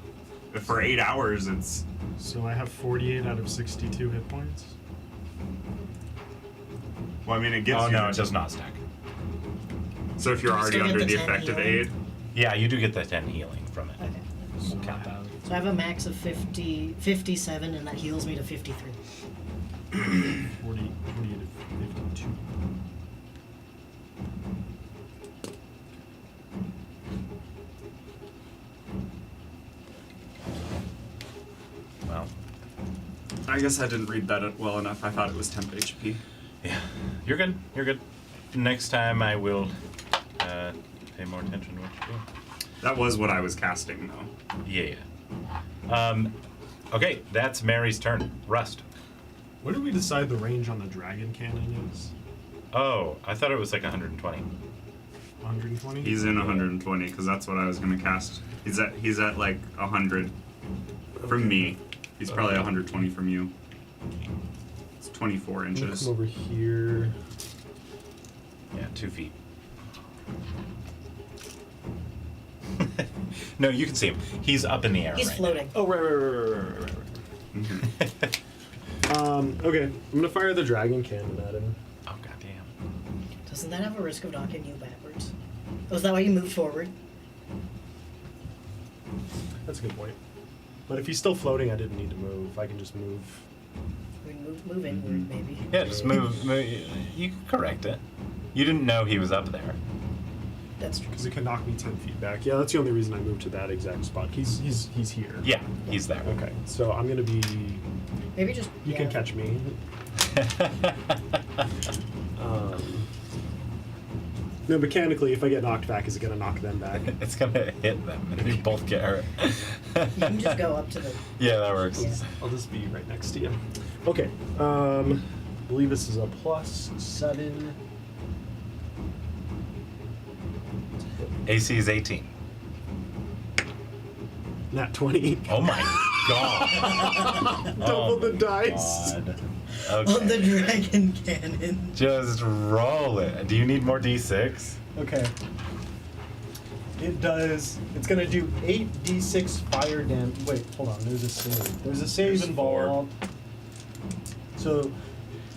if for 8 hours it's. So I have 48 out of 62 hit points. Well, I mean it gives Oh you. no, it does not stack. So if you're Do you already still get under the the 10 effective healing? aid. Yeah, you do get the 10 healing from it. Okay. So Okay. not bad. So I have a max of 57, and that heals me to 53. 40 to 52. Well, I guess I didn't read that well enough. I thought it was temp HP. yeah. You're good. You're good. Next time I will pay more attention to what you do. That was what I was casting, though. Yeah. Okay, that's Mary's turn. Rust. What did we decide the range on the dragon cannon is? Oh, I thought it was like 120. 120? He's in 120 because that's what I was gonna cast. He's at like 100 from me. He's probably 120 from you. It's 24 I'm gonna inches. come over here. Yeah, 2 feet. No, you can see him. He's up in the air. He's right floating. Oh, right. Okay, I'm gonna fire the dragon cannon at him. Oh, goddamn. Doesn't that have a risk of knocking you backwards? Oh, is that why you moved forward? That's a good point. But if he's still floating, I didn't need to move. I can just move. I mean, move inward, maybe. Yeah, just move. You can correct it. You didn't know he was up there. That's true. Because it can knock me 10 feet back. Yeah, that's the only reason I moved to that exact spot. He's here. Yeah, he's there. Okay, so I'm gonna be. Maybe just. You can catch me. No, mechanically, if I get knocked back, is it gonna knock them back? It's gonna hit them, and we both get hurt. You can just go up to the. Yeah, that works. Yeah. I'll just be right next to you. Okay. I believe this is a +7. AC is 18. Nat 20. Oh my god. Double the my dice. God. On the Okay. dragon cannon. Just roll it. Do you need more d6? Okay. It does. It's gonna do 8d6 fire damage. Wait, hold on. There's a save. There's a save There's involved. So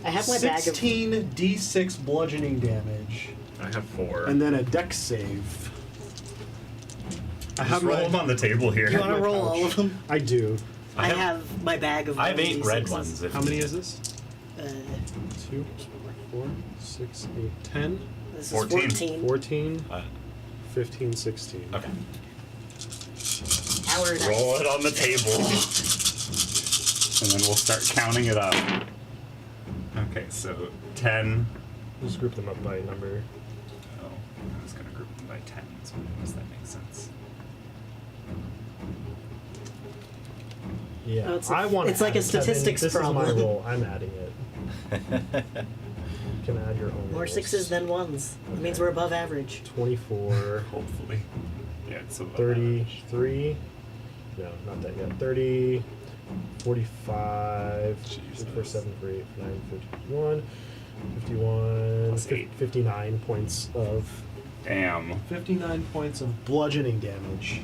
I have my bag of. 16d6 bludgeoning damage, I have 4. and then a dex save. I Just have roll my- them on the table here. You want to my roll pouch. all of them? I do. I have my bag of. I have 8 red 1d6s. ones. If How many is this? 2, 4, 6, 8, 10, This is 14. 14. 14, Uh, 15, 16. okay. Our dice. Roll it on the table. And then we'll start counting it up. Okay, so 10. Just group them up by number. Oh, I was going to group them by 10. So does that make sense? Yeah, Oh, it's I want. it's like a statistics This problem. is my roll. I'm adding it. You can add your own. More rolls. 6s than 1s. It means we're above average. 24, Hopefully. Yeah, it's above 33. No, not that yet. 30, 45, Jesus. 47, 48, 9, 51, 51, Plus 8. 59 points of. Damn. 59 points of bludgeoning damage.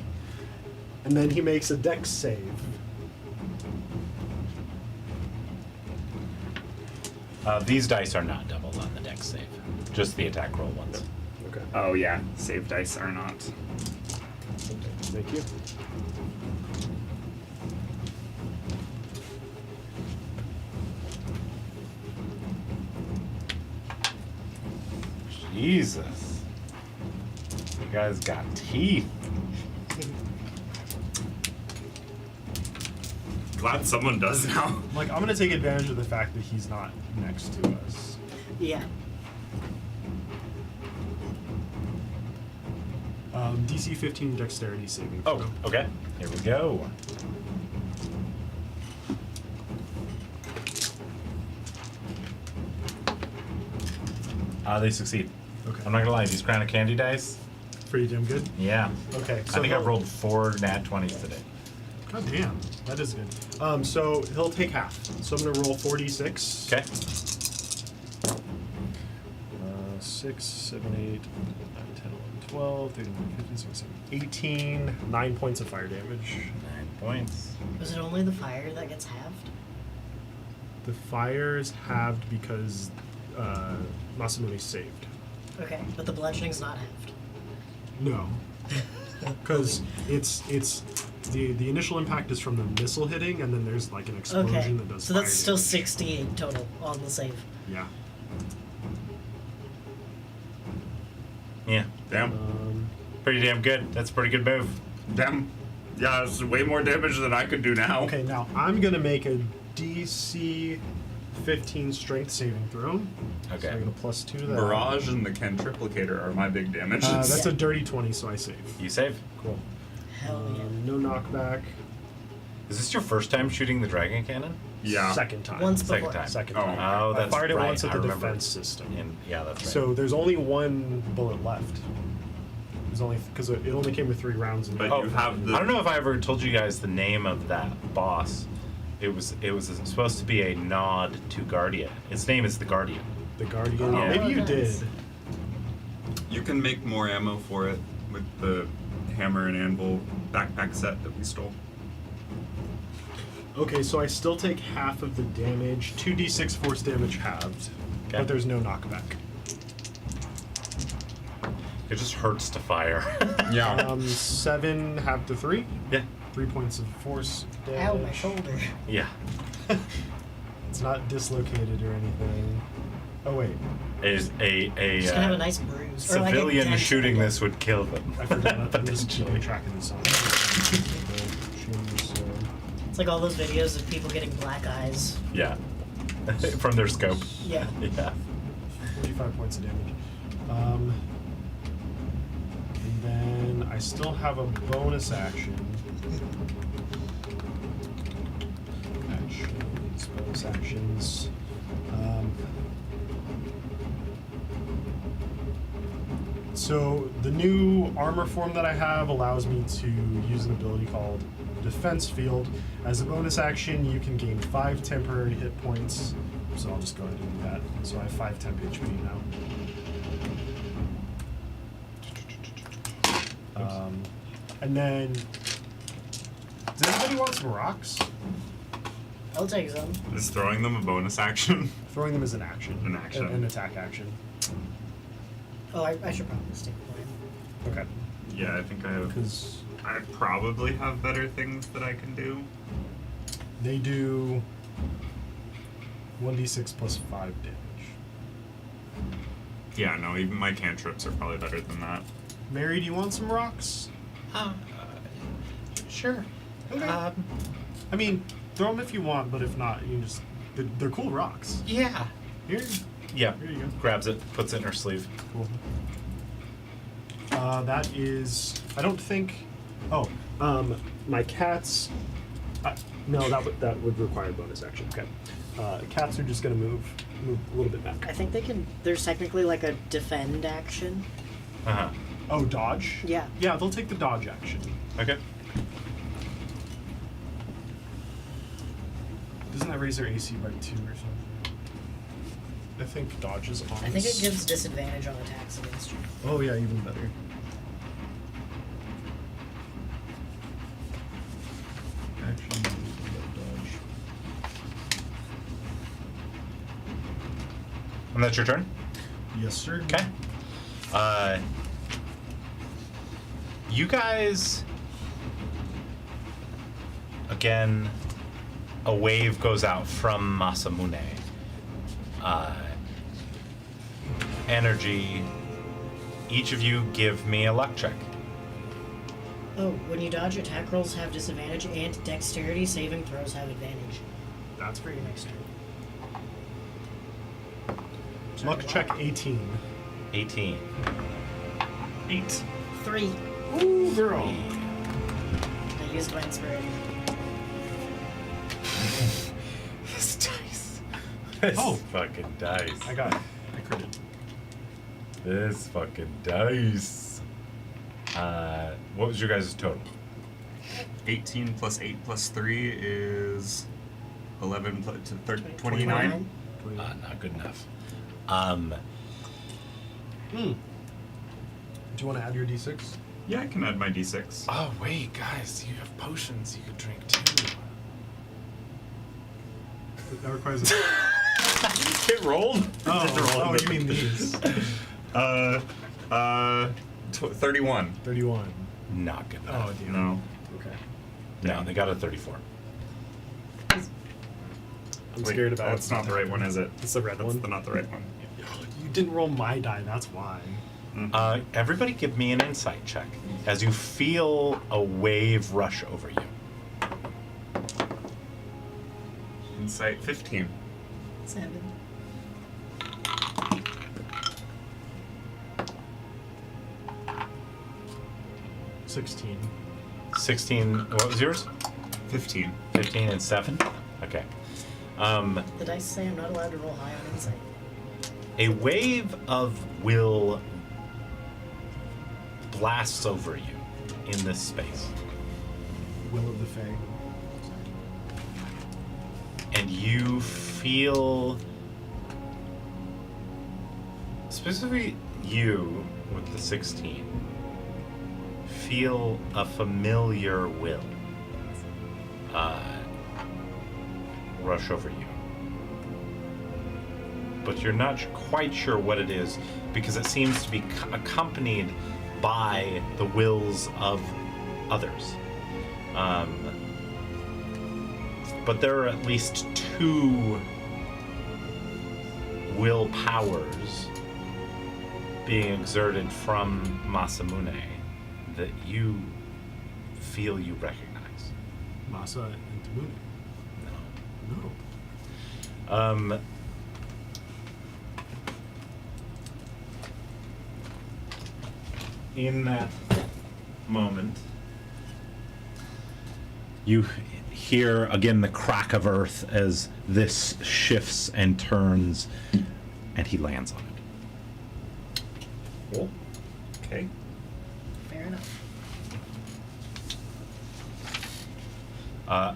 And then he makes a dex save. These dice are not doubled on the dex save. Just the attack roll ones. Okay. Oh, yeah. Save dice are not. Thank you. Jesus. You guys got teeth. Glad someone does now. Like, I'm gonna take advantage of the fact that he's not next to us. Yeah. DC 15 dexterity saving throw. Oh, okay. Here we go. They succeed. Okay. I'm not gonna lie, these Crown of Candy dice, Pretty damn good. yeah. Okay. I think I've rolled 4 nat 20s today. God damn, that is good. So he'll take half. So I'm gonna roll 4d6. Okay. 6, 7, 8, 9, 10, 11, 12, 13, 15, 16, 17, 18, 9 points of fire damage. 9 points. Was it only the fire that gets halved? The fire's halved because Masa Mune saved. Okay, but the bludgeoning's not halved. No. Because it's the initial impact is from the missile hitting, and then there's like an explosion Okay, that does so that's fire still damage. 68 total on the save. Yeah. Yeah. Damn. Pretty damn good. That's a pretty good move. Damn. Yeah, it's way more damage than I could do now. Okay, now I'm gonna make a DC 15 strength saving throw. Okay. So I get a +2 to that. Barrage and the Cantriplicator are my big damages. That's a dirty 20, so I save. You save. Cool. Hell yeah. No knockback. Is this your first time shooting the dragon cannon? Yeah. Second time. Once Second before. time. Second Oh. time. Oh, that's I fired it right. once at I the remember. defense system. Yeah, that's right. So there's only one bullet left. There's only because it only came with 3 rounds. In But it. you have the. I don't know if I ever told you guys the name of that boss. It was supposed to be a nod to Guardian. Its name is the Guardian. The Guardian. Oh, Maybe you nice. did. You can make more ammo for it with the hammer and anvil backpack set that we stole. Okay, so I still take half of the damage. 2d6 force damage halved, Okay. but there's no knockback. It just hurts to fire. Yeah. 7 halved to 3. Yeah. 3 points of force damage. Ow, my shoulder. Yeah. It's not dislocated or anything. Oh wait, Is a Just gonna have a nice bruise. Or like a civilian dent, shooting I guess. this would kill them. I forgot. I'm just Potentially. tracking this on. It's like all those videos of people getting black eyes. Yeah. From their scope. Yeah. Yeah. 45 points of damage. And then I still have a bonus action. Actions, bonus actions. So the new armor form that I have allows me to use an ability called Defense Field. As a bonus action, you can gain 5 temporary hit points. So I'll just go ahead and do that. So I have 5 temp HP now. And then, does anybody want some rocks? I'll take some. Is throwing them a bonus action? Throwing them as an action. An action. An attack action. Oh, I should probably stick with mine. Okay. Yeah, I think I have. Because I probably have better things that I can do. they do 1d6 plus 5 damage. Yeah, no, even my cantrips are probably better than that. Mary, do you want some rocks? Sure. Okay. I mean, throw them if you want, but if not, you can just... They're cool rocks. Yeah. Here. Yeah. Here you go. Grabs it, puts it in her sleeve. Cool. That is... I don't think... Oh, my cats... no, that would require bonus action. Okay. Cats are just going to move a little bit back. I think they can. There's technically like a defend action. Uh-huh. Oh, dodge? Yeah. Yeah, they'll take the dodge action. Okay. Doesn't that raise their AC by 2 or something? I think dodge is on. I think it gives disadvantage on attacks against you. Oh yeah, even better. Actually, dodge. And that's your turn? Yes, sir. Okay. You guys... Again, a wave goes out from Masa Mune. Energy. Each of you give me a luck check. Oh, when you dodge, attack rolls have disadvantage, and dexterity saving throws have advantage. That's for your next turn. Luck check 18. 18. 8. 3. Ooh, girl. I used my inspiration. This dice. This Oh. fucking dice. I got it. I critted. This fucking dice. What was your guys' total? 18 plus 8 plus 3 is 11 plus 29. Not good enough. Do you want to add your d6? Yeah, I can add my d6. Oh wait, guys, you have potions you could drink too. That requires a... It rolled. Oh, you mean these. 31. 31. Not good enough. Oh, dear. No. Okay. No, they got a 34. I'm Wait, scared about Oh, it's not the right one, is it? It's the red That's one. not the right one. You didn't roll my die, that's why. Everybody give me an insight check as you feel a wave rush over you. Insight 15. 7. $16. 16, what was yours? 15. 15 and 7? Okay. The dice say I'm not allowed to roll high on insight. A wave of will blasts over you in this space. Will of the Fae. And you feel, specifically you with the 16, feel a familiar will rush over you. But you're not quite sure what it is because it seems to be accompanied by the wills of others. But there are at least 2 will powers being exerted from Masa Mune that you feel you recognize. Masa and Mune. No. In that moment, you hear again the crack of earth as this shifts and turns, and he lands on it. Cool. Okay. Fair enough.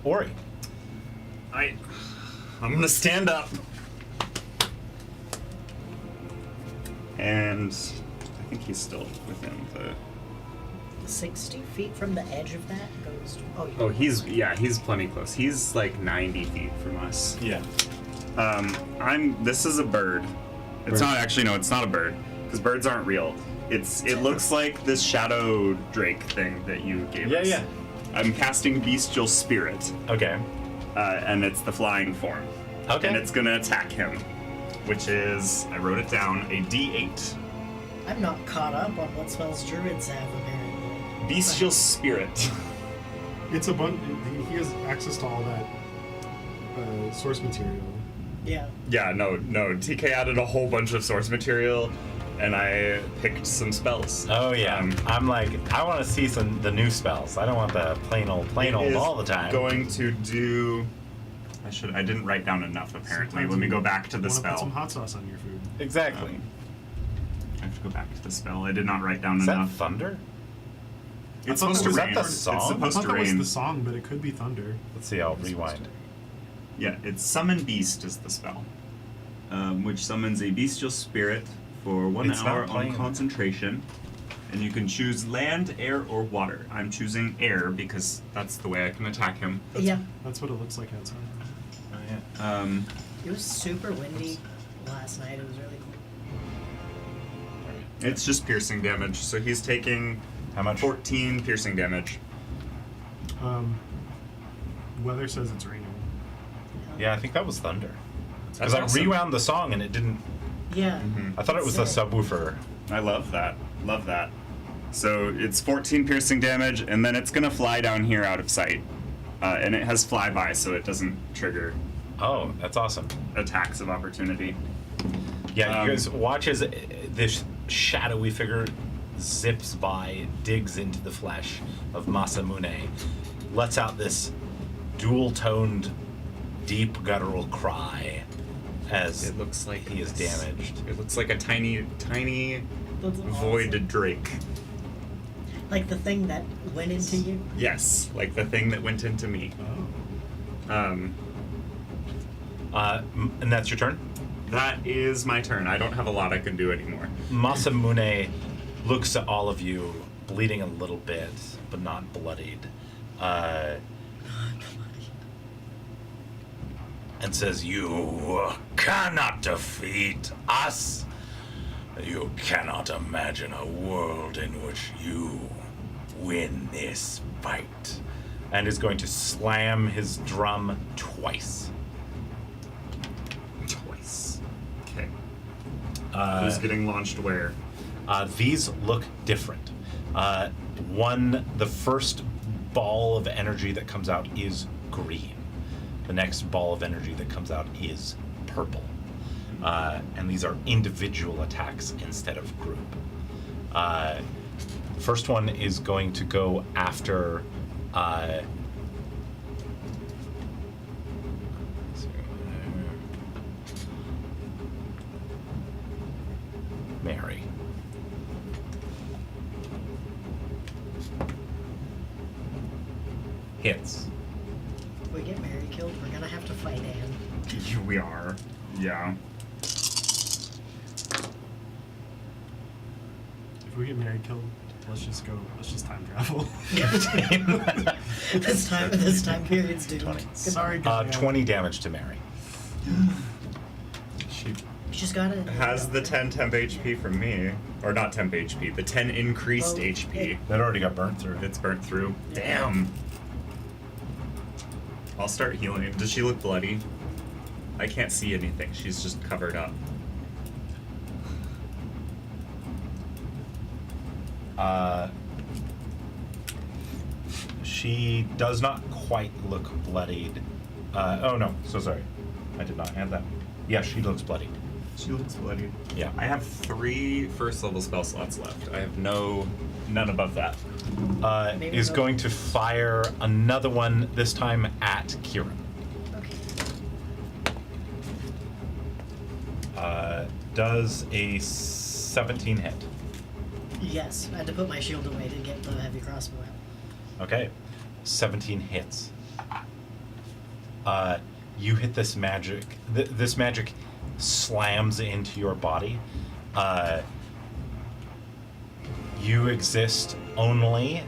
Ori. I'm gonna stand up. And I think he's still within the. 60 feet from the edge of that goes. Oh, he's plenty close. He's like 90 feet from us. Yeah. This is a bird. It's Bird. not actually, no, it's not a bird because birds aren't real. It looks like this shadow drake thing that you gave us. Yeah. I'm casting bestial spirit, Okay. and it's the flying form. Okay. And it's gonna attack him, which is, I wrote it down, a D8. I'm not caught up on what spells druids have apparently. Bestial spirit. It's a bunch. He has access to all that source material. Yeah. Yeah, no. TK added a whole bunch of source material, and I picked some spells. Oh yeah. I'm like, I want to see the new spells. I don't want the plain old It is all the time. Going to do. I didn't write down enough apparently. Sometimes Let me you go back to the wanna spell. Put some hot sauce on your food. Exactly. I have to go back to the spell. I did not write down Is that enough. thunder? It's I thought supposed to that was rain. the It's song? I supposed thought to that was rain. the song, but it could be thunder. Let's see. I'll rewind. Yeah, it's Summon Beast is the spell, which summons a bestial spirit for 1 It's not hour on playing. concentration, and you can choose land, air, or water. I'm choosing air because that's the way I can attack him. Yeah. That's what it looks like outside. Oh yeah. It was super windy last night. It was really cool. It's just piercing damage, so he's taking How much? 14 piercing damage. Weather says it's raining. Yeah, I think that was thunder. That's Because I awesome. rewound the song and it didn't. Yeah. I thought it was the Sick. subwoofer. I love that. Love that. So it's 14 piercing damage, and then it's gonna fly down here out of sight. And it has flyby, so it doesn't trigger Oh, that's awesome. attacks of opportunity. Yeah, you guys watch as this shadowy figure zips by, digs into the flesh of Masa Mune, lets out this dual-toned, deep guttural cry as It looks like he is damaged. It looks like a tiny That's void awesome. drake. Like the thing that went into you. Yes, like the thing that went into me. Oh. And that's your turn? That is my turn. I don't have a lot I can do anymore. Masa Mune looks at all of you, bleeding a little bit, but not bloodied, and says, "You cannot defeat us. You cannot imagine a world in which you win this fight." And is going to slam his drum twice. Twice. Okay. Who's getting launched where? These look different. The first ball of energy that comes out is green. The next ball of energy that comes out is purple. And these are individual attacks instead of group. The first one is going to go after. Mary. Hits. If we get Mary killed, we're gonna have to fight Anne. We are. Yeah. If we get married, killed, let's just go. Let's just time travel. this time period's doomed. Sorry, guys. 20 damage to Mary. She, We just gotta. Has the 10 temp HP from me. Or not temp HP, the 10 increased Oh, HP. That already got burnt through. It's burnt through. Yeah. Damn. I'll start healing. Does she look bloody? I can't see anything. She's just covered up. She does not quite look bloodied. Oh no, so sorry. I did not add that. Yeah, she looks bloodied. She looks bloody. Yeah. I have 3 first level spell slots left. I have none above that. Maybe Is we'll- going to fire another one, this time at Kieran. Okay. Does a 17 hit. Yes, I had to put my shield away to get the heavy crossbow out. Okay. 17 hits. You hit this magic. This magic slams into your body. You exist only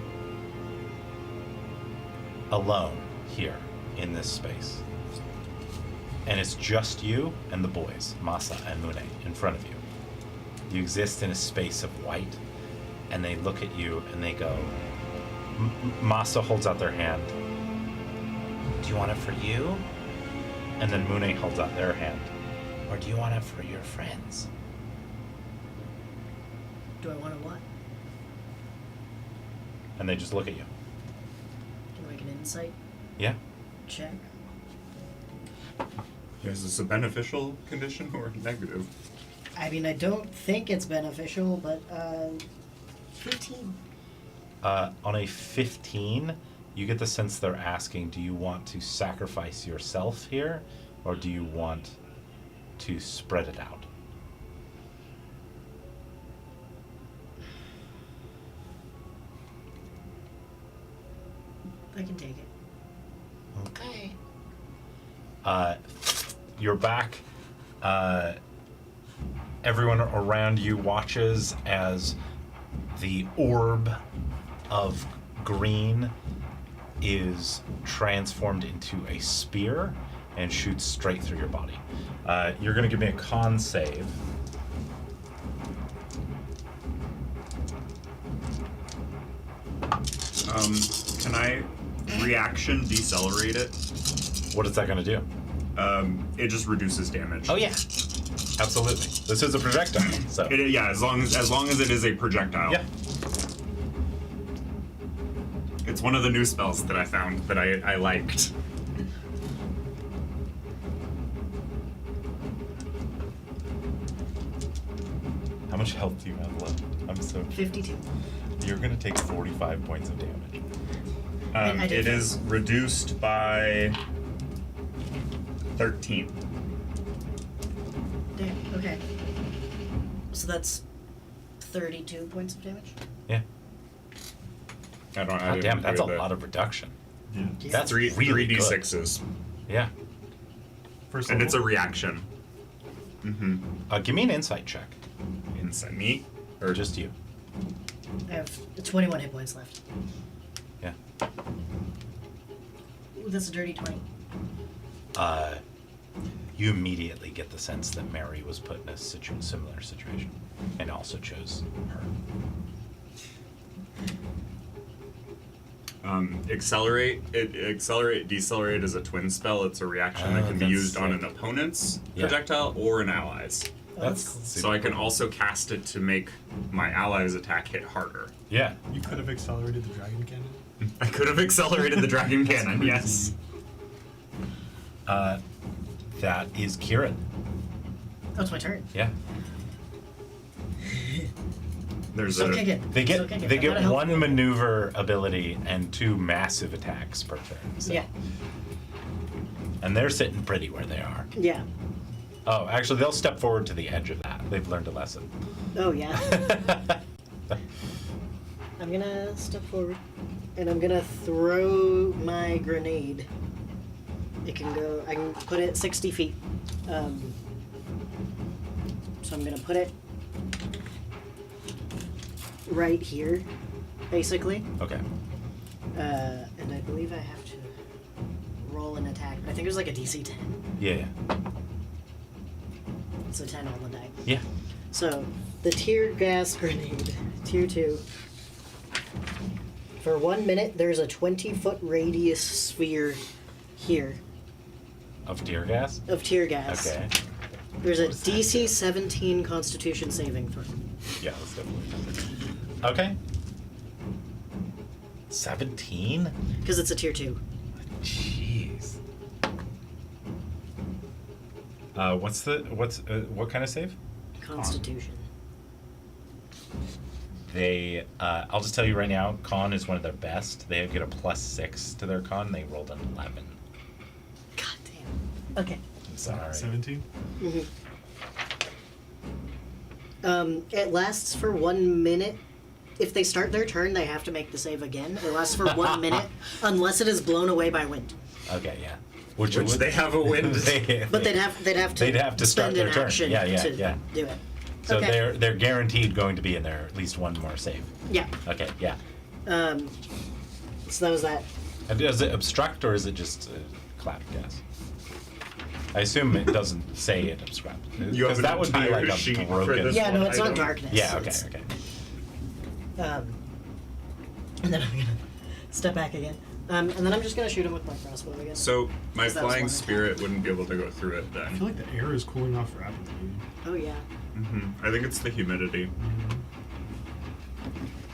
alone here in this space. And it's just you and the boys, Masa and Mune, in front of you. You exist in a space of white, and they look at you and they go, Masa holds out their hand. Do you want it for you? And then Mune holds out their hand. Or do you want it for your friends? Do I want to what? And they just look at you. Can I make an insight Yeah. check? Is this a beneficial condition or negative? I mean, I don't think it's beneficial, but 15. On a 15, you get the sense they're asking, do you want to sacrifice yourself here? Or do you want to spread it out? I can take it. Okay. You're back. Everyone around you watches as the orb of green is transformed into a spear and shoots straight through your body. You're going to give me a con save. Can I reaction decelerate it? What is that going to do? It just reduces damage. Oh yeah, absolutely. This is a projectile, so Yeah, as long as it is a projectile. yeah. It's one of the new spells that I found that I liked. How much health do you have left? I'm so. 52. You're going to take 45 points of damage. I did It is reduced by 13. Damn, okay. So that's 32 points of damage? Yeah. I don't. God damn, that's a lot of reduction. Yeah. Yeah. That's three really good. 3d6s, Yeah. First and level? it's a reaction. Mm-hmm. Give me an insight check. Inside me, Or just you. I have 21 hit points left. Yeah. Ooh, that's a dirty 20. You immediately get the sense that Mary was put in a similar situation and also chose her. Accelerate, decelerate is a twin spell. It's a reaction that Oh, can be that's used on sick. an opponent's Yeah. projectile or an ally's. Oh, That's cool. So I can also cast it to make my ally's attack hit harder. Yeah. You could have accelerated the dragon cannon. I could have accelerated the dragon cannon, yes. That is Kieran. Oh, it's my turn. Yeah. There's Still a kicking. They Still get kicking. they I'm out of get health. one maneuver ability and 2 massive attacks per turn. So. Yeah. And they're sitting pretty where they are. Yeah. Oh, actually, they'll step forward to the edge of that. They've learned a lesson. Oh, yeah. I'm gonna step forward and I'm gonna throw my grenade. It can go, I can put it 60 feet. So I'm gonna put it right here, basically. Okay. And I believe I have to roll an attack. I think it was like a DC 10. Yeah. It's a 10 on the die. Yeah. So, the tear gas grenade, tier 2. For 1 minute, there's a 20-foot radius sphere here Of tear gas? of tear gas. Okay. There's a DC 17 Constitution saving throw. Yeah, that's definitely. Okay. 17? Because it's a tier 2. Jeez. What kind of save? Constitution. They, I'll just tell you right now, con is one of their best. They get a +6 to their con. They rolled an 11. God damn. Okay. I'm sorry. 17? It lasts for 1 minute. If they start their turn, they have to make the save again. It lasts for 1 minute, unless it is blown away by wind. Okay, yeah. Which they have a wind. But they'd have to start spend their an turn. action Yeah, to do it. So Okay. they're guaranteed going to be in there at least one more save. Yeah. Okay, yeah. So that was that. And does it obstruct or is it just clap gas? I assume it doesn't say it obstructs. You have Because an that would be entire like a sheet for broken. this Yeah, no, one it's not item. darkness. Yeah. Okay. It's- Okay. And then I'm gonna step back again. And then I'm just gonna shoot him with my crossbow again. So my Because that was flying one spirit wouldn't be able to go through it I feel then. like the air is cooling off rapidly. Oh yeah. I think it's the humidity.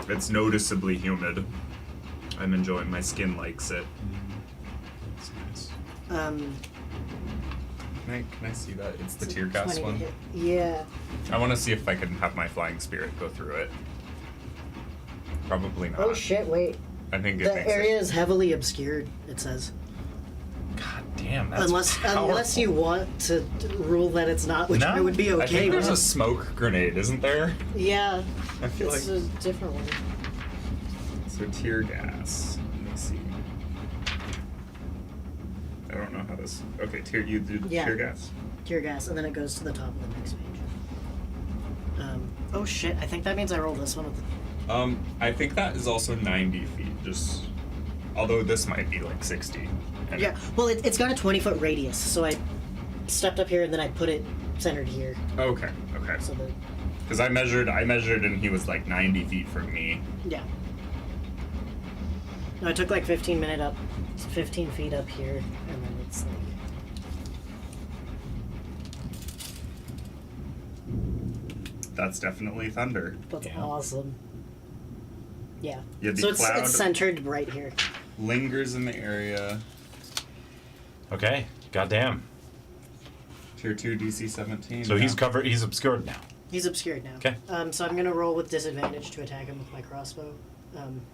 It's noticeably humid. I'm enjoying. My skin likes it. It's nice. Can I see that? It's the tear gas 20 to one. hit. Yeah. I want to see if I can have my flying spirit go through it. Probably not. Oh shit! Wait. I think it The makes area it. is heavily obscured. It says. God damn. That's Unless powerful. you want to rule that it's not, which No, I would be I okay think there's a with. smoke grenade, isn't there? Yeah. I feel It's like a different one. so tear gas. Let me see. I don't know how this. Okay, you do Yeah. tear gas. Tear gas, and then it goes to the top of the next page. Oh shit! I think that means I roll this one with. I think that is also 90 feet. Just, although this might be like 60. And Yeah. Well, it's got a 20-foot radius, so I stepped up here and then I put it centered here, Okay. Okay. so that Because I measured, and he was like 90 feet from me. yeah. No, I took like 15 feet up here, and then it's like. That's definitely thunder. That's Yeah. awesome. Yeah. Yeah, the So it's cloud- centered right here. Lingers in the area. Okay. Goddamn. Tier 2 DC 17. So he's yeah. covered. He's obscured now. He's obscured now. Okay. So I'm gonna roll with disadvantage to attack him with my crossbow.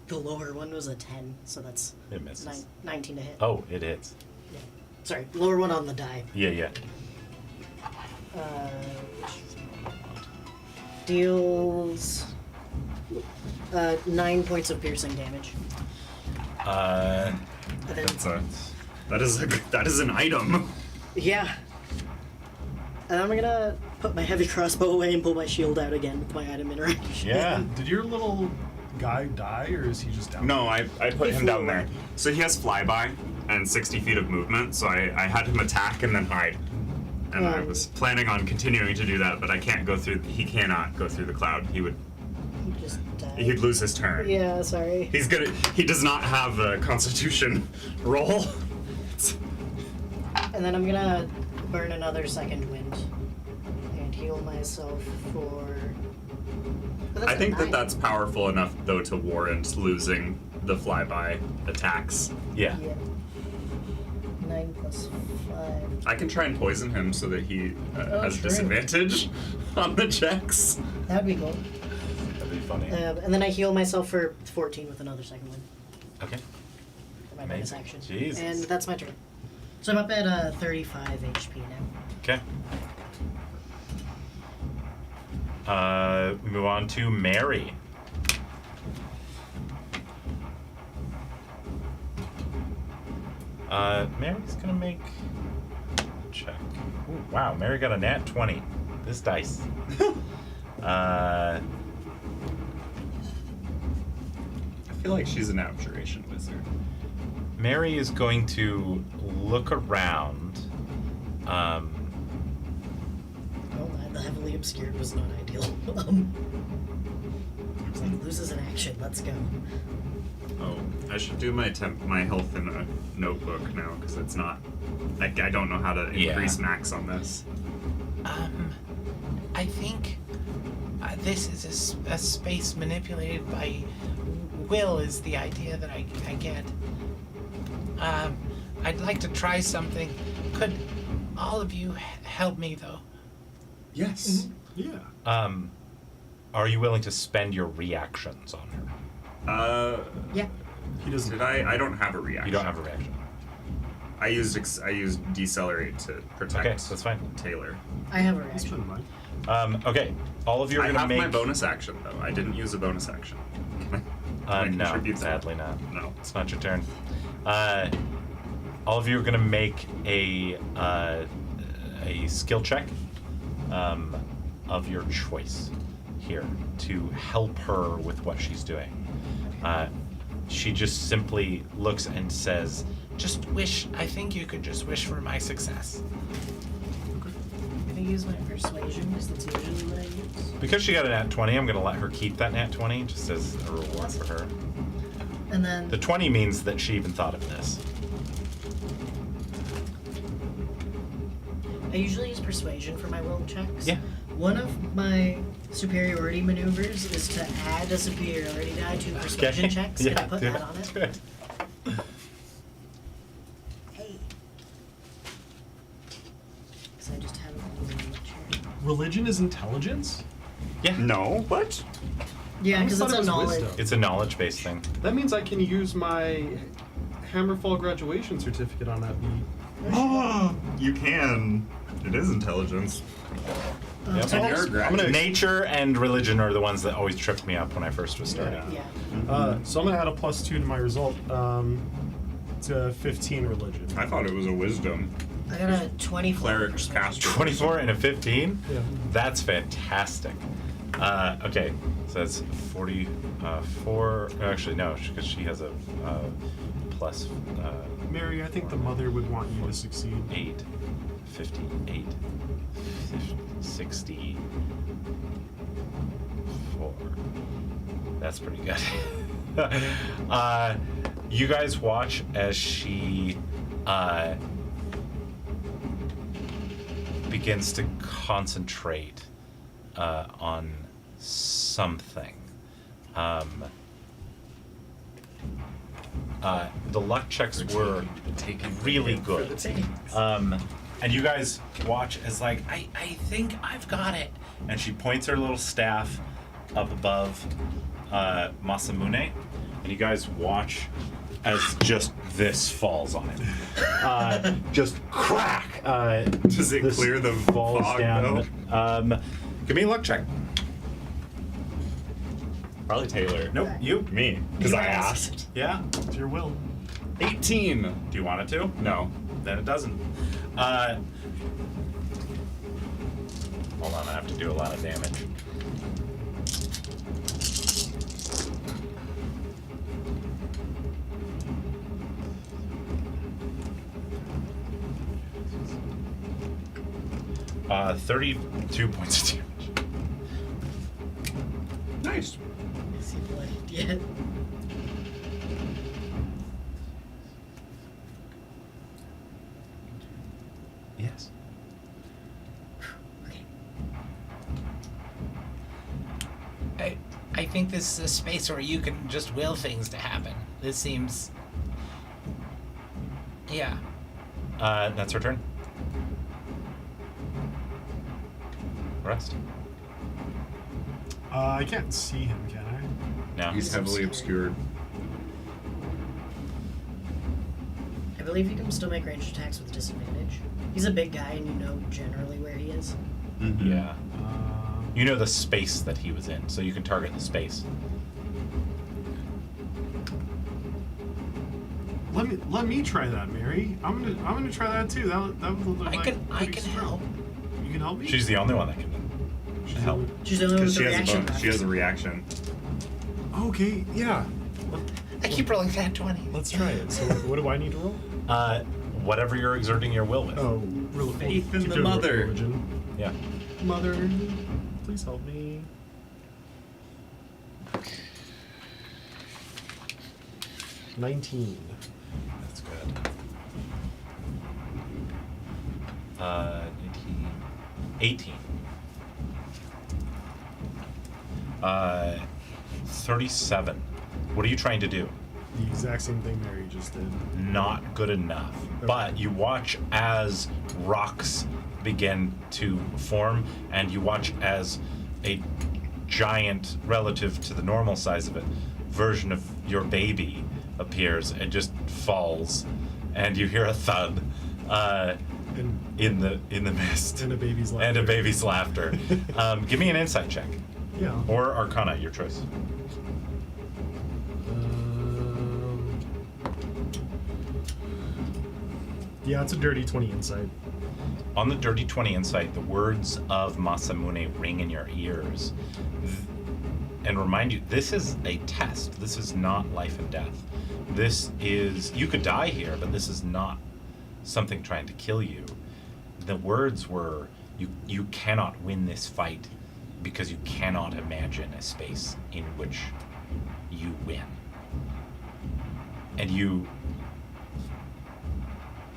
The lower one was a 10, so that's It misses. 19 to hit. Oh, it hits. Yeah. Sorry, lower one on the die. Yeah. Deals 9 points of piercing damage. And then, That is an item. yeah. And I'm gonna put my heavy crossbow away and pull my shield out again with my item interaction. Yeah. Did your little guy die, or is he just down? No, I put He him flew down there. away. So he has flyby and 60 feet of movement. So I had him attack and then hide. And I was planning on continuing to do that, but I can't go through. He cannot go through the cloud. He would. He just died. He'd lose his turn. Yeah, sorry. He does not have a Constitution roll. And then I'm gonna burn another second wind and heal myself for. Oh, that's I a think 9. that's powerful enough though to warrant losing the flyby attacks. Yeah. Yeah. 9 plus 5. I can try and poison him so that he has sure. disadvantage on the checks. That'd be cool. That'd be funny. And then I heal myself for 14 with another second wind Okay. for my bonus Amazing. action. Jesus. And that's my turn. So I'm up at 35 HP now. Okay. Move on to Mary. Mary's gonna make a check. Ooh, wow, Mary got a nat 20. This dice. I feel like she's an abjuration wizard. Mary is going to look around. Oh, the heavily obscured was not ideal. It's like loses an action. Let's go. Oh, I should do my my health in a notebook now because it's not. Like I don't know how to increase max on this. I think this is a space manipulated by will is the idea that I get. I'd like to try something. Could all of you help me, though? Yes. Yeah. Are you willing to spend your reactions on her? Yeah. He doesn't. Did I don't have a reaction. You don't have a reaction. I used decelerate to protect Okay, that's fine. Taylor. I have a That's reaction. fine. Okay, all of you are I going to have make... my bonus action though. I didn't use a bonus action. Can I No, contribute to that? sadly not. No. It's not your turn. All of you are going to make a skill check of your choice here to help her with what she's doing. She just simply looks and says, Just wish. I think you could just wish for my success. I'm gonna use my persuasion because that's usually what I use. because she got a nat 20, I'm going to let her keep that nat 20 just as a reward for her. And then The 20 means that she even thought of this. I usually use persuasion for my will checks. Yeah. One of my superiority maneuvers is to add a superiority die to persuasion checks. Can I put do that on it? Do it. Hey. Because I just haven't used it much here. Religion is intelligence? Yeah. No. What? Yeah, I because always it's thought a it was knowledge. wisdom. It's a knowledge-based thing. That means I can use my Hammerfall graduation certificate on that beat. Oh, you can. It is intelligence. Yep. So And I you're a just- grad. I'm gonna- Nature and religion are the ones that always tripped me up when I first was starting. yeah. So I'm gonna add a +2 to my result to 15 religion. I thought it was a wisdom. I got a 24. Cleric's caster. 24 and a 15? Yeah. That's fantastic. Okay, so that's 44. Actually, no, because she has a plus Mary, I think the mother would want you to succeed. 8, 58, 64. That's pretty good. You guys watch as she begins to concentrate on something. The luck checks were really good. And you guys watch as like, I think I've got it. And she points her little staff up above Masa Mune. And you guys watch as just this falls on him. Just crack. Does it this clear the falls fog, down. Give me a luck check. Probably Taylor. Nope, you. Me. Because You I asked. asked. Yeah. It's your will. 18. Do you want it to? No. Then it doesn't. Hold on, I have to do a lot of damage. Uh, 32 points of damage. Nice. Is he bloodied yet? Yes. Okay. I think this is a space where you can just will things to happen. This seems. Yeah. That's her turn. Rest. I can't see him, can I? No. He's heavily obscured. I believe you can still make ranged attacks with disadvantage. He's a big guy, and you know generally where he is. Mm-hmm. Yeah. You know the space that he was in, so you can target the space. Let me try that, Mary. I'm gonna try that too. That would look I like can pretty strong. help. You can help me. She's the only one that can help. She's the only one Because with she the has a reaction. bonus. She has a reaction. Okay, yeah. I keep rolling that 20. Let's try it. So what do I need to roll? Whatever you're exerting your will with. Oh, Faith in keep the doing mother. Religion. Yeah. Mother, please help me. $19. That's good. 19, 18. 37. What are you trying to do? The exact same thing Mary just did. Not good enough. Okay. But you watch as rocks begin to form, and you watch as a giant, relative to the normal size of it, version of your baby appears and just falls, and you hear a thud And in the mist. And a baby's laughter. And a baby's laughter. Give me an insight check. Yeah. Or Arcana, your choice. Yeah, it's a dirty 20 inside. On the dirty 20 insight, the words of Masa Mune ring in your ears. And remind you, this is a test. This is not life and death. This is, you could die here, but this is not something trying to kill you. The words were, you cannot win this fight because you cannot imagine a space in which you win. And you,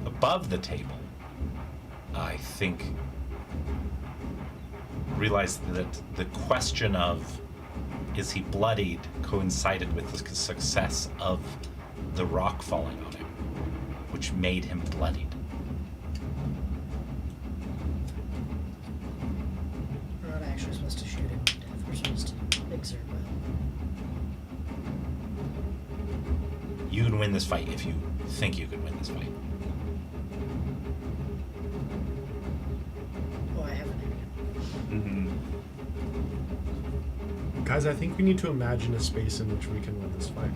above the table, I think, realized that the question of is he bloodied coincided with the success of the rock falling on him, which made him bloodied. We're not actually supposed to shoot him to death. We're supposed to exert will. You can win this fight if you think you can win this fight. Oh, I have an idea. Mm-hmm. Guys, I think we need to imagine a space in which we can win this fight.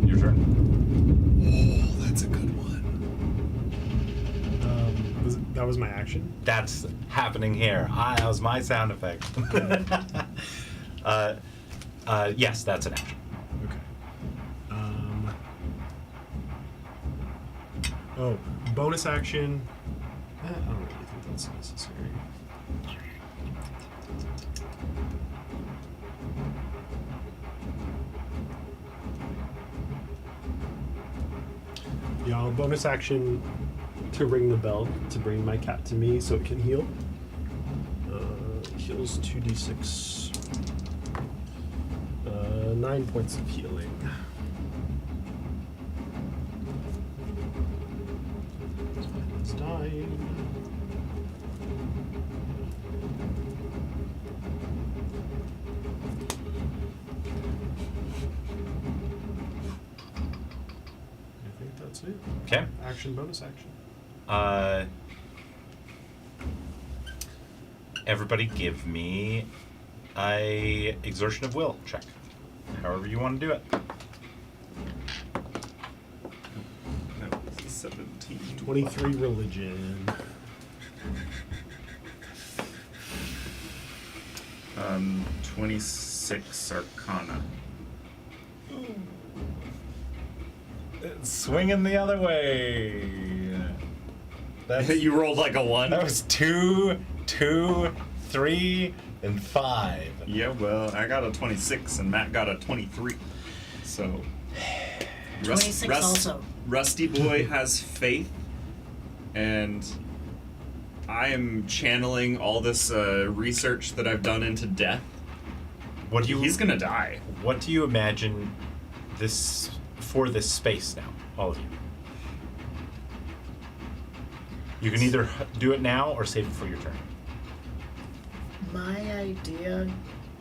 Your turn. Oh, that's a good one. That was my action. That's happening here. That was my sound effect. Yes, that's an action. Okay. Oh, bonus action. I don't really think that's necessary. Yeah, I'll bonus action to ring the bell to bring my cat to me so it can heal. Heals 2d6. 9 points of healing. It's dying. I think that's it. Okay. Action, bonus action. Everybody give me a exertion of will check. However you want to do it. That was a 17. 23 religion. 26 Arcana. It's swinging the other way. You rolled like a 1? That was 2, 2, 3, and 5. Yeah, well, I got a 26 and Matt got a 23. So. 26 also. Rusty Boy has faith, and I am channeling all this research that I've done into death. What do you? He's gonna die. What do you imagine this for this space now, all of you? You can either do it now or save it for your turn. My idea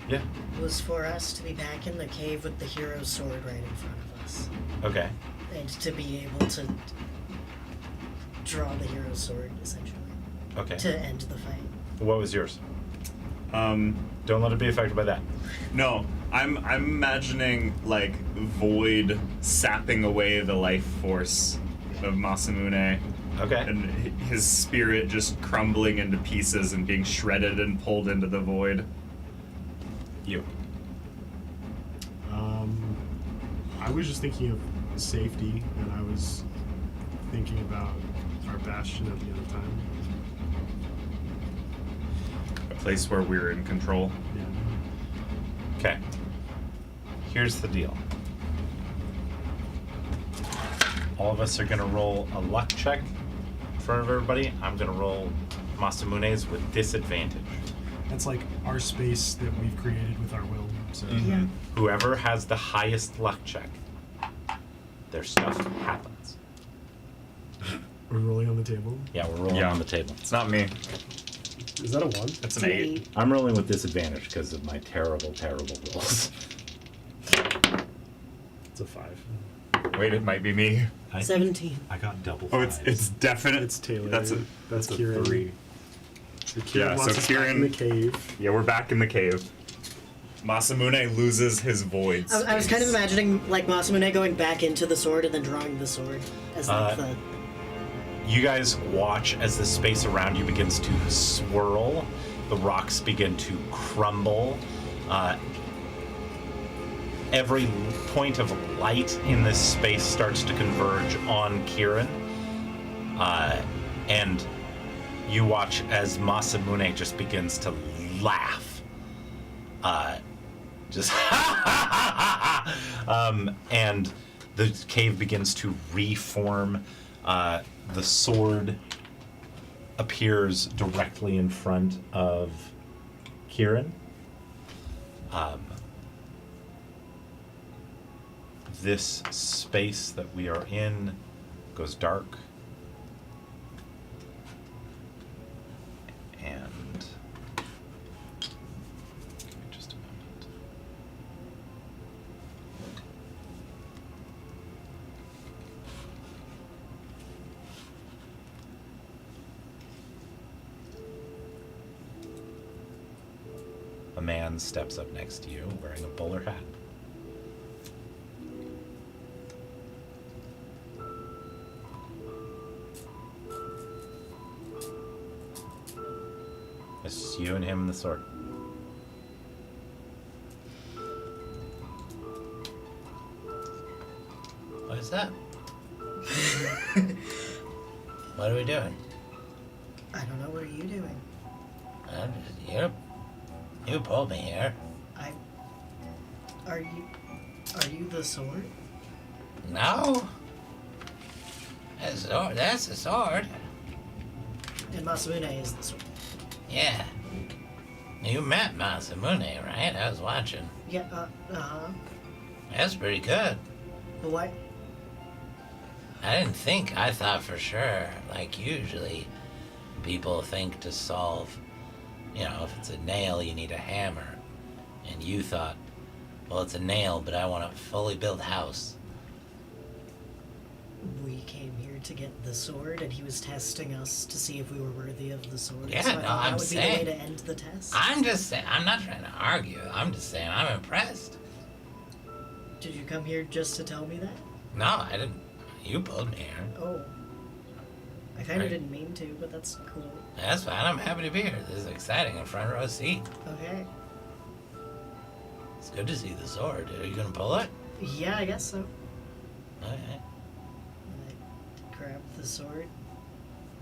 Yeah. was for us to be back in the cave with the hero's sword right in front of us. Okay. And to be able to draw the hero's sword, essentially. Okay. To end the fight. What was yours? Don't let it be affected by that. No, I'm imagining like void sapping away the life force of Masa Mune. Okay. And his spirit just crumbling into pieces and being shredded and pulled into the void. You. I was just thinking of safety, and I was thinking about our bastion at the end of time. A place where we're in control. Yeah. Okay. Here's the deal. All of us are gonna roll a luck check in front of everybody. I'm gonna roll Masa Mune's with disadvantage. That's like our space that we've created with our will. So Yeah. Whoever has the highest luck check, their stuff happens. we're rolling on the table. Yeah, we're rolling Yeah. on the table. It's not me. Is that a 1? It's an 8. I'm rolling with disadvantage because of my terrible, terrible rolls. It's a 5. Wait, it might be me. 17. I got double. Oh, it's definite. It's Taylor. That's a That's a Kieran. 3. So Kieran Yeah, wants so us back in the Kieran- cave. Yeah, we're back in the cave. Masa Mune loses his void. I was kind of imagining like Masa Mune going back into the sword and then drawing the sword as like the. You guys watch as the space around you begins to swirl. The rocks begin to crumble. Every point of light in this space starts to converge on Kieran. And you watch as Masa Mune just begins to laugh. Just and the cave begins to reform. The sword appears directly in front of Kieran. This space that we are in goes dark. And give me just a moment. A man steps up next to you wearing a bowler hat. It's just you and him and the sword. What is that? What are we doing? I don't know. What are you doing? I'm just, you pulled me here. Are you the sword? No. That's a sword. And Masa Mune is the sword. Yeah. You met Masa Mune, right? I was watching. Yeah. Uh-huh. That's pretty good. But why? I thought for sure, like usually people think to solve, if it's a nail, you need a hammer. And you thought, well, it's a nail, but I want a fully built house. We came here to get the sword, and he was testing us to see if we were worthy of the sword. Yeah, so I no, thought I'm that would saying- be the way to end the test. I'm just saying, I'm not trying to argue. I'm just saying I'm impressed. Did you come here just to tell me that? No, I didn't. You pulled me here. Oh. I kind of Right. didn't mean to, but that's cool. That's fine. I'm happy to be here. This is exciting. A front row seat. Okay. It's good to see the sword. Are you gonna pull it? Yeah, I guess so. Okay. And I grab the sword.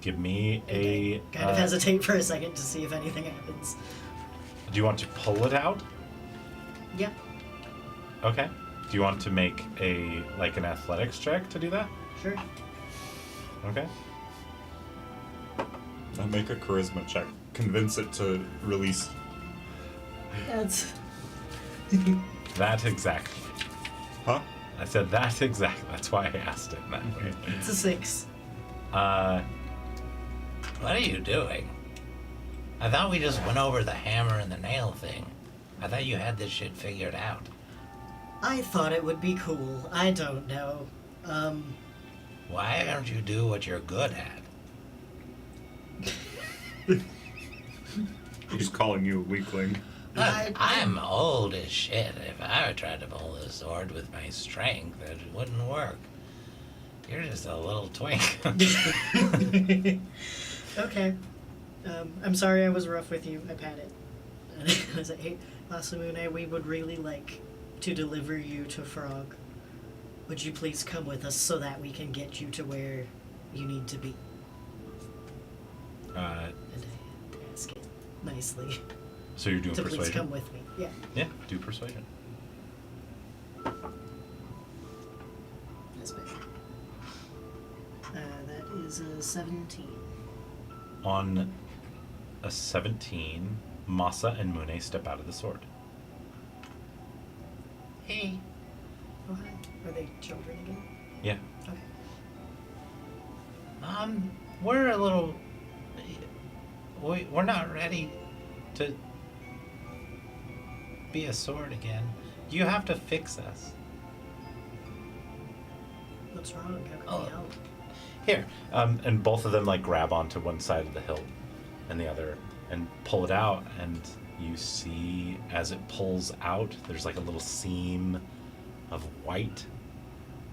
Give me a. Kind of hesitate for a second to see if anything happens. Do you want to pull it out? Yeah. Okay. Do you want to make an athletics check to do that? Sure. Okay. I'll make a charisma check. Convince it to release. That's. That exactly. Huh? I said that exactly. That's why I asked it that way. It's a 6. What are you doing? I thought we just went over the hammer and the nail thing. I thought you had this shit figured out. I thought it would be cool. I don't know. Why don't you do what you're good at? He's calling you a weakling. Look, I'm old as shit. If I tried to pull this sword with my strength, it wouldn't work. You're just a little twink. Okay. I'm sorry I was rough with you. I pat it. And I said, hey, Masa Mune, we would really like to deliver you to Frog. Would you please come with us so that we can get you to where you need to be? And I ask it nicely So you're doing to please persuasion? come with me. Yeah. Yeah, do persuasion. That's better. That is a 17. On a 17, Masa and Mune step out of the sword. Hey. Oh, hi. Are they children again? Yeah. Okay. We're a little... We're not ready to be a sword again. You have to fix us. What's wrong? How can we help? Here. And both of them like grab onto one side of the hilt and the other and pull it out, and you see as it pulls out, there's like a little seam of white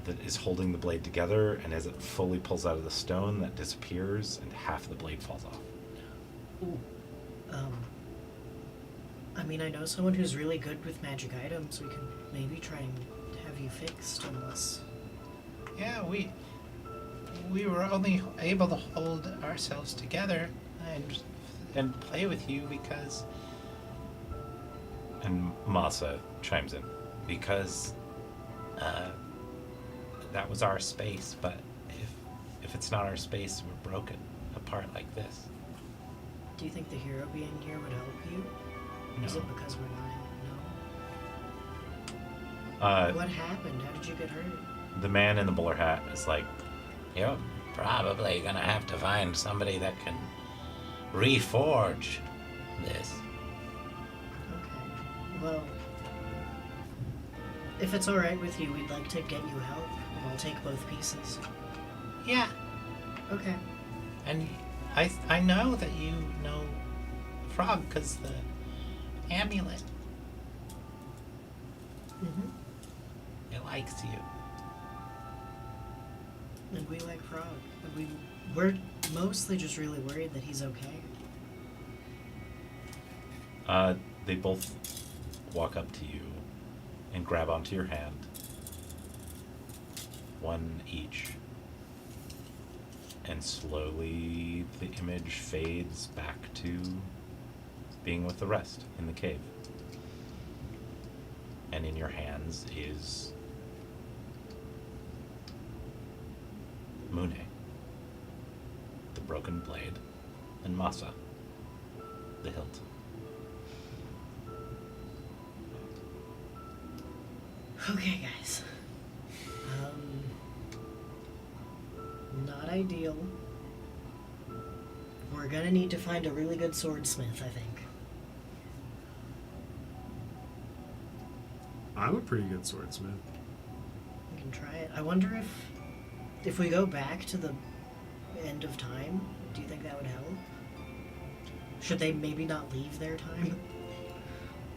that is holding the blade together, and as it fully pulls out of the stone, that disappears and half the blade falls off. Ooh. I mean, I know someone who's really good with magic items. We could maybe try and have you fixed, unless... Yeah, we were only able to hold ourselves together and play with you because... And Masa chimes in. Because that was our space, but if it's not our space, we're broken apart like this. Do you think the hero being here would help you? Is it because we're not? No? What happened? How did you get hurt? The man in the bowler hat is like, You're probably gonna have to find somebody that can reforge this. Okay. Well, if it's alright with you, we'd like to get you help, and I'll take both pieces. Yeah, Okay. and I know that you know Frog because the amulet, Mm-hmm. it likes you. And we like Frog. And we're mostly just really worried that he's okay. they both walk up to you and grab onto your hand. One each. And slowly the image fades back to being with the rest in the cave. And in your hands is Mune, the broken blade, and Masa, the hilt. Okay, guys. Not ideal. We're gonna need to find a really good swordsmith, I think. I'm a pretty good swordsmith. We can try it. I wonder if we go back to the end of time, do you think that would help? Should they maybe not leave their time?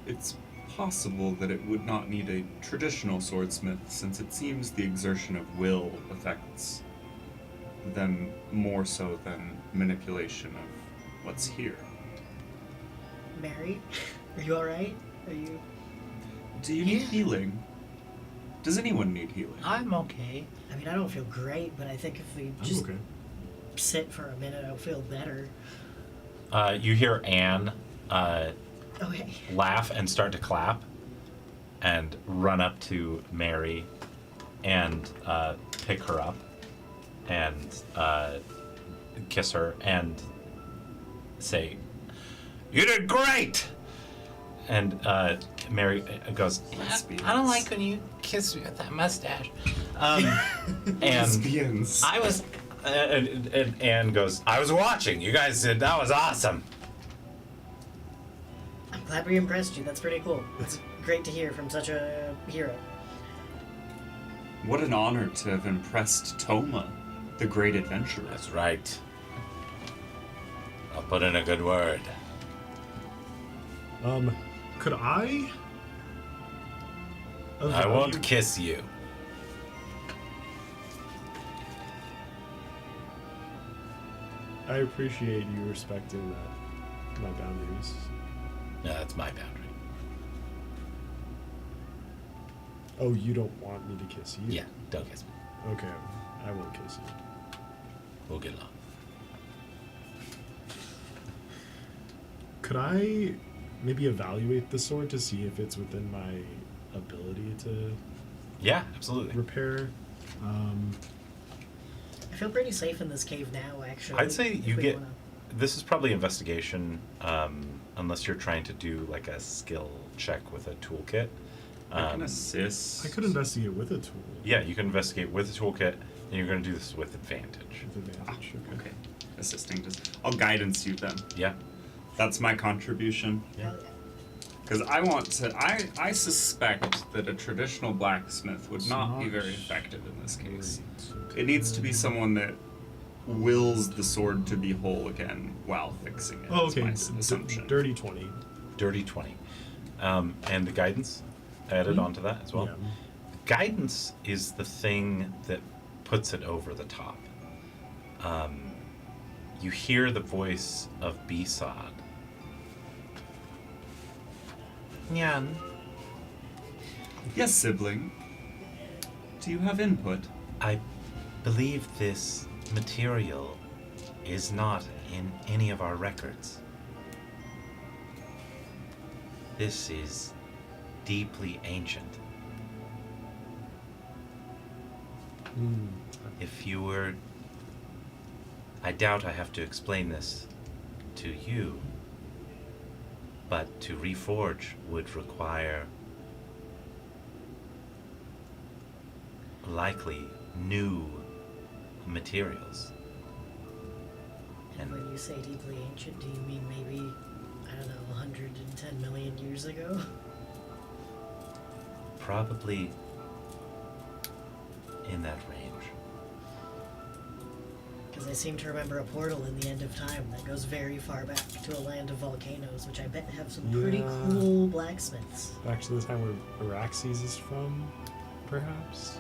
It's possible that it would not need a traditional swordsmith, since it seems the exertion of will affects them more so than manipulation of what's here. Mary, are you alright? Are you... Do you need healing? Does anyone need healing? I'm okay. I mean, I don't feel great, but I think if we I'm just okay. sit for a minute, I'll feel better. You hear Anne Okay. laugh and start to clap and run up to Mary and pick her up and kiss her and say, "You did great!" And Mary goes, I don't like when you kiss me with that mustache. and Lesbians. I was... and Anne goes, "I was watching. You guys did. That was awesome." I'm glad we impressed you. That's pretty cool. It's great to hear from such a hero. What an honor to have impressed Toma, the great adventurer. That's right. I'll put in a good word. Could I? I won't kiss you. I appreciate you respecting my boundaries. No, that's my boundary. Oh, you don't want me to kiss you? Yeah, don't kiss me. Okay, I won't kiss you. We'll get along. Could I maybe evaluate the sword to see if it's within my ability to Yeah, absolutely. repair? I feel pretty safe in this cave now, actually. I'd say if you we get. wanna- This is probably investigation. unless you're trying to do like a skill check with a toolkit. I can assist. I could investigate with a tool. Yeah, you can investigate with a toolkit, and you're going to do this with advantage. With advantage. Okay. Assisting. I'll guidance you then. Yeah. That's my contribution. Yeah. Because I want to. I suspect that a traditional blacksmith would not be very effective in this case. It needs to be someone that wills the sword to be whole again while fixing it. Oh, is okay. my assumption. Dirty 20. Dirty 20. And the guidance added onto that as well. Yeah. Guidance is the thing that puts it over the top. You hear the voice of B-Sod. Nyan. Yes, sibling. Do you have input? I believe this material is not in any of our records. This is deeply ancient. If you were... I doubt I have to explain this to you, but to reforge would require likely new materials. And when you say deeply ancient, do you mean maybe, I don't know, 110 million years ago? Probably in that range. Because I seem to remember a portal in the end of time that goes very far back to a land of volcanoes, which I bet have some pretty Yeah. cool blacksmiths. Back to the time where Araxes is from, perhaps?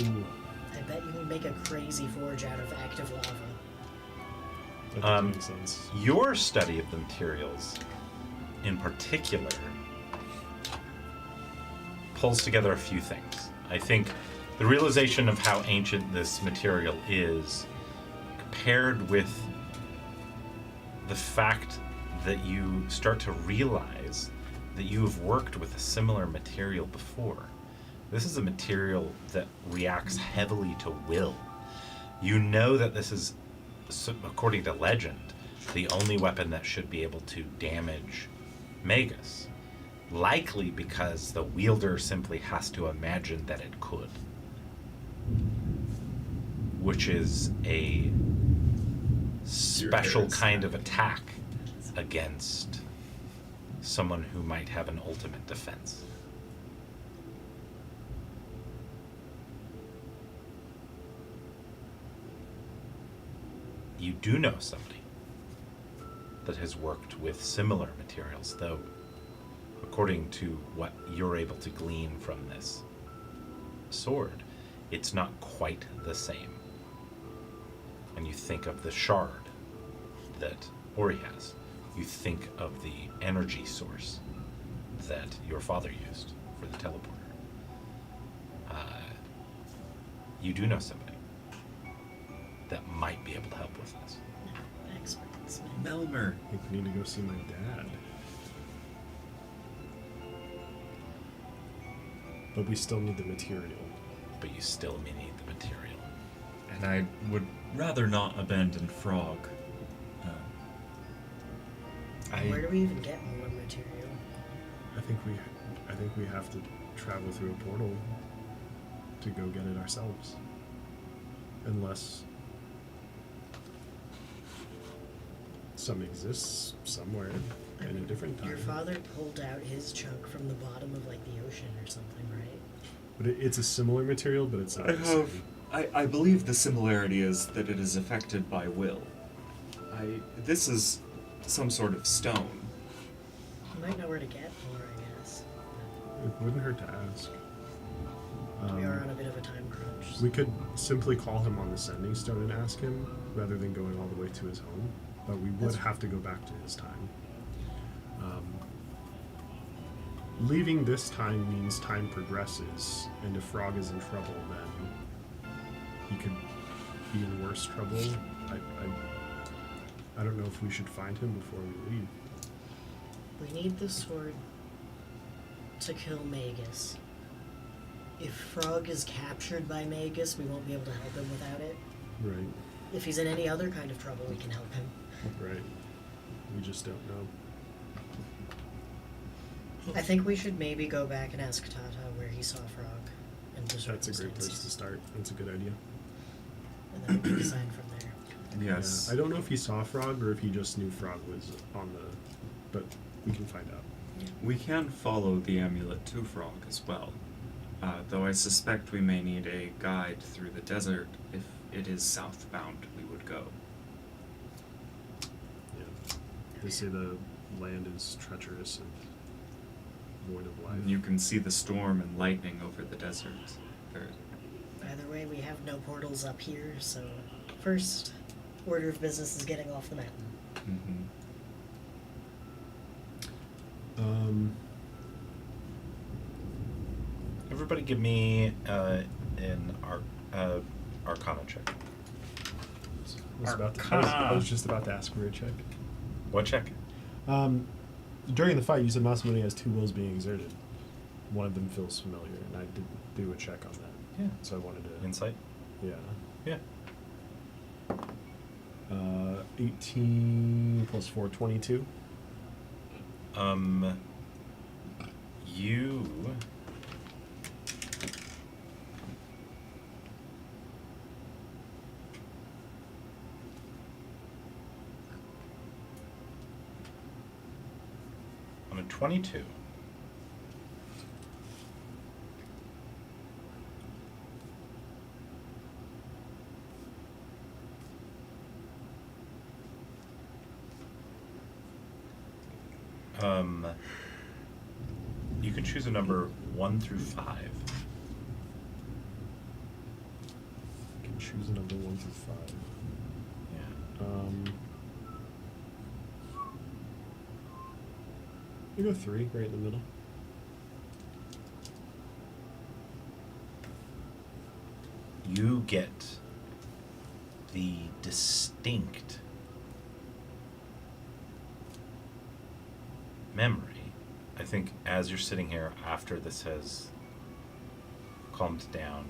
Ooh, I bet you can make a crazy forge out of active lava. that doesn't make sense. Your study of the materials, in particular, pulls together a few things. I think the realization of how ancient this material is, paired with the fact that you start to realize that you have worked with a similar material before. This is a material that reacts heavily to will. You know that this is, according to legend, the only weapon that should be able to damage Magus. Likely because the wielder simply has to imagine that it could. Which is a special kind of attack against someone who might have an ultimate defense. You do know somebody that has worked with similar materials, though, according to what you're able to glean from this sword, it's not quite the same. And you think of the shard that Ori has. You think of the energy source that your father used for the teleporter. You do know somebody that might be able to help with this. Experts. Melmer. I think we need to go see my dad. But we still need the material. But you still may need the material. And I would rather not abandon Frog. Where do we even get more material? I think we have to travel through a portal to go get it ourselves. Unless some exists somewhere in a different time. Your father pulled out his chunk from the bottom of like the ocean or something, right? But it's a similar material, but it's not the same. I believe the similarity is that it is affected by will. This is some sort of stone. You might know where to get more, I guess. It wouldn't hurt to ask. We are on a bit of a time crunch. We could simply call him on the sending stone and ask him, rather than going all the way to his home. But we would have to go back to his time. Leaving this time means time progresses, and if Frog is in trouble, then he could be in worse trouble. I don't know if we should find him before we leave. We need the sword to kill Magus. If Frog is captured by Magus, we won't be able to help him without it. Right, If he's in any other kind of trouble, we can help him. right. We just don't know. I think we should maybe go back and ask Tata where he saw Frog. And the That's a great place to circumstances. start. That's a good idea. And then we can decide from there. Yes. Yeah, I don't know if he saw Frog or if he just knew Frog was on the... But we can find out. We can follow the amulet to Frog as well. Though I suspect we may need a guide through the desert. If it is southbound, we would go. Yeah. They say the land is treacherous and void of life. You can see the storm and lightning over the desert. Either way, we have no portals up here, so first order of business is getting off the mountain. Mm-hmm. Everybody give me an Arcana check. I was just about to ask for a check. What check? During the fight, you said Masa Mune has two wills being exerted. One of them feels familiar, and I did do a check on that. Yeah. So I wanted to... Insight? Yeah. Yeah. 18 plus 4, 22. You... On a 22. You can choose a number 1 through 5. I can choose a number 1 through 5. Yeah. You go 3, right in the middle. You get the distinct memory. I think as you're sitting here after this has calmed down,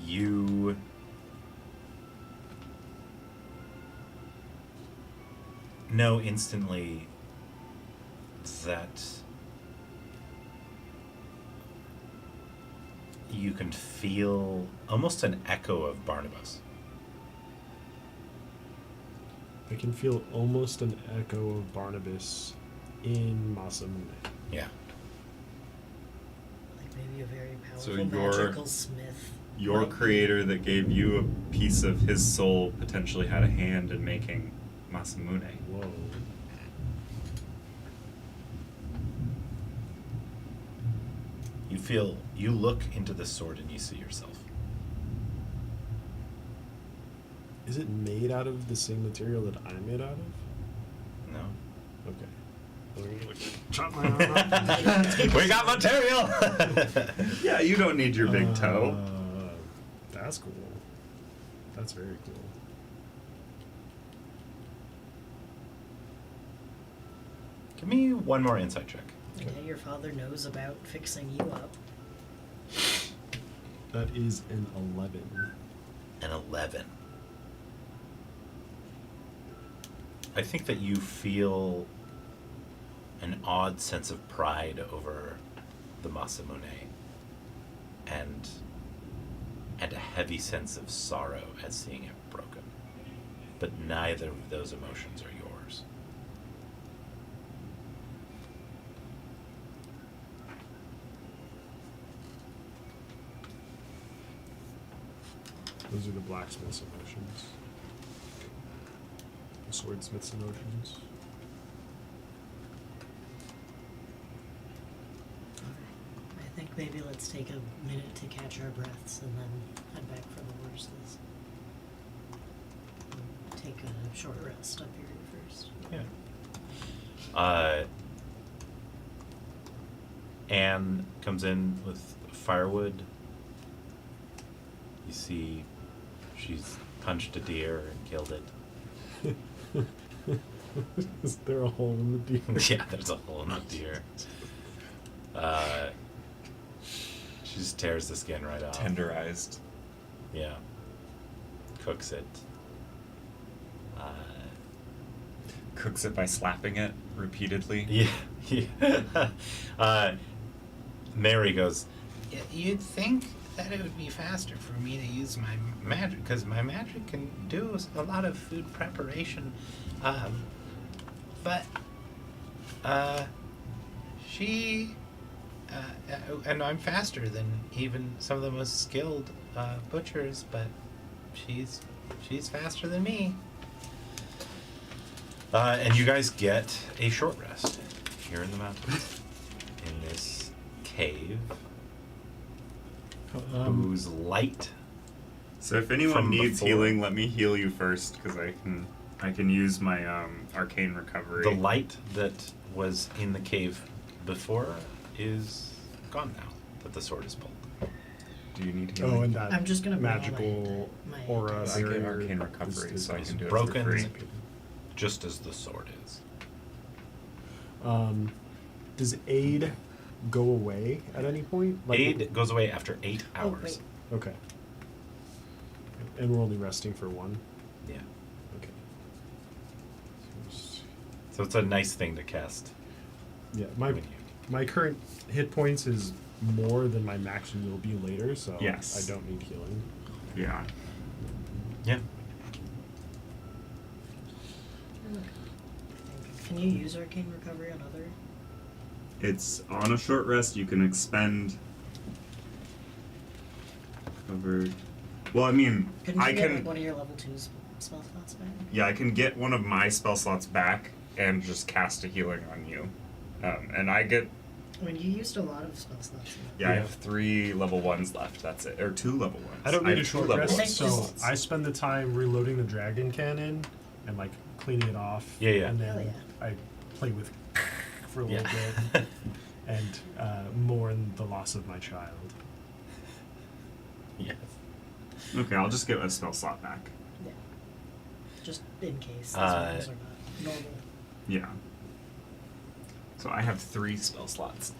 you know instantly that you can feel almost an echo of Barnabas. I can feel almost an echo of Barnabas in Masa Mune. Yeah. Like maybe a very So powerful your- magical smith. Your might be- creator that gave you a piece of his soul potentially had a hand in making Masa Mune. Whoa. You look into the sword and you see yourself. Is it made out of the same material that I'm made out of? No? Okay. I'm gonna chop my arm off. We got material! Yeah, you don't need your big toe. That's cool. That's very cool. Give me one more insight check. Yeah, your father knows about fixing you up. That is an 11. An 11. I think that you feel an odd sense of pride over the Masa Mune and a heavy sense of sorrow at seeing it broken. But neither of those emotions are yours. Those are the blacksmith's emotions. The swordsmith's emotions. I think maybe let's take a minute to catch our breaths and then head back for the horses. Take a short rest up here first. Yeah. Anne comes in with firewood. You see she's punched a deer and killed it. Is there a hole in the deer? Yeah, there's a hole in the deer. She just tears the skin right off. Tenderized. Yeah. Cooks it. cooks it by slapping it repeatedly. Yeah. Mary goes, You'd think that it would be faster for me to use my magic, because my magic can do a lot of food preparation. But she, and I'm faster than even some of the most skilled butchers, but she's faster than me. and you guys get a short rest here in the mountains, in this cave whose light. So if anyone From needs before. healing, let me heal you first, because I can use my arcane recovery. The light that was in the cave before is gone now that the sword is pulled. Do you need healing? Oh, and that I'm just gonna bring all magical my aura I get barrier arcane recovery, so I is can do broken. it for free. Just as the sword is. Does aid go away at any point? Aid goes away after 8 Oh, hours. wait. Okay. And we're only resting for one. Yeah. Okay. So just- So it's a nice thing to cast. yeah, when you- my current hit points is more than my maximum will be later, so Yes. I don't need healing. Yeah. Yeah. Can you use arcane recovery on other? It's on a short rest. You can expend. Covered. Well, I mean, Couldn't you I get can. like one of your level 2 spell slots back? Yeah, I can get one of my spell slots back and just cast a healing on you, and I get. I mean, you used a lot of spell slots. Yeah, I Yeah. have 3 level 1s left. That's it, or 2 level 1s. I don't need have a 2 short level rest, Thank so you. I spend the time reloading the dragon cannon and like cleaning it off. Yeah, yeah. And then Hell yeah. I play with for a little Yeah. bit and mourn the loss of my child. Yes. Okay, I'll just get a spell slot back. Yeah. Just in case. These Uh, ones are not normal. Yeah. So I have 3 spell slots.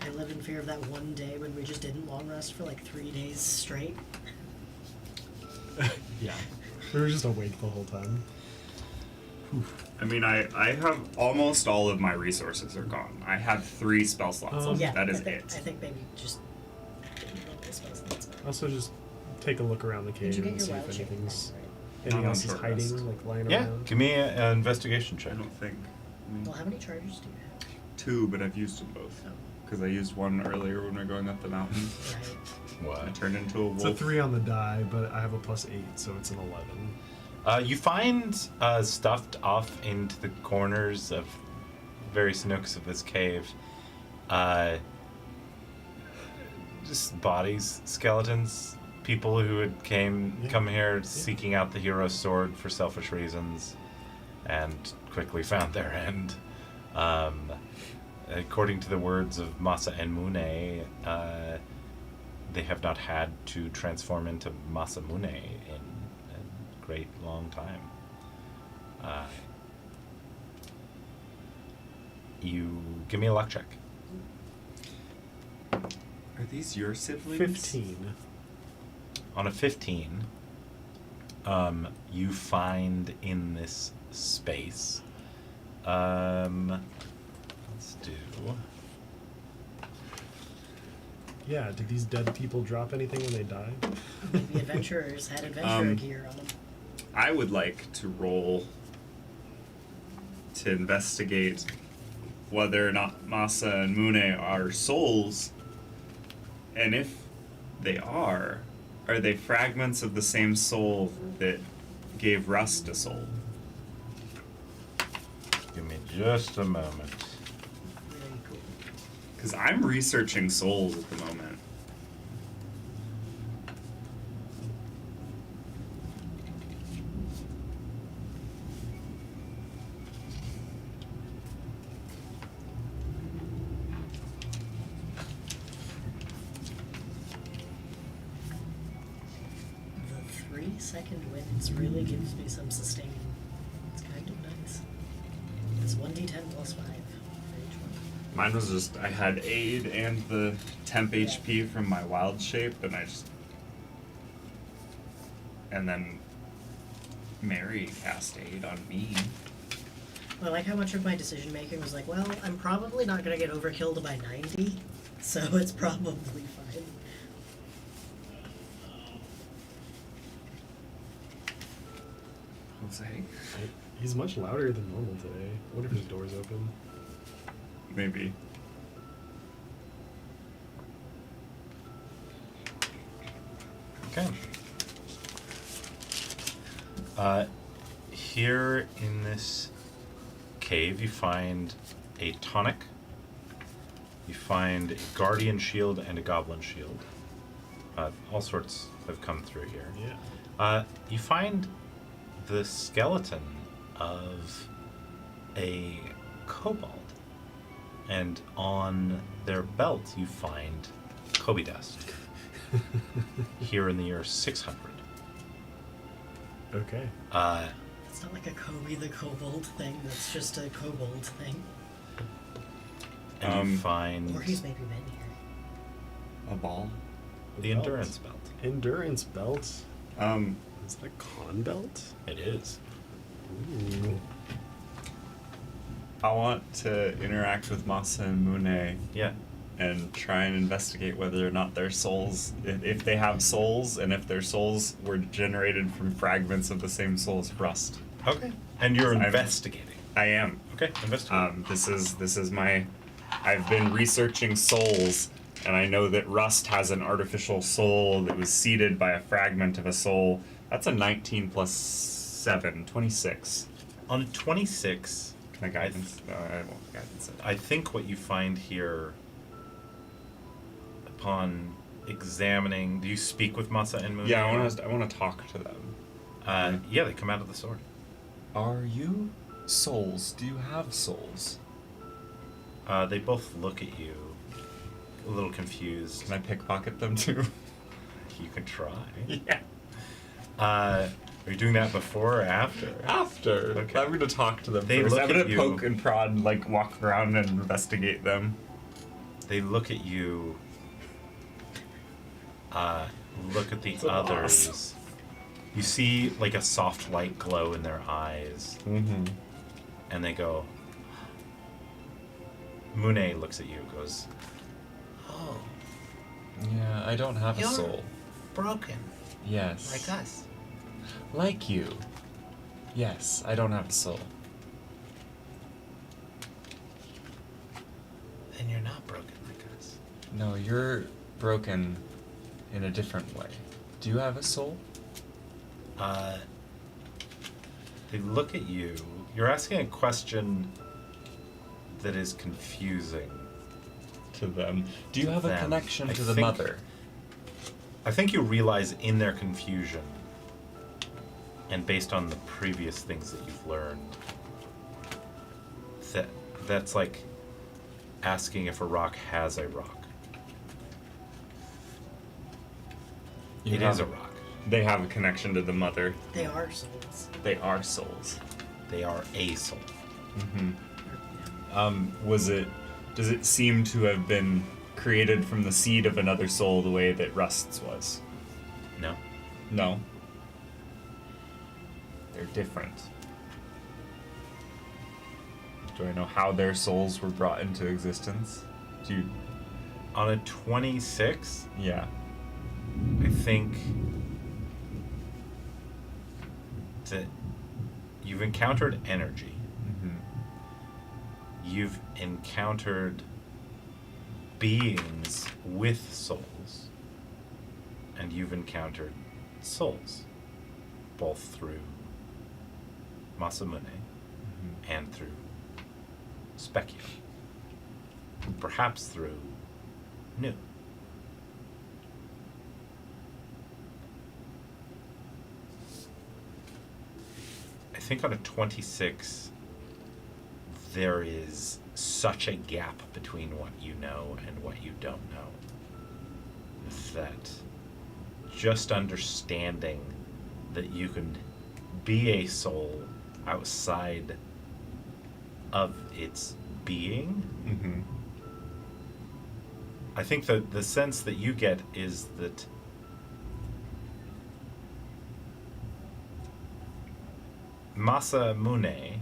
I live in fear of that one day when we just didn't long rest for like 3 days straight. Yeah. We were just awake the whole time. I mean, I have almost all of my resources are gone. I have 3 spell slots left. Yeah, That is I think, it. I think maybe just didn't know what spell slots are. Also, just take a look around the Did cave you get and your see wild if shape? anything's Right. anything Not on else is short hiding, rest. like lying Yeah. around. Give me an investigation check. I don't think. I mean, Well, how many charges do you have? 2, but I've used them both. Oh, Because I used one earlier when we were going up the mountain. right. I What? turned into a wolf. It's a 3 on the die, but I have a +8, so it's an 11. You find stuffed off into the corners of various nooks of this cave, just bodies, skeletons, people who had come here seeking out the hero's sword for selfish reasons, and quickly found their end. According to the words of Masa and Mune, they have not had to transform into Masa Mune in a great long time. You give me a luck check. Are these your siblings? 15. On a 15, you find in this space. Let's do. Yeah, did these dead people drop anything when they died? Maybe adventurers had adventurer gear on them. I would like to roll to investigate whether or not Masa and Mune are souls, and if they are they fragments of the same soul that gave Rust a soul? Give me just a moment. Very cool. Because I'm researching souls at the moment. The 3-second winds really gives me some sustaining. It's kind of nice. It's 1d10 plus 5 for each one. Mine was just, I had aid and the temp HP from my wild shape, and I just. And then Mary cast aid on me. I like how much of my decision making was like, well, I'm probably not gonna get overkilled by 90, so it's probably fine. Jose? He's much louder than normal today. I wonder if his door's open. Maybe. Okay. Here in this cave, you find a tonic. You find a guardian shield and a goblin shield. All sorts have come through here. Yeah. You find the skeleton of a kobold, and on their belt you find Kobe dust. Here in the year 600. Okay. It's not like a Kobe the Kobold thing, that's just a kobold thing. And you find Or he's maybe been here. A ball? the endurance belt. Endurance belt? Um, Is that a con belt? It is. Ooh. I want to interact with Masa and Mune Yeah. and try and investigate whether or not their souls, if they have souls, and if their souls were generated from fragments of the same soul as Rust. Okay. And you're I'm- investigating. I am. Okay, investigate. This is my. I've been researching souls, and I know that Rust has an artificial soul that was seeded by a fragment of a soul. That's a 19 plus 7, 26. On a 26, Can I guidance? No, I won't guidance it. I think what you find here, upon examining, do you speak with Masa and Moon? Yeah, I want to talk to them. Yeah, they come out of the sword. Are you souls? Do you have souls? They both look at you, a little confused. Can I pickpocket them too? You can try. Yeah. Are you doing that before or after? After. Okay. I'm gonna talk to them They first. look I'm gonna at you. poke and prod, like walk around and investigate them. They look at you. Look at the It's a boss. others. You see like a soft light glow in their eyes, Mm-hmm. and they go. Mune looks at you, goes, Oh, Yeah, I don't have You're- a soul. broken. Yes. Like us. Like you. Yes, I don't have a soul. And you're not broken like us. No, you're broken in a different way. Do you have a soul? They look at you. You're asking a question that is confusing. To them. Do you have a Them. connection I to the think- mother? I think you realize in their confusion, and based on the previous things that you've learned, that's like asking if a rock has a rock. It is a rock. They have a connection to the mother. They are souls. They are souls. They are a soul. Does it seem to have been created from the seed of another soul the way that Rust's was? No? No. They're different. Do I know how their souls were brought into existence? Do you... On a 26, Yeah. I think that you've encountered energy. You've encountered beings with souls, and you've encountered souls, both through Masa Mune and through Speculum, perhaps through Nu. I think on a 26, there is such a gap between what you know and what you don't know that just understanding that you can be a soul outside of its being, I think that the sense that you get is that Masa Mune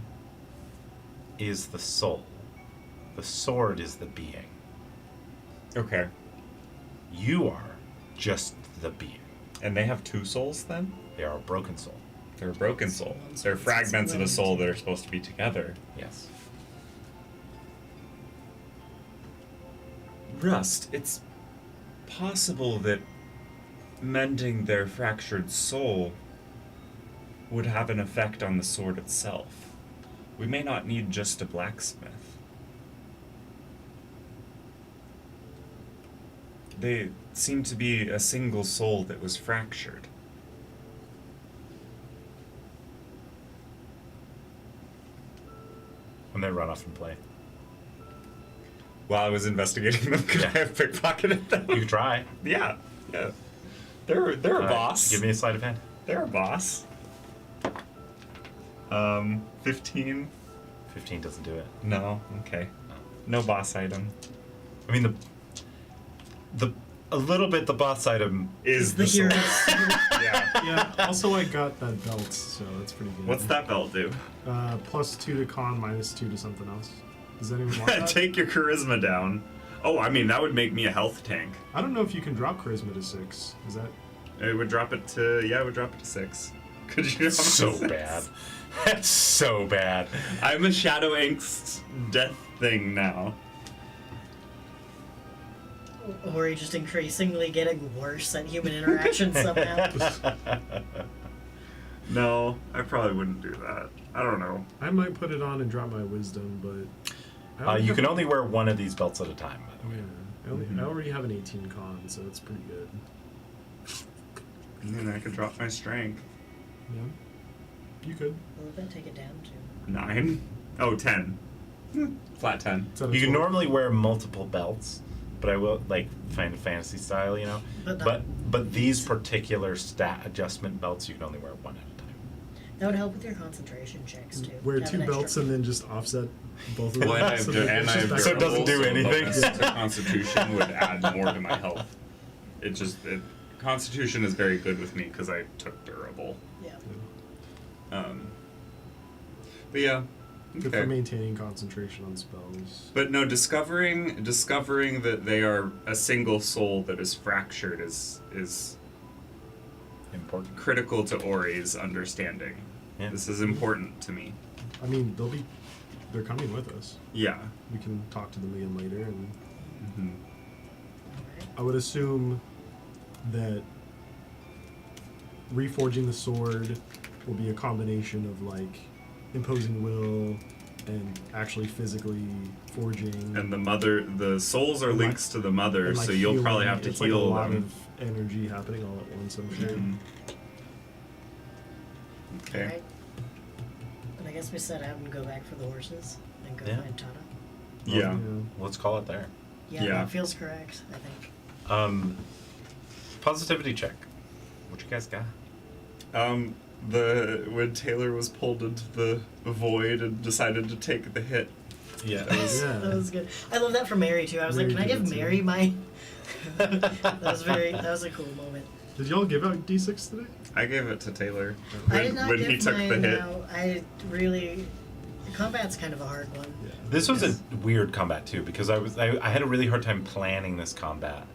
is the soul. The sword is the being. Okay. You are just the being. And they have two souls then? They are a broken soul. They're a broken soul. They're fragments of a soul that are supposed to be together. Yes. Rust, it's possible that mending their fractured soul would have an effect on the sword itself. We may not need just a blacksmith. They seem to be a single soul that was fractured. When they run off and play. While I was investigating them, could I have pickpocketed them? You can try. Yeah, yeah. They're a boss. Give me a sleight of hand. They're a boss. 15. 15 doesn't do it. No, okay. No boss item. I mean, a little bit the boss item Is The soul. hero. Yeah. Yeah. Also, I got that belt, so that's pretty good. What's that belt do? +2 to con, -2 to something else. Does anyone want that? Take your charisma down. Oh, I mean, that would make me a health tank. I don't know if you can drop charisma to 6. Is that? It would drop it to, it would drop it to 6. Could you drop it to so 6? bad. That's so bad. I'm a Shadow Angst death thing now. Or are you just increasingly getting worse at human interaction somehow? No, I probably wouldn't do that. I don't know. I might put it on and drop my wisdom, but You can only wear one of these belts at a time, by the way. Yeah, I already have an 18 con, so it's pretty good. And then I could drop my strength. Yeah, you could. What would that take it down to? 9? Oh, 10. Flat 10. Is that a You can 12? normally wear multiple belts, but I will like Final Fantasy style, you know. But that- But these particular stat adjustment belts, you can only wear one at a time. That would help with your concentration checks too. Wear Have 2 an extra- belts and then just offset both of them. Well, and I have, so that and it's I just have back So it to doesn't do so anything. bonus to Constitution would add more to my health. Constitution is very good with me because I took durable. Yeah. But yeah, Good for okay. maintaining concentration on spells. But no, discovering that they are a single soul that is fractured is Important. critical to Ori's understanding. Yeah. This is important to me. I mean, they're coming with us. Yeah. We can talk to them again later, and hmm Alright. I would assume that reforging the sword will be a combination of like imposing will and actually physically forging. And the souls are And, like- links to the mother, and, like, so you'll probably healing. have to It's heal like a lot them. of energy happening all at once, I'm sure. Mhm. Okay. Alright. And I guess we set out and go back for the horses and go Yeah. find Tana. Yeah. Let's call it there. Yeah, Yeah. that feels correct, I think. Positivity check. What you guys got? When Taylor was pulled into the void and decided to take the hit. Yeah. Yeah. That was good. I love that from Mary too. I was Mary like, can I did give it, too. Mary my that was a cool moment. Did y'all give out D6 today? I gave it to Taylor I did not when give he took mine the hit. now. I really combat's kind of a hard one. Yeah. This was Yes. a weird combat too because I had a really hard time planning this combat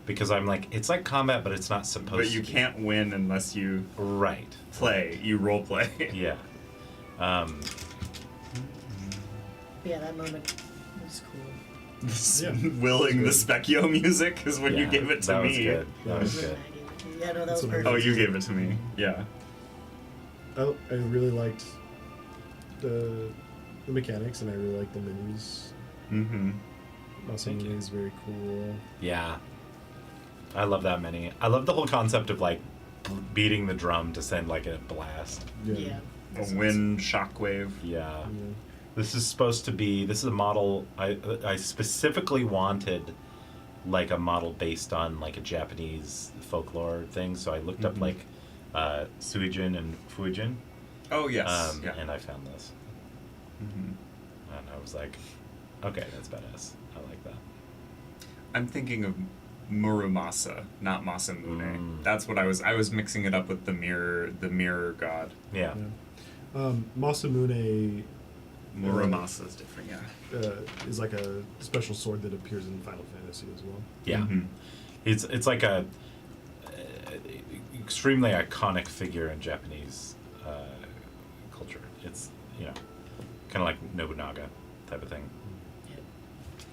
because I'm like it's like combat but it's not supposed But to you be. can't win unless you Right. play. You role play. Yeah. But yeah, that moment was cool. This Yeah. Willing the Specchio music is when you Yeah, gave it to that me. was good. That Yeah. was When good. I gave it to you. Yeah, no, that That's was what I perfect. Oh, you gave it to me. Yeah. I really liked the mechanics, and I really liked the menus. Mm-hmm. Masa Thank Mune you. is very cool. Yeah. I love that many. I love the whole concept of like beating the drum to send like a blast. Yeah. A wind shockwave. Yeah. Yeah. This is supposed to be. This is a model. I specifically wanted like a model based on like a Japanese folklore thing. So I looked up Mhm. like Suijin and Fuijin, Oh yes. Yeah. and I found this, Mhm. and I was like, okay, that's badass. I like that. I'm thinking of Murumasa, not Masa Mune. Mm. That's what I was mixing it up with the mirror god. Yeah. Yeah. Masa Mune Muramasa is different, yeah. is like a special sword that appears in Final Fantasy as well. Yeah. Mhm. It's like a extremely iconic figure in Japanese culture. It's, kind of like Nobunaga type of thing.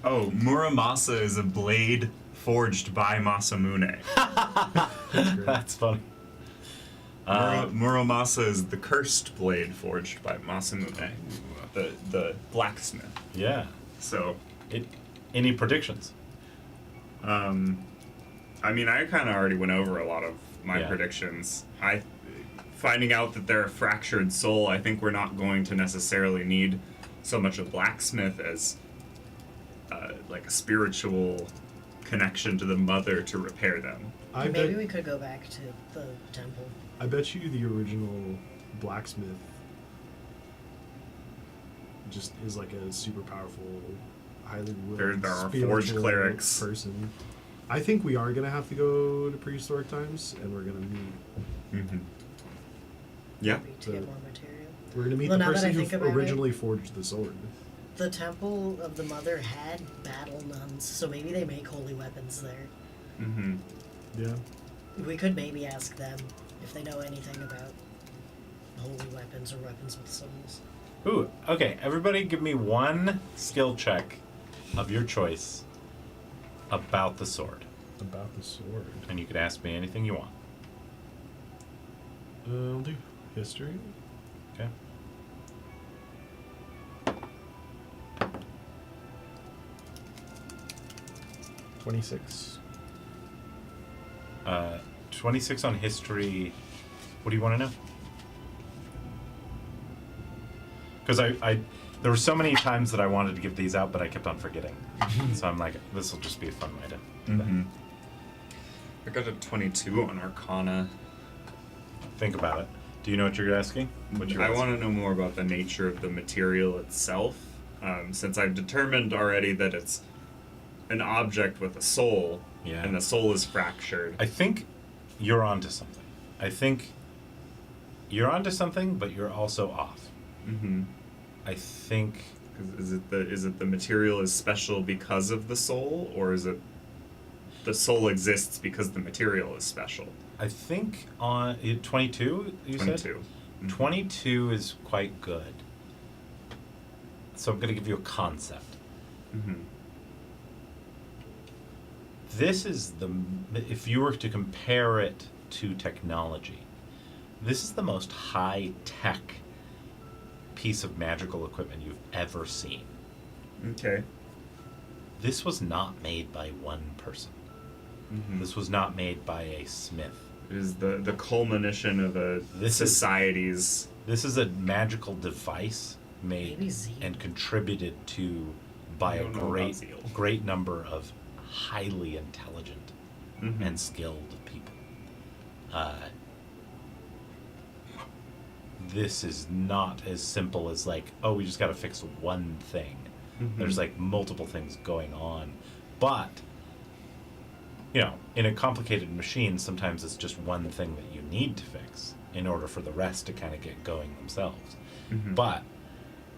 Oh, Muramasa is a blade forged by Masa Mune. That's great. That's funny. Muramasa is the cursed blade forged by Masa Mune, the blacksmith. Yeah. So, Any predictions? I mean, I kind of already went over a lot of my Yeah. predictions. Finding out that they're a fractured soul, I think we're not going to necessarily need so much a blacksmith as like a spiritual connection to the mother to repair them. Maybe we could go back to the temple. I bet you the original blacksmith just is like a super powerful, highly willed, There are spiritual forged clerics. person. I think we are gonna have to go to prehistoric times, and we're gonna meet. Mm-hmm. Yeah. Maybe to get more material. We're gonna meet Well, the now that I person think who about it- originally forged the sword. The temple of the mother had battle nuns, so maybe they make holy weapons there. Mm-hmm. Yeah. We could maybe ask them if they know anything about holy weapons or weapons with souls. Ooh, okay. Everybody give me one skill check of your choice about the sword. About the sword. And you can ask me anything you want. I'll do history. Okay? 26. 26 on history. What do you want to know? Because I there were so many times that I wanted to give these out, but I kept on forgetting. So I'm like, this will just be a fun way to do that. Mm-hmm. I got a 22 on Arcana. Think about it. Do you know what you're asking? What you're I asking? want to know more about the nature of the material itself, since I've determined already that it's an object with a soul, Yeah. and the soul is fractured. I think you're onto something. I think you're onto something, but you're also off. Mm-hmm. I think Is it the material is special because of the soul, or is it the soul exists because the material is special? I think on 22. You 22. said Mhm. 22 is quite good. So I'm going to give you a concept. Mm-hmm. This is if you were to compare it to technology, this is the most high tech piece of magical equipment you've ever seen. Okay. This was not made by one person. Mm-hmm. This was not made by a smith. It is the culmination of a This is- society's. This is a magical device made Maybe Zeal. and contributed to by I a don't know about Zeal. great number of highly intelligent Mhm. and skilled people. This is not as simple as like, oh, we just got to fix one thing. Mhm. There's like multiple things going on, but in a complicated machine, sometimes it's just one thing that you need to fix in order for the rest to kind of get going themselves. Mhm. But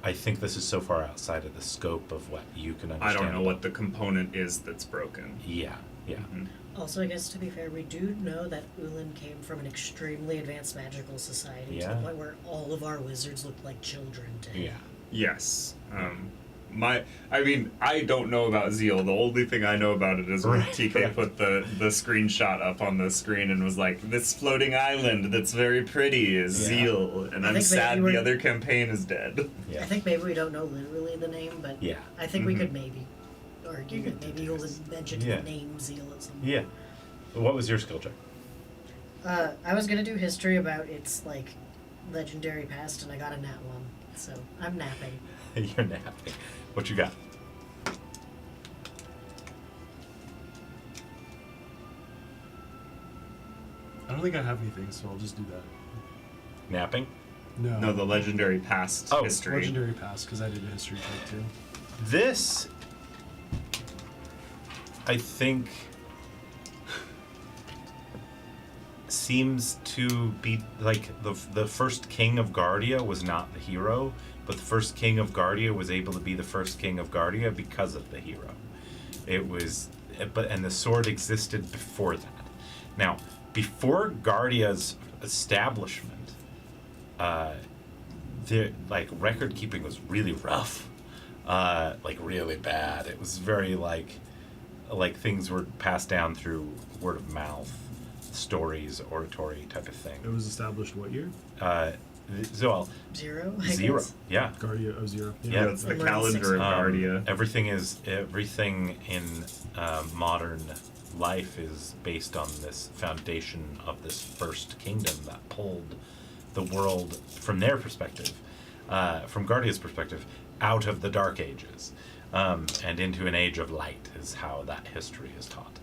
I think this is so far outside of the scope of what you can I understand. don't know what the component is that's broken. Yeah. Mhm. Also, I guess to be fair, we do know that Ulan came from an extremely advanced magical society to Yeah. the point where all of our wizards look like children to him. Yeah. Yes. I don't know about Zeal. The only thing I know about it is when Right, TK right. put the screenshot up on the screen and was like, "This floating island that's very pretty is Yeah. Zeal," and I I'm think sad maybe we're- the other campaign is dead. Yeah. I think maybe we don't know literally the name, but Yeah. I think we Mhm. could maybe argue that maybe Ulan mentioned Yeah. the name Zeal at some point. Yeah. What was your skill check? I was gonna do history about its like legendary past, and I got a nat one, so I'm napping. You're napping. What you got? I don't think I have anything, so I'll just do that. Napping? No, the legendary past Oh, history. Legendary pass, because I did a history check too. This, I think, seems to be like the first king of Guardia was not the hero, but the first king of Guardia was able to be the first king of Guardia because of the hero. It was, and the sword existed before that. Now, before Guardia's establishment, record keeping was really rough, really bad. It was very like things were passed down through word of mouth, stories, oratory type of thing. It was established what year? Zero. I Zero. guess. Yeah. Guardia of Zero. Yeah. That's the Around calendar of Guardia. Everything in modern life is based on this foundation of this first kingdom that pulled the world from their perspective, from Guardia's perspective, out of the Dark Ages and into an age of light is how that history is taught.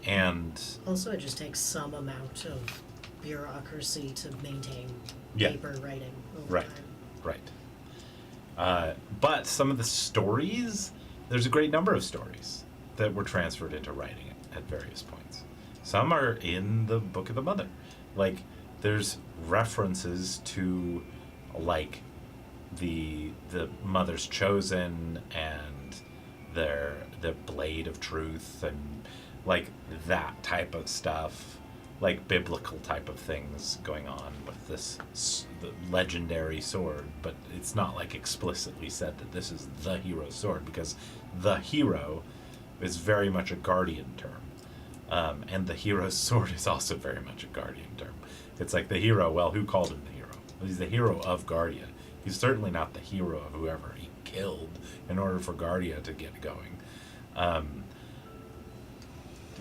And Also, it just takes some amount of bureaucracy to maintain Yeah. paper writing over Right. time. Right. But some of the stories, there's a great number of stories that were transferred into writing at various points. Some are in the Book of the Mother. Like, there's references to, like, the Mother's Chosen and the Blade of Truth and, like, that type of stuff. Like biblical type of things going on with the legendary sword, but it's not like explicitly said that this is the hero's sword, because the hero is very much a guardian term, and the hero's sword is also very much a guardian term. It's like the hero. Well, who called him the hero? Well, he's the hero of Guardia. He's certainly not the hero of whoever he killed in order for Guardia to get going.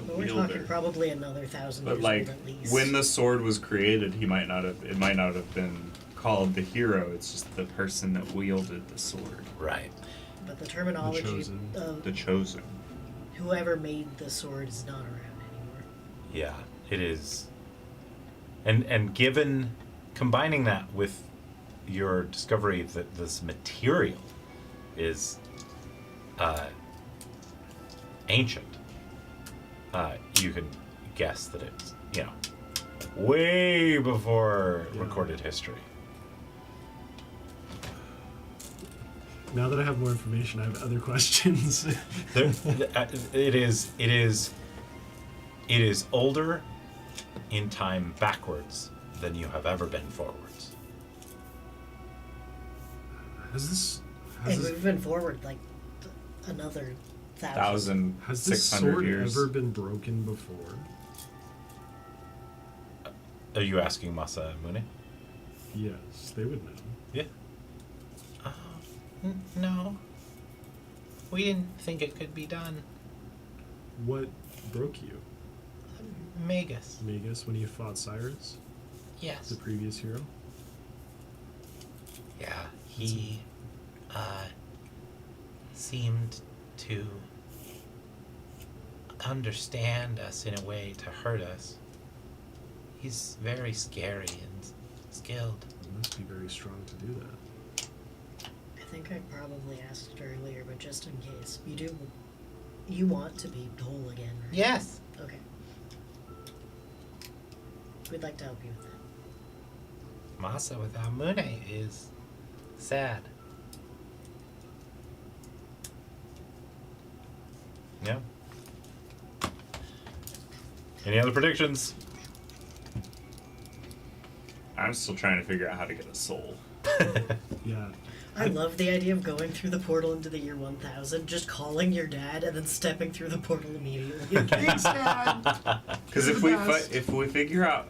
But we're talking probably another 1,000 But years like old at least. when the sword was created, it might not have been called the hero. It's just the person that wielded the sword, Right. But the terminology Chosen. of the chosen. whoever made the sword is not around anymore. Yeah, it is. And given combining that with your discovery that this material is ancient, you can guess that it's, way before Yeah. recorded history. Now that I have more information, I have other questions. It is older in time backwards than you have ever been forwards. Has And this we've been forward like another 1,000. has this 1,600 sword years. ever been broken before? Are you asking Masa Mune? Yes, they would know. Yeah. No. We didn't think it could be done. What broke you? Magus. Magus, when you fought Cyrus, Yes. the previous hero? Yeah. He seemed to understand us in a way to hurt us. He's very scary and skilled. It must be very strong to do that. I think I probably asked earlier, but just in case, you want to be whole again, right? Yes. Okay. We'd like to help you with that. Masa without Mune is sad. Yeah. Any other predictions? I'm still trying to figure out how to get a soul. Yeah. I love the idea of going through the portal into the year 1000, just calling your dad, and then stepping through the portal immediately. Thanks, Dad! Because You're if the we best. if we figure out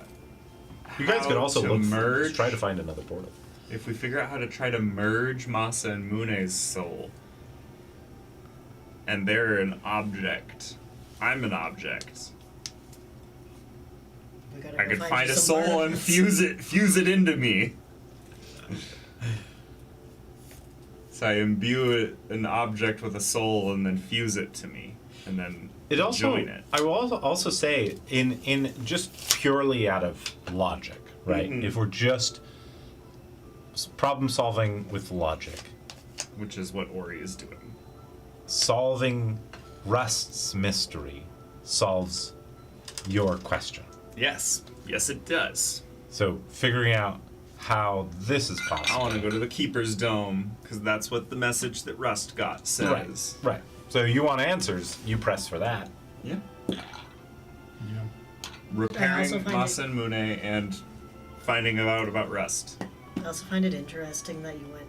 You guys how could also to merge. Try to find another portal. if we figure out how to try to merge Masa and Mune's soul, and they're an object, I'm an object. We gotta I go could find you a some soul and ornaments. fuse it into me. So I imbue an object with a soul and then fuse it to me, and then It also, join it. I will also say, in just purely out of logic, right? Mhm. If we're just problem solving with logic, Which is what Ori is doing. solving Rust's mystery solves your question. Yes. Yes, it does. So figuring out how this is I possible. want to go to the Keeper's Dome, because that's what the message that Rust got says. Right. So you want answers, you press for that. Yeah. Yeah. Repairing also find Masa Mune and finding out about Rust. I also find it interesting that you went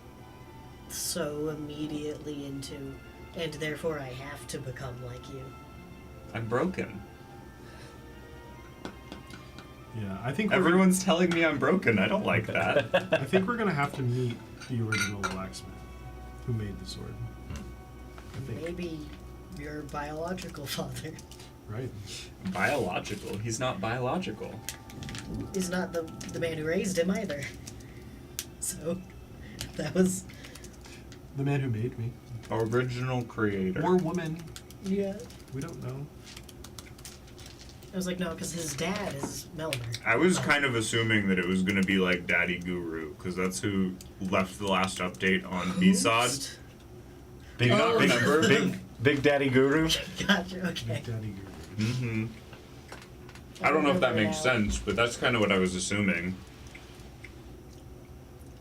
so immediately into, and therefore I have to become like you. I'm broken. Yeah, I think Everyone's telling me I'm broken. I don't like that. I think we're gonna have to meet the original blacksmith who made the sword. I think. Maybe your biological father Right. Biological. He's not biological. is not the man who raised him either. So, that was... The man who made me. Original creator. Or woman. Yeah. We don't know. I was like, no, because his dad is Melner. I was kind of assuming that it was going to be like Daddy Guru, because that's who left the last update on B-Sod. Big, Oh. big Daddy Guru. Gotcha, okay. Daddy Guru. Mm-hmm. I don't know if that remember makes now. sense, but that's kind of what I was assuming.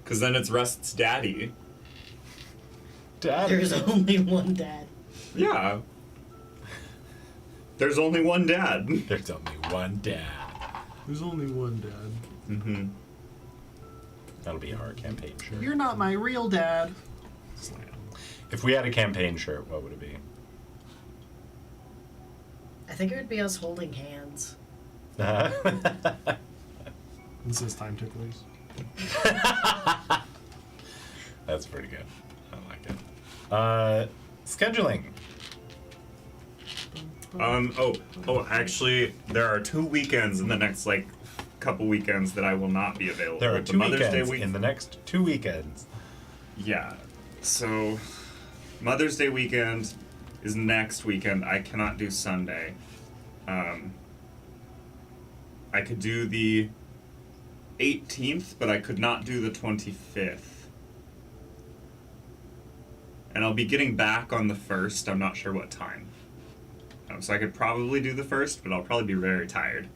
Because then it's Rust's daddy. Daddy. There's only one dad. Yeah. There's only one dad. There's only one dad. There's only one dad. Mm-hmm. That'll be our campaign shirt. You're not my real dad. Slam. If we had a campaign shirt, what would it be? I think it would be us holding hands. This says time ticklers. That's pretty good. I like it. Scheduling. Actually, there are 2 weekends in the next, couple weekends that I will not be available. There are The 2 Mother's Day weekends week- in the next 2 weekends. Yeah. So, Mother's Day weekend is next weekend. I cannot do Sunday. I could do the 18th, but I could not do the 25th. And I'll be getting back on the 1st. I'm not sure what time. So I could probably do the 1st, but I'll probably be very tired.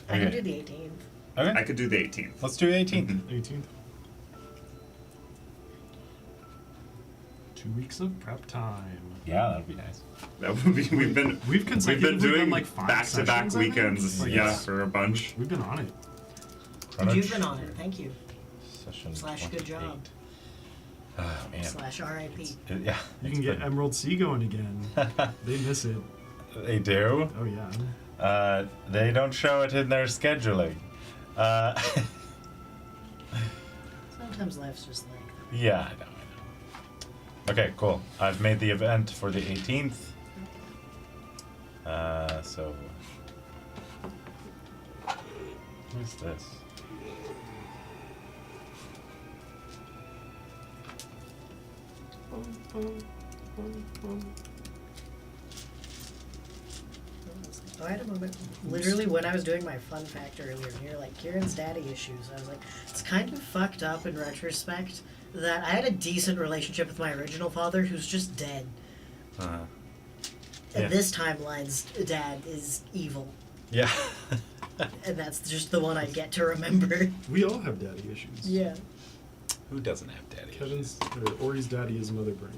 I can Okay. do the 18th. Okay. I could do the 18th. Let's do 18th. Mhm. 18th. 2 weeks of prep time. Yeah, that'd be nice. That would be. We've consecutively doing done, 5 back-to-back sessions, I think? weekends. Like, Yeah, it's- for a bunch. We've been on it. You've been on it, thank you. Session / good job. 28. Oh, man. / RIP. Yeah. You can get Emerald Sea going again. They miss it. They do. Oh yeah. They don't show it in their scheduling. Sometimes life's just like that. Yeah, I know. Okay, cool. I've made the event for the 18th. So. What's this? Oh, I had a moment, literally when I was doing my fun fact earlier, and you're like, Kieran's daddy issues. I was like, it's kind of fucked up in retrospect that I had a decent relationship with my original father who's just dead. Uh-huh. And Yeah. this timeline's dad is evil. Yeah. And that's just the one I get to remember. We all have daddy issues. Yeah. Who doesn't have daddy? Kevin's Ori's daddy is Mother Brain.